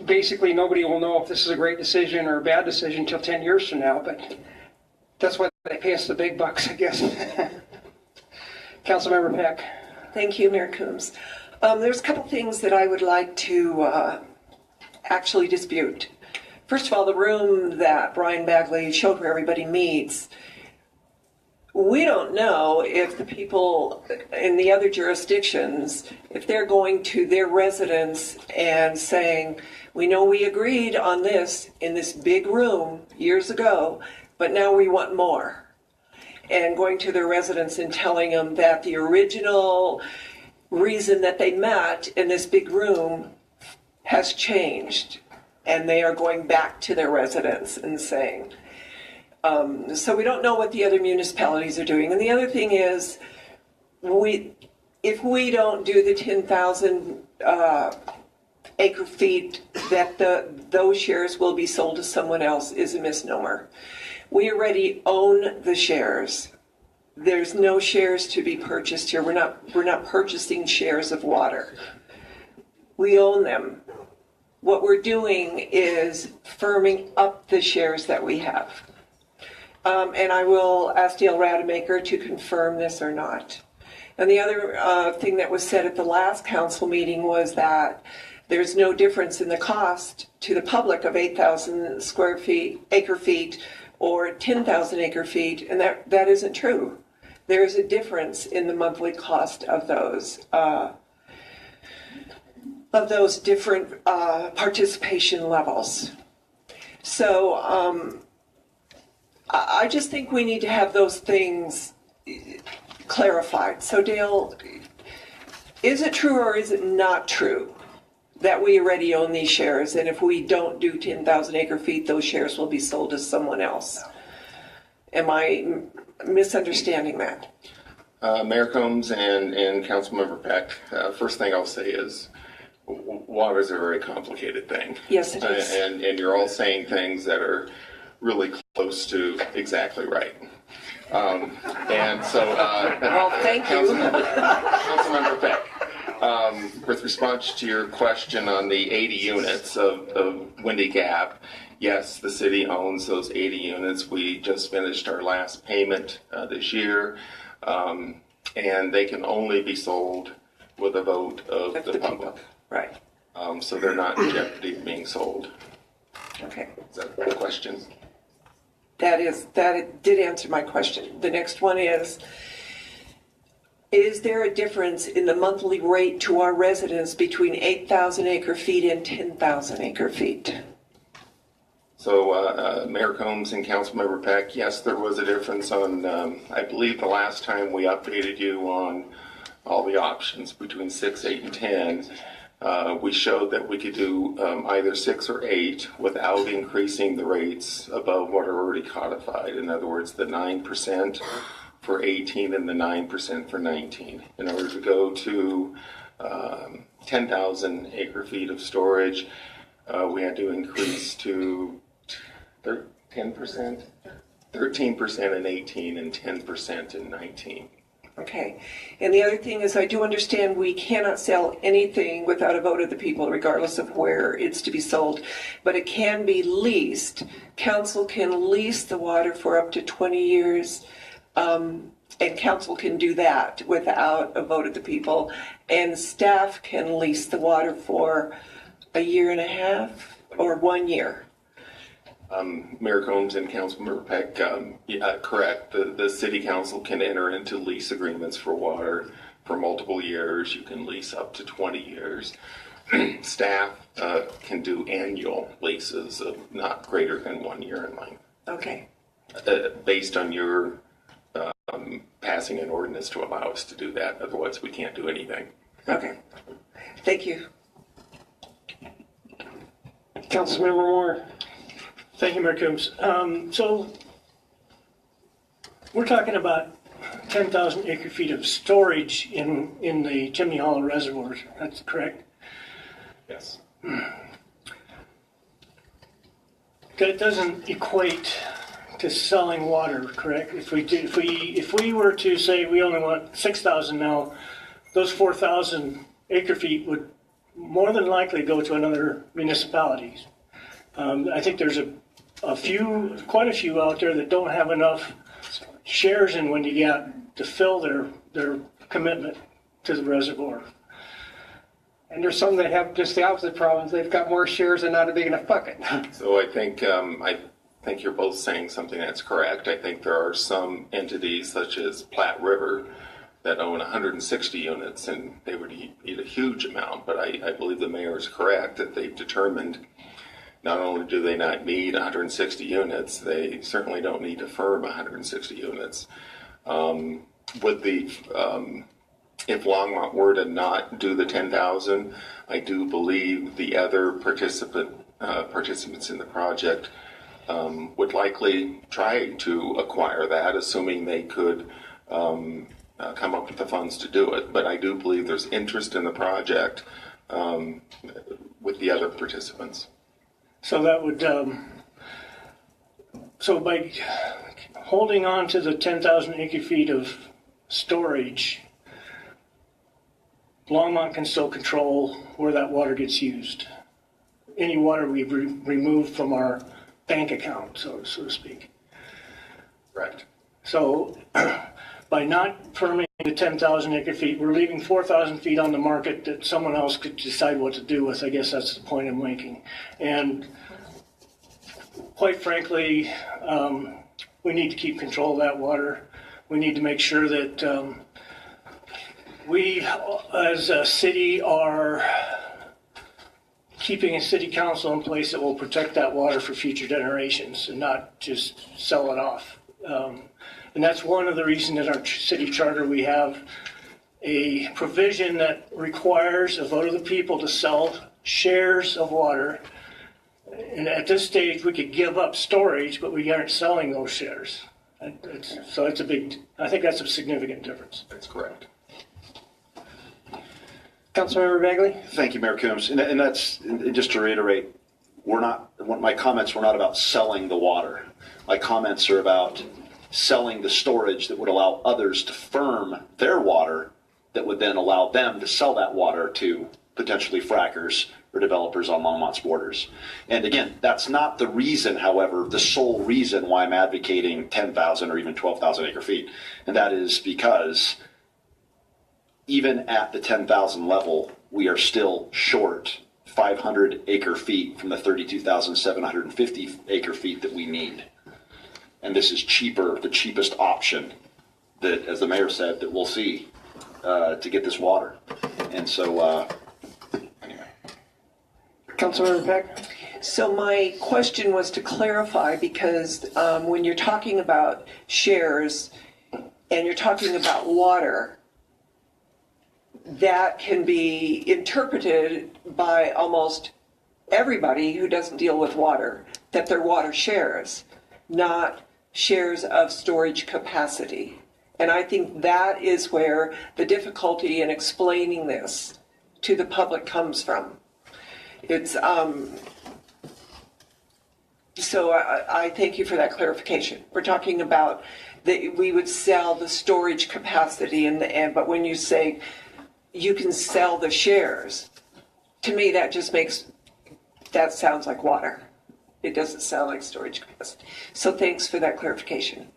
basically nobody will know if this is a great decision or a bad decision until 10 years from now. But that's why they pay us the big bucks, I guess. Councilmember Peck. Thank you, Mayor Coombs. There's a couple things that I would like to actually dispute. First of all, the room that Brian Bagley showed where everybody meets, we don't know if the people in the other jurisdictions, if they're going to their residents and saying, we know we agreed on this in this big room years ago, but now we want more. And going to their residents and telling them that the original reason that they met in this big room has changed, and they are going back to their residents and saying, so we don't know what the other municipalities are doing. And the other thing is, if we don't do the 10,000 acre feet, that those shares will be sold to someone else is a misnomer. We already own the shares. There's no shares to be purchased here. We're not purchasing shares of water. We own them. What we're doing is firming up the shares that we have. And I will ask Dale Rademacher to confirm this or not. And the other thing that was said at the last council meeting was that there's no difference in the cost to the public of 8,000 acre feet or 10,000 acre feet, and that isn't true. There is a difference in the monthly cost of those different participation levels. So I just think we need to have those things clarified. So Dale, is it true or is it not true that we already own these shares, and if we don't do 10,000 acre feet, those shares will be sold to someone else? Am I misunderstanding that? Mayor Combs and Councilmember Peck, first thing I'll say is water is a very complicated thing. Yes, it is. And you're all saying things that are really close to exactly right. And so, well, thank you. Councilmember Peck. With response to your question on the 80 units of Windy Gap, yes, the city owns those 80 units. We just finished our last payment this year, and they can only be sold with a vote of the public. Right. So they're not in jeopardy of being sold. Okay. Is that the question? That did answer my question. The next one is there a difference in the monthly rate to our residents between 8,000 acre feet and 10,000 acre feet? So Mayor Combs and Councilmember Peck, yes, there was a difference on, I believe the last time we updated you on all the options between 6, 8, and 10, we showed that we could do either 6 or 8 without increasing the rates above what are already codified. In other words, the 9% for 18 and the 9% for 19. In order to go to 10,000 acre feet of storage, we had to increase to 10%, 13% in 18 and 10% in 19. Okay. And the other thing is, I do understand we cannot sell anything without a vote of the people, regardless of where it's to be sold. But it can be leased. Council can lease the water for up to 20 years. And council can do that without a vote of the people. And staff can lease the water for a year and a half or 1 year. Mayor Combs and Councilmember Peck, correct. The city council can enter into lease agreements for water for multiple years. You can lease up to 20 years. Staff can do annual leases of not greater than 1 year in length. Okay. Based on your passing an ordinance to allow us to do that. Otherwise, we can't do anything. Okay. Thank you. Councilmember Moore. Thank you, Mayor Coombs. So we're talking about 10,000 acre feet of storage in the Chimney Hollow reservoirs. That's correct? Yes. That doesn't equate to selling water, correct? If we were to say we only want 6,000 now, those 4,000 acre feet would more than likely go to another municipality. I think there's quite a few out there that don't have enough shares in Windy Gap to fill their commitment to the reservoir. And there's some that have just the opposite problems. They've got more shares and not a big enough bucket. So I think you're both saying something that's correct. I think there are some entities such as Platte River that own 160 units, and they would need a huge amount. But I believe the mayor is correct that they've determined not only do they not need 160 units, they certainly don't need to firm 160 units. If Longmont were to not do the 10,000, I do believe the other participants in the project would likely try to acquire that, assuming they could come up with the funds to do it. But I do believe there's interest in the project with the other participants. So that would, so by holding on to the 10,000 acre feet of storage, Longmont can still control where that water gets used. Any water we remove from our bank account, so to speak. Correct. So by not firming the 10,000 acre feet, we're leaving 4,000 feet on the market that someone else could decide what to do with. I guess that's the point I'm making. And quite frankly, we need to keep control of that water. We need to make sure that we, as a city, are keeping a city council in place that will protect that water for future generations and not just sell it off. And that's one of the reasons in our city charter we have a provision that requires a vote of the people to sell shares of water. And at this stage, we could give up storage, but we aren't selling those shares. So it's I think that's a significant difference. That's correct. Councilmember Bagley? Thank you, Mayor Coombs. And that's, and just to reiterate, my comments were not about selling the water. My comments are about selling the storage that would allow others to firm their water that would then allow them to sell that water to potentially frackers or developers on Longmont's borders. And again, that's not the reason, however, the sole reason why I'm advocating 10,000 or even 12,000 acre feet. And that is because even at the 10,000 level, we are still short 500 acre feet from the 32,750 acre feet that we need. And this is cheaper, the cheapest option that, as the mayor said, that we'll see to get this water. And so, anyway. Councilmember Peck? So my question was to clarify, because when you're talking about shares and you're talking about water, that can be interpreted by almost everybody who doesn't deal with water, that they're water shares, not shares of storage capacity. And I think that is where the difficulty in explaining this to the public comes from. It's so I thank you for that clarification. We're talking about that we would sell the storage capacity, but when you say you can sell the shares, to me that sounds like water. It doesn't sound like storage capacity. So thanks for that clarification.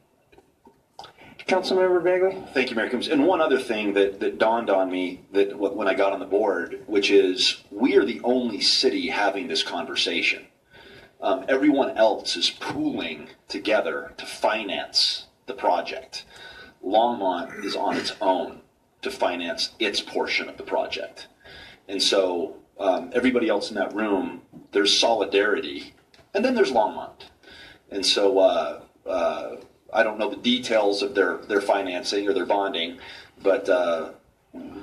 Councilmember Bagley? Thank you, Mayor Coombs. And one other thing that dawned on me that when I got on the board, which is we are the only city having this conversation. Everyone else is pooling together to finance the project. Longmont is on its own to finance its portion of the project. And so everybody else in that room, there's solidarity, and then there's Longmont. And so I don't know the details of their financing or their bonding, but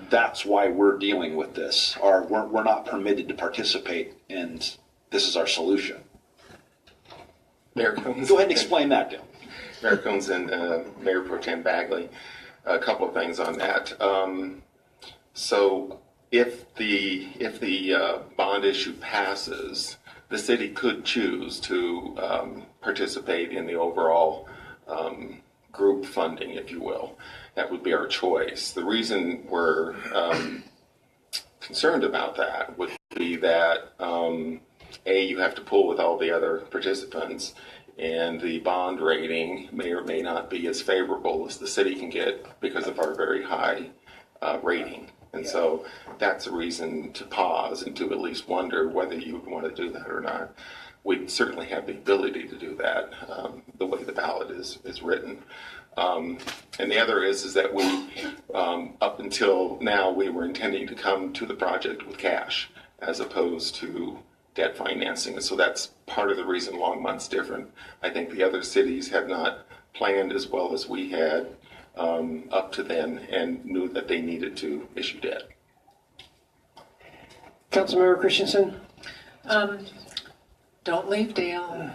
that's why we're dealing with this. We're not permitted to participate, and this is our solution. Mayor Coons. Go ahead and explain that, Dale. Mayor Coons and Mayor Pro Tem Bagley. A couple of things on that. So if the bond issue passes, the city could choose to participate in the overall group funding, if you will. That would be our choice. The reason we're concerned about that would be that you have to pool with all the other participants, and the bond rating may or may not be as favorable as the city can get because of our very high rating. And so that's a reason to pause and to at least wonder whether you want to do that or not. We certainly have the ability to do that, the way the ballot is written. And the other is that we, up until now, we were intending to come to the project with cash as opposed to debt financing. And so that's part of the reason Longmont's different. I think the other cities have not planned as well as we had up to then and knew that they needed to issue debt. Councilmember Christensen? Don't leave, Dale.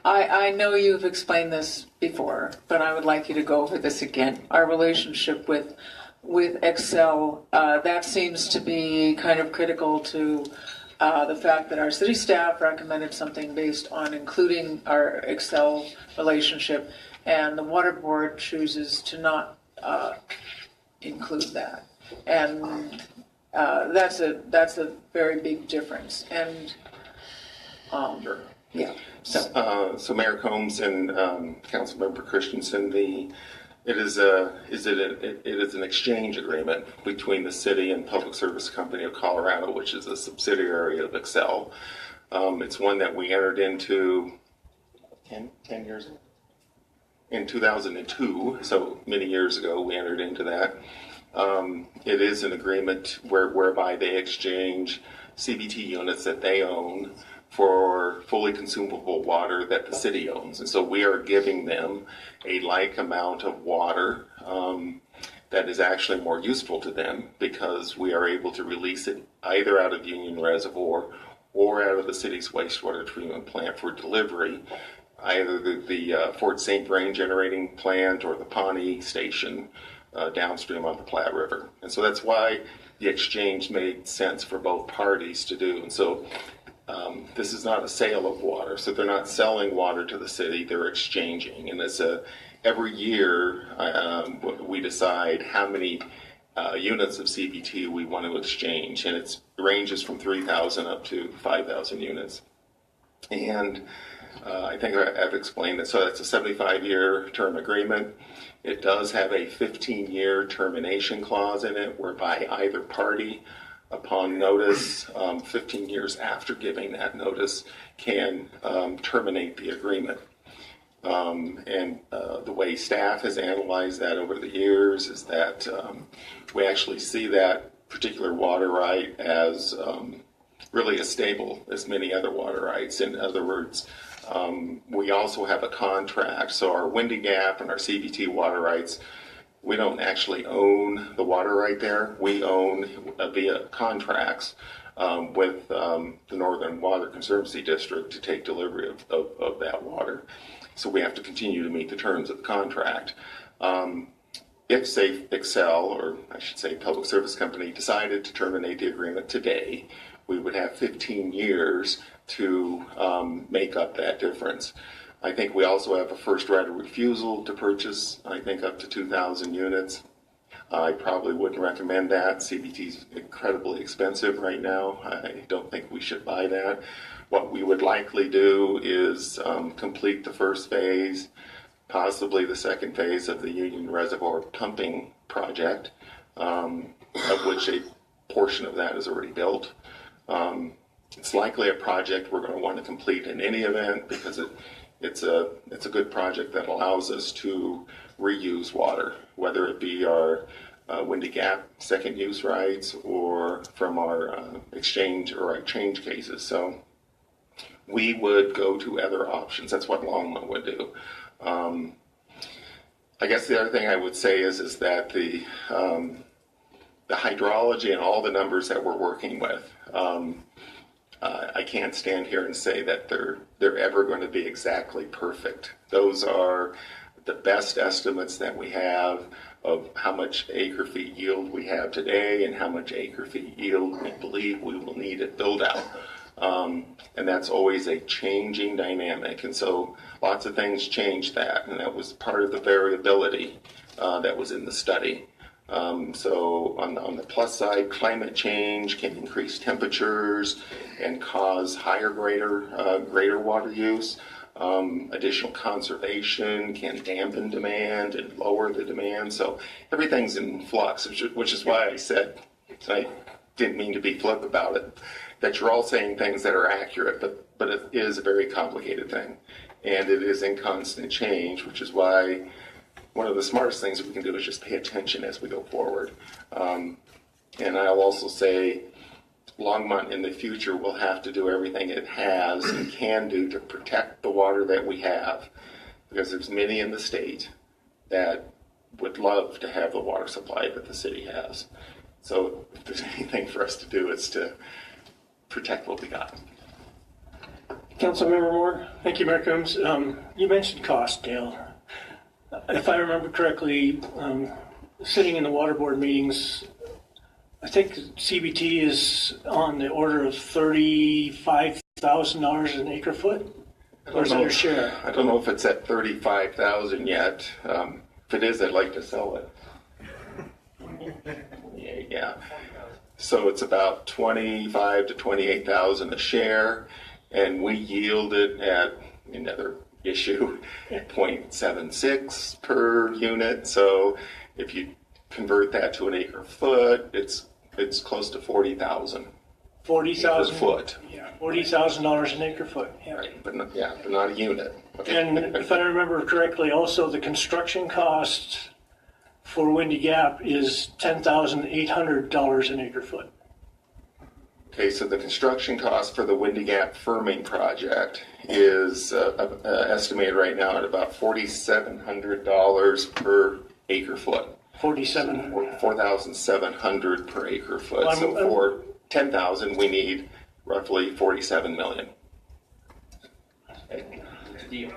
I know you've explained this before, but I would like you to go over this again. Our relationship with Excel, that seems to be kind of critical to the fact that our city staff recommended something based on including our Excel relationship, and the water board chooses to not include that. And that's a very big difference. And Sure. Yeah. So Mayor Combs and Councilmember Christensen, it is an exchange agreement between the city and Public Service Company of Colorado, which is a subsidiary of Excel. It's one that we entered into 10 years ago? In 2002, so many years ago we entered into that. It is an agreement whereby they exchange CBT units that they own for fully consumable water that the city owns. And so we are giving them a like amount of water that is actually more useful to them because we are able to release it either out of Union Reservoir or out of the city's wastewater treatment plant for delivery, either the Fort St. Vrain generating plant or the Pawnee station downstream on the Platte River. And so that's why the exchange made sense for both parties to do. And so this is not a sale of water, so they're not selling water to the city, they're exchanging. And it's every year we decide how many units of CBT we want to exchange, and it ranges from 3,000 up to 5,000 units. And I think I've explained it. So it's a 75-year term agreement. It does have a 15-year termination clause in it, whereby either party, upon notice, 15 years after giving that notice, can terminate the agreement. And the way staff has analyzed that over the years is that we actually see that particular water right as really as stable as many other water rights. In other words, we also have a contract. So our Windy Gap and our CBT water rights, we don't actually own the water right there. We own via contracts with the Northern Water Conservancy District to take delivery of that water. So we have to continue to meet the terms of the contract. If, say, Excel, or I should say Public Service Company, decided to terminate the agreement today, we would have 15 years to make up that difference. I think we also have a first right of refusal to purchase, I think, up to 2,000 units. I probably wouldn't recommend that. CBT is incredibly expensive right now. I don't think we should buy that. What we would likely do is complete the first phase, possibly the second phase of the Union Reservoir pumping project, of which a portion of that is already built. It's likely a project we're going to want to complete in any event because it's a good project that allows us to reuse water, whether it be our Windy Gap second use rights or from our exchange or our change cases. So we would go to other options. That's what Longmont would do. I guess the other thing I would say is that the hydrology and all the numbers that we're working with, I can't stand here and say that they're ever going to be exactly perfect. Those are the best estimates that we have of how much acre feet yield we have today and how much acre feet yield we believe we will need at build out. And that's always a changing dynamic. And so lots of things change that, and that was part of the variability that was in the study. So on the plus side, climate change can increase temperatures and cause higher, greater water use. Additional conservation can dampen demand and lower the demand. So everything's in flux, which is why I said, I didn't mean to be flip about it, that you're all saying things that are accurate, but it is a very complicated thing. And it is in constant change, which is why one of the smartest things we can do is just pay attention as we go forward. And I'll also say Longmont in the future will have to do everything it has and can do to protect the water that we have, because there's many in the state that would love to have the water supply that the city has. So if there's anything for us to do, it's to protect what we got. Councilmember Moore. Thank you, Mayor Coombs. You mentioned cost, Dale. If I remember correctly, sitting in the water board meetings, I think CBT is on the order of $35,000 an acre foot. Or is that your share? I don't know if it's at 35,000 yet. If it is, I'd like to sell it. Yeah. So it's about 25 to 28,000 a share, and we yield it at another issue 0.76 per unit. So if you convert that to an acre foot, it's close to 40,000. 40,000 per foot. Yeah, $40,000 an acre foot. Yeah. Right, but not a unit. And if I remember correctly, also the construction cost for Windy Gap is $10,800 an acre foot. Okay, so the construction cost for the Windy Gap firming project is estimated right now at about $4,700 per acre foot. 4,700 per acre foot. Well, so for 10,000, we need roughly 47 million. Deal.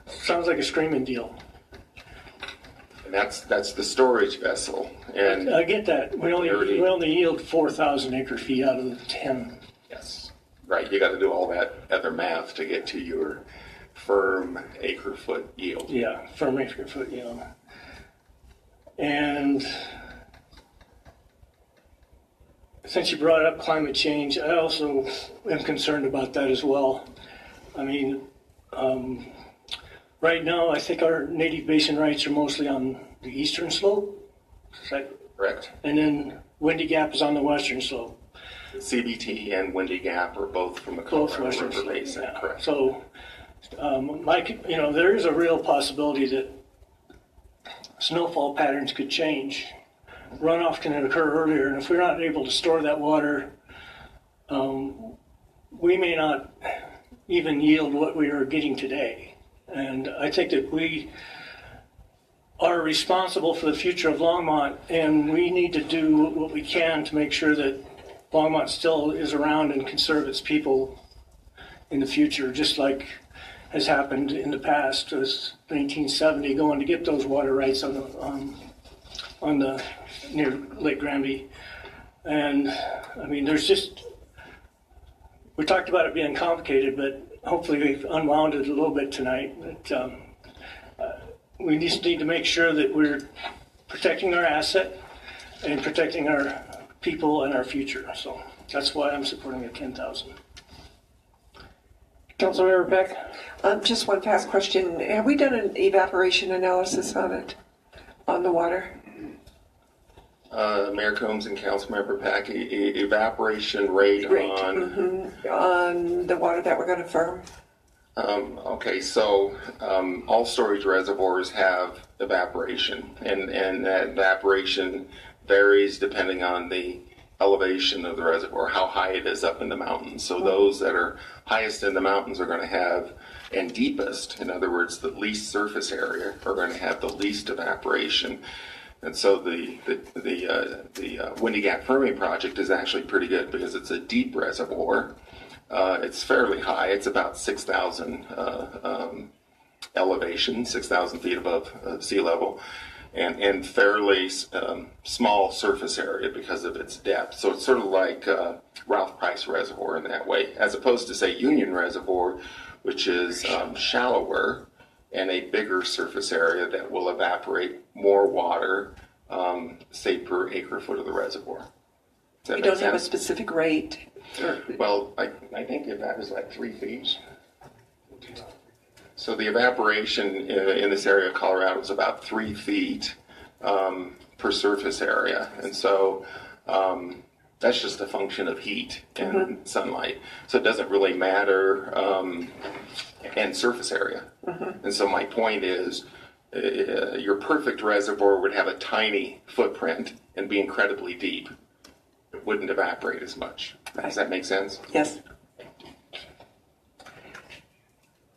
Sounds like a screaming deal. And that's the storage vessel. And I get that. We only yield 4,000 acre feet out of the 10. Yes. Right. You got to do all that other math to get to your firm acre foot yield. Yeah, firm acre foot yield. And since you brought up climate change, I also am concerned about that as well. I mean, right now, I think our native basin rights are mostly on the eastern slope. Is that correct? And then Windy Gap is on the western slope. CBT and Windy Gap are both from the Colorado River Basin. Yeah. Correct. So, there is a real possibility that snowfall patterns could change. Runoff can occur earlier, and if we're not able to store that water, we may not even yield what we are getting today. And I think that we are responsible for the future of Longmont, and we need to do what we can to make sure that Longmont still is around and can serve its people in the future, just like has happened in the past. It was 1970 going to get those water rights on the near Lake Granby. And I mean, we talked about it being complicated, but hopefully we've unwound it a little bit tonight. But we just need to make sure that we're protecting our asset and protecting our people and our future. So that's why I'm supporting the 10,000. Councilmember Peck? Just one fast question. Have we done an evaporation analysis on it, on the water? Mayor Combs and Councilmember Pack, evaporation rate on the water that we're going to firm? Okay, so all storage reservoirs have evaporation, and that evaporation varies depending on the elevation of the reservoir, how high it is up in the mountains. So those that are highest in the mountains are going to have, and deepest, in other words, the least surface area, are going to have the least evaporation. And so the Windy Gap firming project is actually pretty good because it's a deep reservoir. It's fairly high. It's about 6,000 elevation, 6,000 feet above sea level, and fairly small surface area because of its depth. So it's sort of like Ralph Price Reservoir in that way, as opposed to, say, Union Reservoir, which is shallower and a bigger surface area that will evaporate more water, say, per acre foot of the reservoir. You don't have a specific rate? Well, I think that was like 3 feet. So the evaporation in this area of Colorado is about 3 feet per surface area. And so that's just a function of heat and sunlight. So it doesn't really matter, and surface area. And so my point is, your perfect reservoir would have a tiny footprint and be incredibly deep. It wouldn't evaporate as much. Does that make sense? Yes.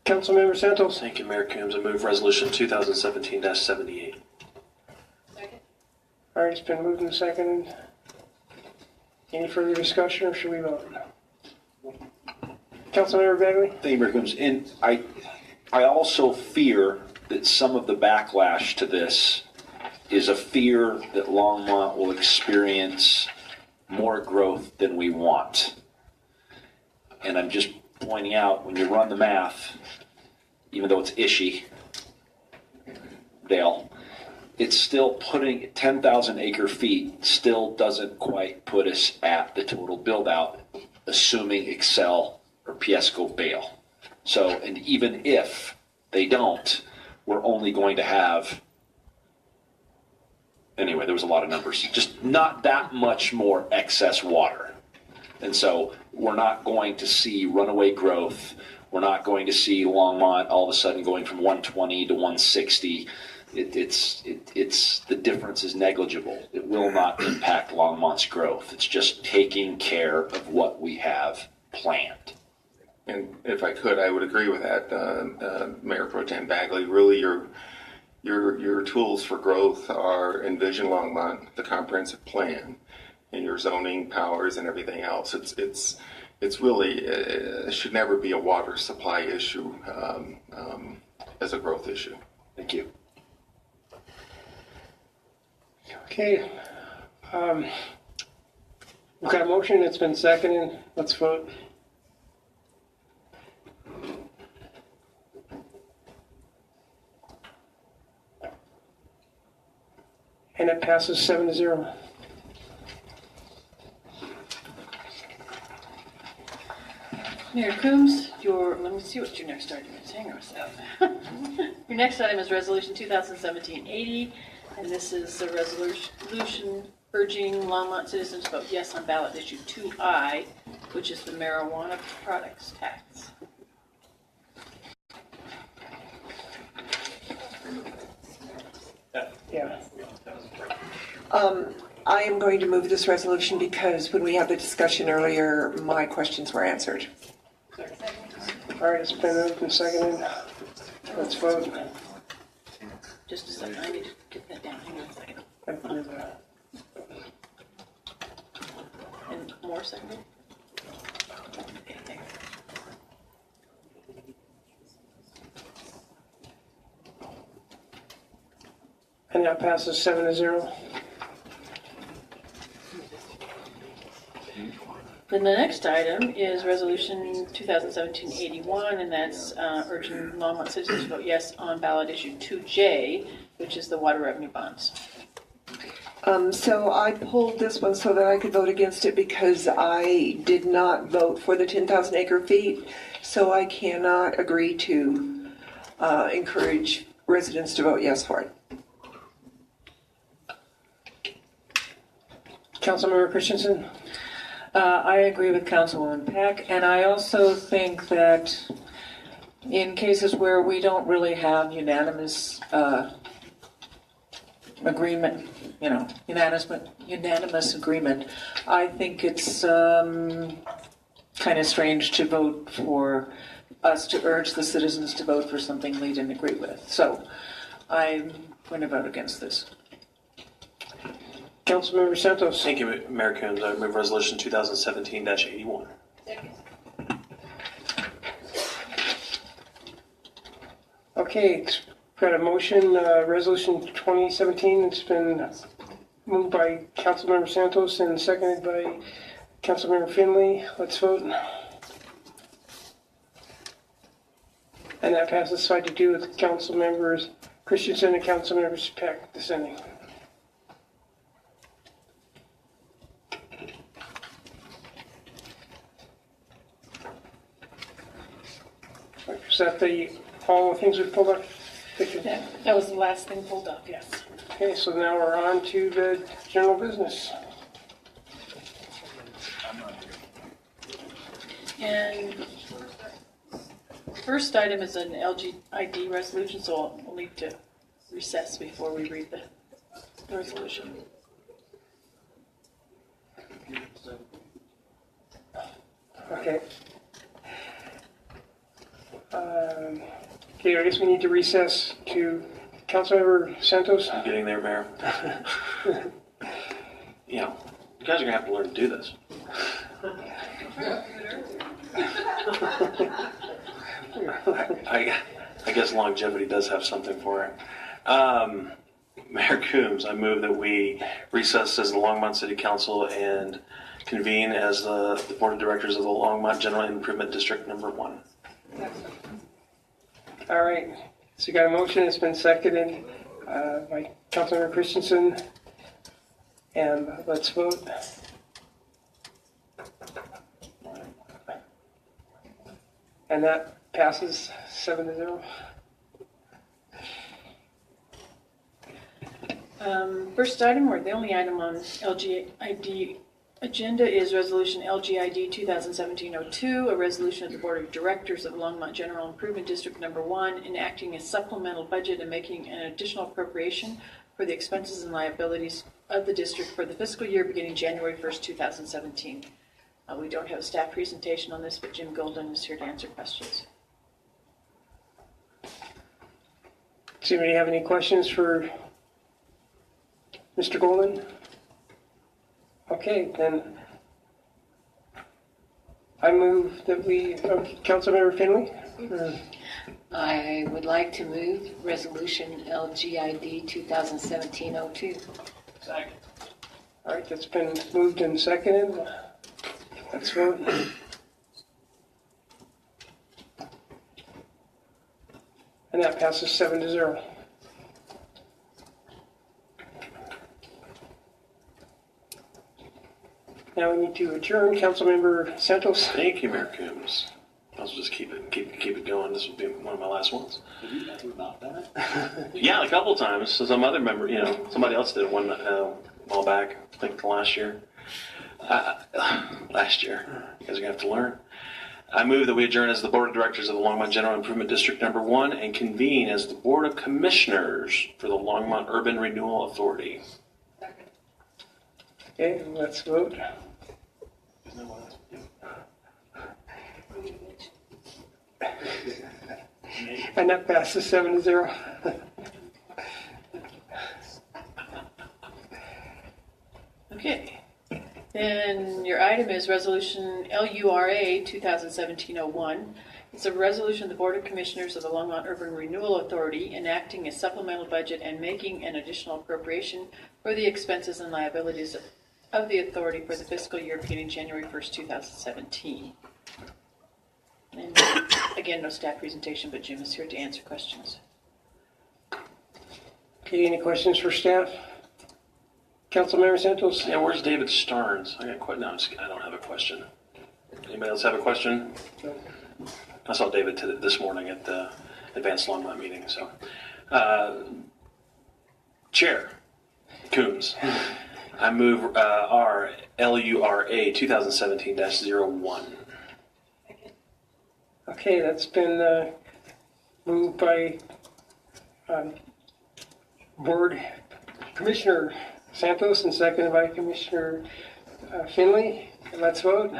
Councilmember Santos. Thank you, Mayor Coombs. I move resolution 2017-78. All right, it's been moved and seconded. Any further discussion, or should we vote? Councilmember Bagley? Thank you, Mayor Coombs. And I also fear that some of the backlash to this is a fear that Longmont will experience more growth than we want. And I'm just pointing out, when you run the math, even though it's ishy, Dale, it's still putting 10,000 acre feet still doesn't quite put us at the total build out, assuming Excel or Piesco bail. So, and even if they don't, we're only going to have, anyway, there was a lot of numbers, just not that much more excess water. And so we're not going to see runaway growth. We're not going to see Longmont all of a sudden going from 120 to 160. It's the difference is negligible. It will not impact Longmont's growth. It's just taking care of what we have planned. And if I could, I would agree with that, Mayor Pro Tem Bagley. Really, your tools for growth are Envision Longmont, the comprehensive plan, and your zoning powers and everything else. It's really it should never be a water supply issue as a growth issue. Thank you. Okay. We've got a motion, it's been seconded. Let's vote. And it passes 7-0. Mayor Coombs, let me see what your next item is. Hang on a second. Your next item is Resolution 2017-80, and this is a resolution urging Longmont citizens to vote yes on ballot issue 2I, which is the marijuana products tax. Yeah. I am going to move this resolution because when we had the discussion earlier, my questions were answered. All right, it's been moved and seconded. Let's vote. Just a second, I need to get that down. Hang on a second. And more seconded? Okay, thanks. And that passes 7-0. Then the next item is Resolution 2017-81, and that's urging Longmont citizens to vote yes on ballot issue 2J, which is the water revenue bonds. So I pulled this one so that I could vote against it because I did not vote for the 10,000 acre feet, so I cannot agree to encourage residents to vote yes for it. Councilmember Christensen? I agree with Councilwoman Peck, and I also think that in cases where we don't really have unanimous agreement, unanimous agreement, I think it's kind of strange to vote for us to urge the citizens to vote for something we didn't agree with. So I'm going to vote against this. Councilmember Santos. Thank you, Mayor Coombs. I move resolution 2017-81. Okay, got a motion, resolution 2017. It's been moved by Councilmember Santos and seconded by Councilmember Finley. Let's vote. And that passes 5-2 with Councilmembers Christensen and Councilmembers Peck dissenting. Is that all the things we pulled up? That was the last thing pulled up, yes. Okay, so now we're on to the general business. And first item is an LGID resolution, so we'll need to recess before we read the resolution. Okay. Okay, I guess we need to recess to Councilmember Santos. I'm getting there, Mayor. You know, you guys are gonna have to learn to do this. I guess longevity does have something for it. Mayor Coombs, I move that we recess as the Longmont City Council and convene as the Board of Directors of the Longmont General Improvement District Number 1. All right, so you got a motion, it's been seconded by Councilmember Christensen, and let's vote. And that passes 7-0. First item, or the only item on LGID agenda, is Resolution LGID 2017-02, a resolution of the Board of Directors of Longmont General Improvement District Number 1, enacting a supplemental budget and making an additional appropriation for the expenses and liabilities of the district for the fiscal year beginning January 1st, 2017. We don't have a staff presentation on this, but Jim Golden is here to answer questions. Does anybody have any questions for Mr. Golden? Okay, then I move that we, Councilmember Finley? I would like to move Resolution LGID 2017-02. Second. All right, that's been moved and seconded. Let's vote. And that passes 7-0. Now we need to adjourn. Councilmember Santos. Thank you, Mayor Coombs. I'll just keep it going. This will be one of my last ones. Have you ever not done it? Yeah, a couple times. So some other member, somebody else did one a while back. I think last year. Last year. You guys are gonna have to learn. I move that we adjourn as the Board of Directors of the Longmont General Improvement District Number 1 and convene as the Board of Commissioners for the Longmont Urban Renewal Authority. Okay, let's vote. And that passes 7-0. Okay. Then your item is Resolution LURA 2017-01. It's a resolution of the Board of Commissioners of the Longmont Urban Renewal Authority enacting a supplemental budget and making an additional appropriation for the expenses and liabilities of the authority for the fiscal year beginning January 1st, 2017. And again, no staff presentation, but Jim is here to answer questions. Okay, any questions for staff? Councilmember Santos? Yeah, where's David Starnes? I don't have a question. Anybody else have a question? No. I saw David this morning at the Advanced Longmont meeting. So, Chair Coombs, I move our LURA 2017-01. Okay, that's been moved by Board Commissioner Santos and seconded by Commissioner Finley. Let's vote.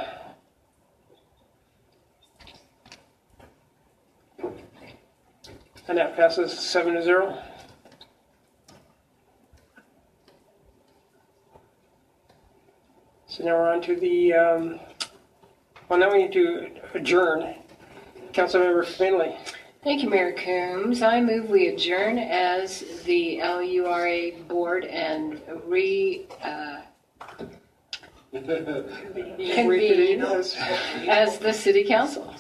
And that passes 7-0. So now we're on to the, now we need to adjourn. Councilmember Finley. Thank you, Mayor Coombs. I move we adjourn as the LURA board and convene as the city council.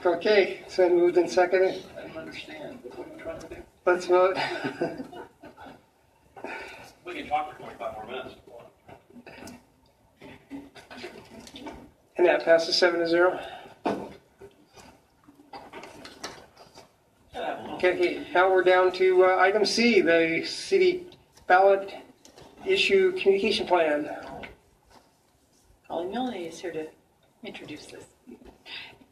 Okay, so moved and seconded. I don't understand. What are you trying to do? Let's vote. We can talk for 25 more minutes. And that passes 7-0. Okay, now we're down to item C, the city ballot issue communication plan. Holly Melanie is here to introduce this. Thank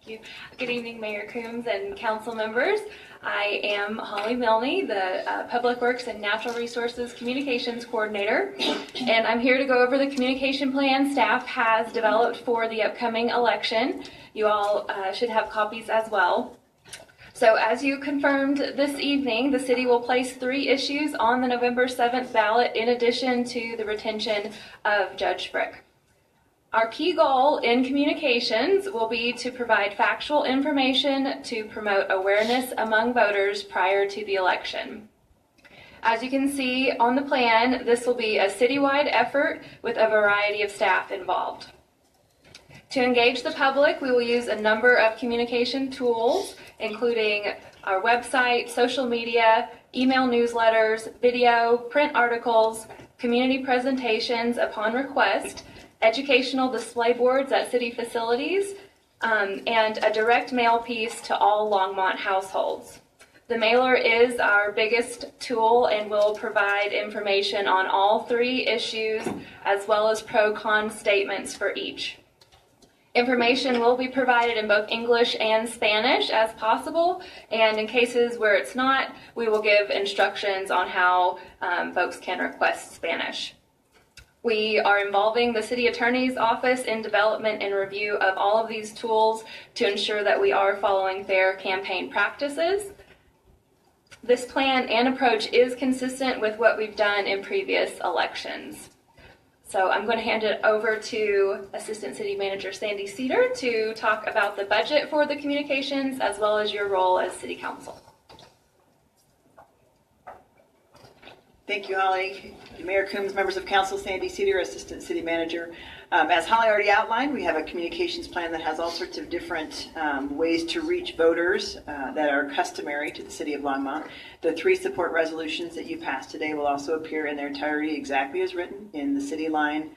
you. Good evening, Mayor Coombs and council members. I am Holly Milne, the Public Works and Natural Resources Communications Coordinator, and I'm here to go over the communication plan staff has developed for the upcoming election. You all should have copies as well. So as you confirmed this evening, the city will place 3 issues on the November 7th ballot in addition to the retention of Judge Frick. Our key goal in communications will be to provide factual information to promote awareness among voters prior to the election. As you can see on the plan, this will be a citywide effort with a variety of staff involved. To engage the public, we will use a number of communication tools, including our website, social media, email newsletters, video, print articles, community presentations upon request, educational display boards at city facilities, and a direct mail piece to all Longmont households. The mailer is our biggest tool and will provide information on all 3 issues as well as pro-con statements for each. Information will be provided in both English and Spanish as possible, and in cases where it's not, we will give instructions on how folks can request Spanish. We are involving the city attorney's office in development and review of all of these tools to ensure that we are following fair campaign practices. This plan and approach is consistent with what we've done in previous elections. So I'm going to hand it over to Assistant City Manager Sandy Cedar to talk about the budget for the communications as well as your role as City Council. Thank you, Holly. Mayor Coombs, members of council, Sandy Cedar, Assistant City Manager. As Holly already outlined, we have a communications plan that has all sorts of different ways to reach voters that are customary to the city of Longmont. The 3 support resolutions that you passed today will also appear in their entirety exactly as written in the City Line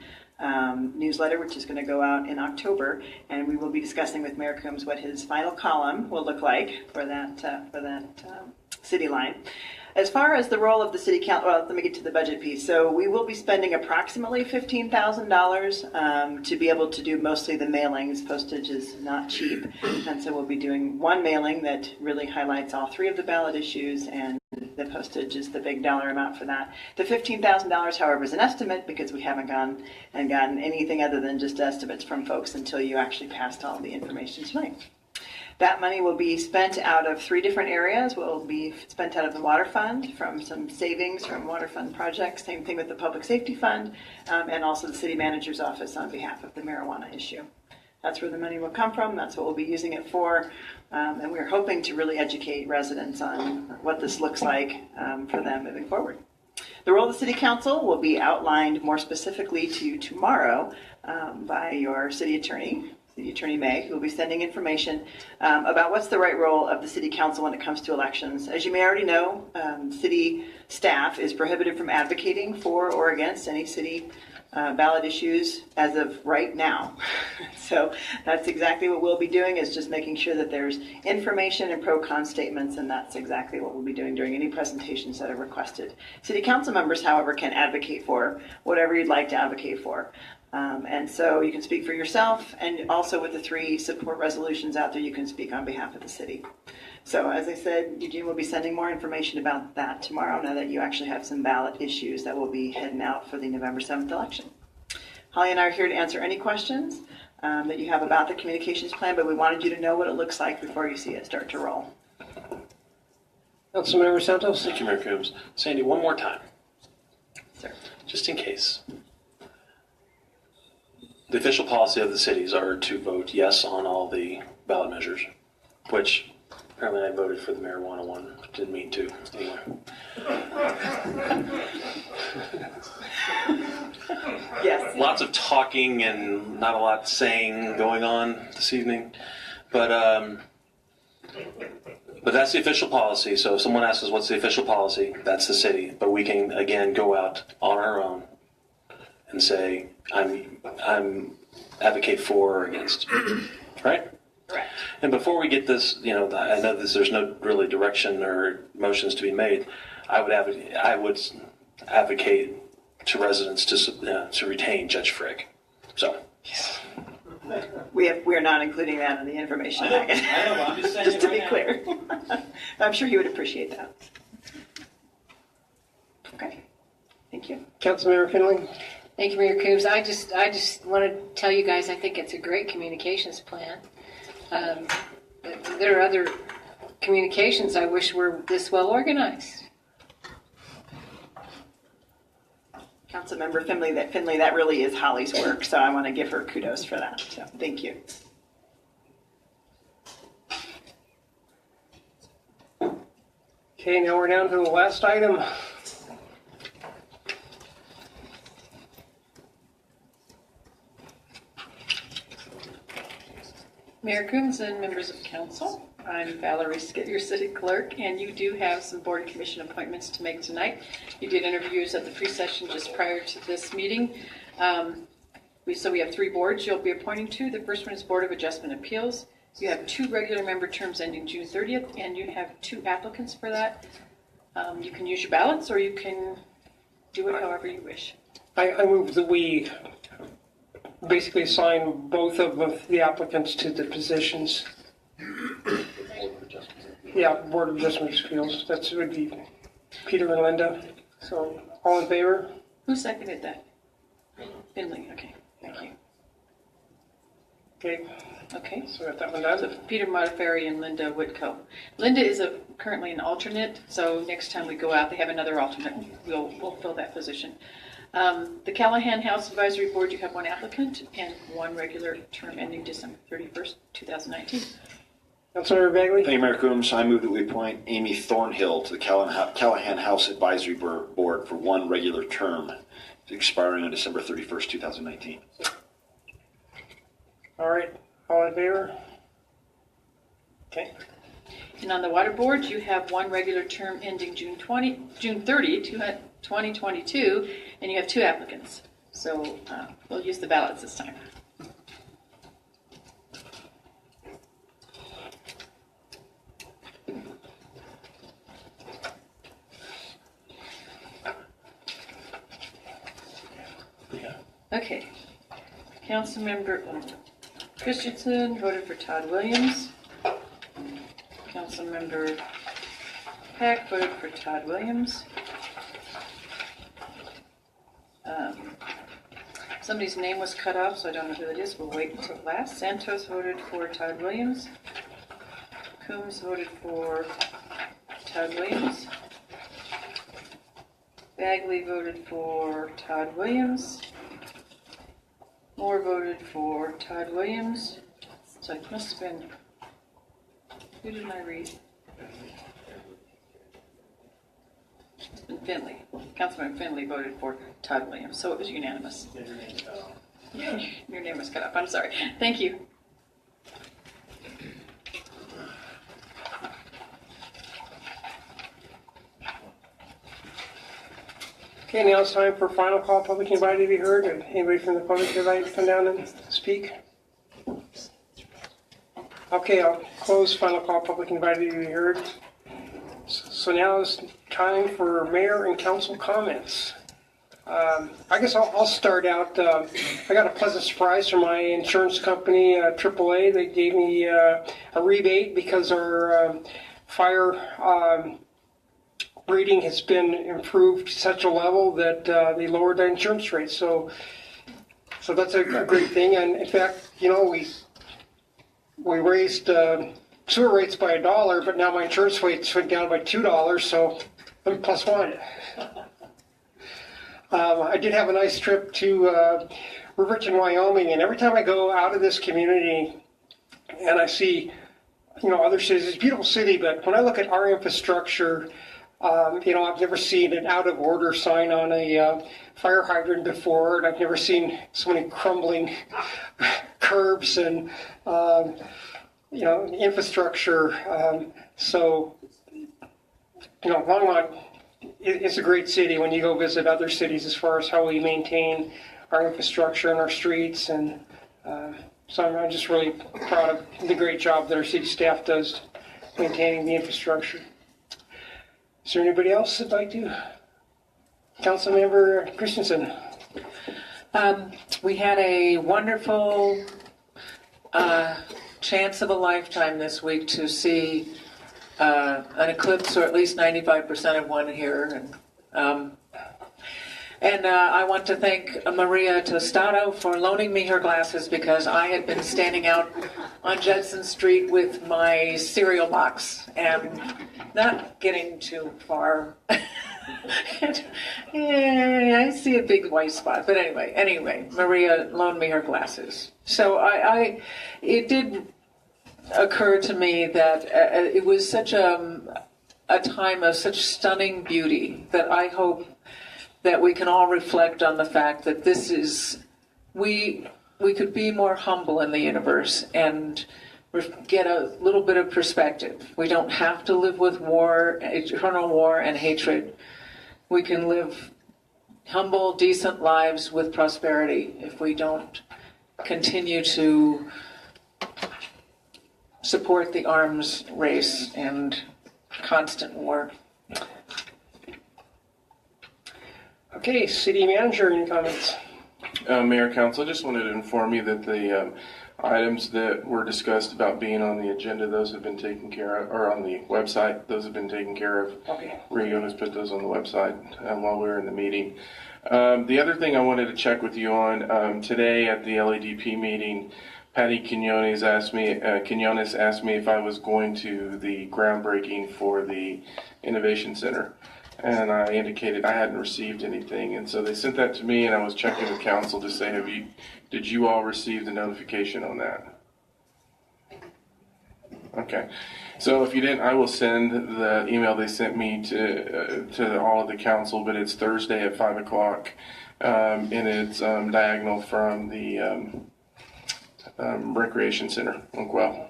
newsletter, which is going to go out in October, and we will be discussing with Mayor Coombs what his final column will look like for that City Line. As far as the role of the city council, well, let me get to the budget piece. So we will be spending approximately $15,000 to be able to do mostly the mailings. Postage is not cheap, and so we'll be doing 1 mailing that really highlights all 3 of the ballot issues, and the postage is the big dollar amount for that. The $15,000, however, is an estimate because we haven't gone and gotten anything other than just estimates from folks until you actually passed all the information tonight. That money will be spent out of 3 different areas. Will be spent out of the water fund from some savings from water fund projects. Same thing with the public safety fund, and also the city manager's office on behalf of the marijuana issue. That's where the money will come from. That's what we'll be using it for. And we're hoping to really educate residents on what this looks like for them moving forward. The role of the City Council will be outlined more specifically to you tomorrow by your City Attorney, City Attorney May, who will be sending information about what's the right role of the City Council when it comes to elections. As you may already know, city staff is prohibited from advocating for or against any city ballot issues as of right now. So that's exactly what we'll be doing, is just making sure that there's information and pro-con statements, and that's exactly what we'll be doing during any presentations that are requested. City council members, however, can advocate for whatever you'd like to advocate for. And so you can speak for yourself, and also with the 3 support resolutions out there, you can speak on behalf of the city. So as I said, Eugene will be sending more information about that tomorrow, now that you actually have some ballot issues that will be heading out for the November 7th election. Holly and I are here to answer any questions that you have about the communications plan, but we wanted you to know what it looks like before you see it start to roll. Councilmember Santos. Thank you, Mayor Coombs. Sandy, one more time. Sir. Just in case. The official policy of the cities are to vote yes on all the ballot measures, which apparently I voted for the marijuana one. Didn't mean to. Anyway. Yes. Lots of talking and not a lot saying going on this evening. But that's the official policy. So if someone asks us what's the official policy, that's the city. But we can, again, go out on our own and say, I'm advocate for or against, right? Correct. And before we get this, I know there's no really direction or motions to be made. I would advocate to residents to retain Judge Frigg. So. We are not including that in the information packet. I know, but I'm just saying Just to right be now. clear. I'm sure he would appreciate that. Okay, thank you. Councilmember Finley? Thank you, Mayor Coombs. I just want to tell you guys, I think it's a great communications plan. But there are other communications I wish were this well organized. Councilmember Finley, that really is Holly's work, so I want to give her kudos for that. So thank you. Okay, now we're down to the last item. Mayor Coombs and members of council, I'm Valerie Skid, your city clerk, and you do have some board and commission appointments to make tonight. You did interviews at the pre-session just prior to this meeting. So we have 3 boards you'll be appointing to. The first one is Board of Adjustment Appeals. You have 2 regular member terms ending June 30th, and you have 2 applicants for that. You can use your ballots, or you can do it however you wish. I move that we basically assign both of the applicants to the positions. Yeah, Board of Adjustment Appeals. That would be Peter and Linda. So, all in favor? Who seconded that? Finley, okay, thank you. Okay. Okay. So we got that one done. So Peter Modafferi and Linda Whitco. Linda is currently an alternate, so next time we go out, they have another alternate. We'll fill that position. The Callahan House Advisory Board, you have 1 applicant and 1 regular term ending December 31st, 2019. Councilmember Bagley? Thank you, Mayor Coombs. I move that we appoint Amy Thornhill to the Callahan House Advisory Board for 1 regular term, expiring on December 31st, 2019. All right. All in favor? Okay. And on the Water Board, you have 1 regular term ending June 30, 2022, and you have 2 applicants. So we'll use the ballots this time. Okay. Councilmember Christensen voted for Todd Williams. Councilmember Peck voted for Todd Williams. Somebody's name was cut off, so I don't know who it is. We'll wait until last. Santos voted for Todd Williams. Coombs voted for Todd Williams. Bagley voted for Todd Williams. Moore voted for Todd Williams. So it must have been, who did I read? It's been Finley. Councilman Finley voted for Todd Williams, so it was unanimous. Your name was cut up. I'm sorry. Thank you. Okay, now it's time for final call, public invited to be heard. If anybody from the public would like to come down and speak? Okay, I'll close final call, public invited to be heard. So now it's time for mayor and council comments. I guess I'll start out. I got a pleasant surprise from my insurance company, AAA. They gave me a rebate because our fire rating has been improved to such a level that they lowered the insurance rates. So that's a great thing. And in fact, we raised sewer rates by $1, but now my insurance rates went down by $2, so I'm +1. I did have a nice trip to Riverton, Wyoming, and every time I go out of this community and I see, other cities, it's a beautiful city, but when I look at our infrastructure, I've never seen an out of order sign on a fire hydrant before, and I've never seen so many crumbling curbs and, infrastructure. Longmont is a great city when you go visit other cities as far as how we maintain our infrastructure and our streets. And So I'm just really proud of the great job that our city staff does maintaining the infrastructure. Is there anybody else that'd like to? Councilmember Christensen. We had a wonderful chance of a lifetime this week to see an eclipse, or at least 95% of one here. And I want to thank Maria Tostado for loaning me her glasses, because I had been standing out on Judson Street with my cereal box and not getting too far. Yeah, I see a big white spot. But anyway, Maria loaned me her glasses. So it did occur to me that it was such a time of such stunning beauty that I hope that we can all reflect on the fact that this is, we could be more humble in the universe and get a little bit of perspective. We don't have to live with war, eternal war and hatred. We can live humble, decent lives with prosperity if we don't continue to support the arms race and constant war. Okay, city manager, any comments? Mayor, Council, I just wanted to inform you that the items that were discussed about being on the agenda, those have been taken care of, or on the website, those have been taken care of. Okay. Rio has put those on the website while we were in the meeting. The other thing I wanted to check with you on, today at the LADP meeting, Patty Quinones asked me if I was going to the groundbreaking for the Innovation Center. And I indicated I hadn't received anything, and so they sent that to me, and I was checking with council to say, did you all receive the notification on that? Okay, so if you didn't, I will send the email they sent me to all of the council, but it's Thursday at 5 o'clock, and it's diagonal from the Recreation Center, Unquell.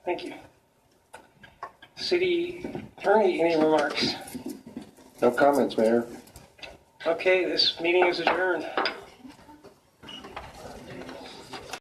Thank you. City Attorney, any remarks? No comments, Mayor. Okay, this meeting is adjourned.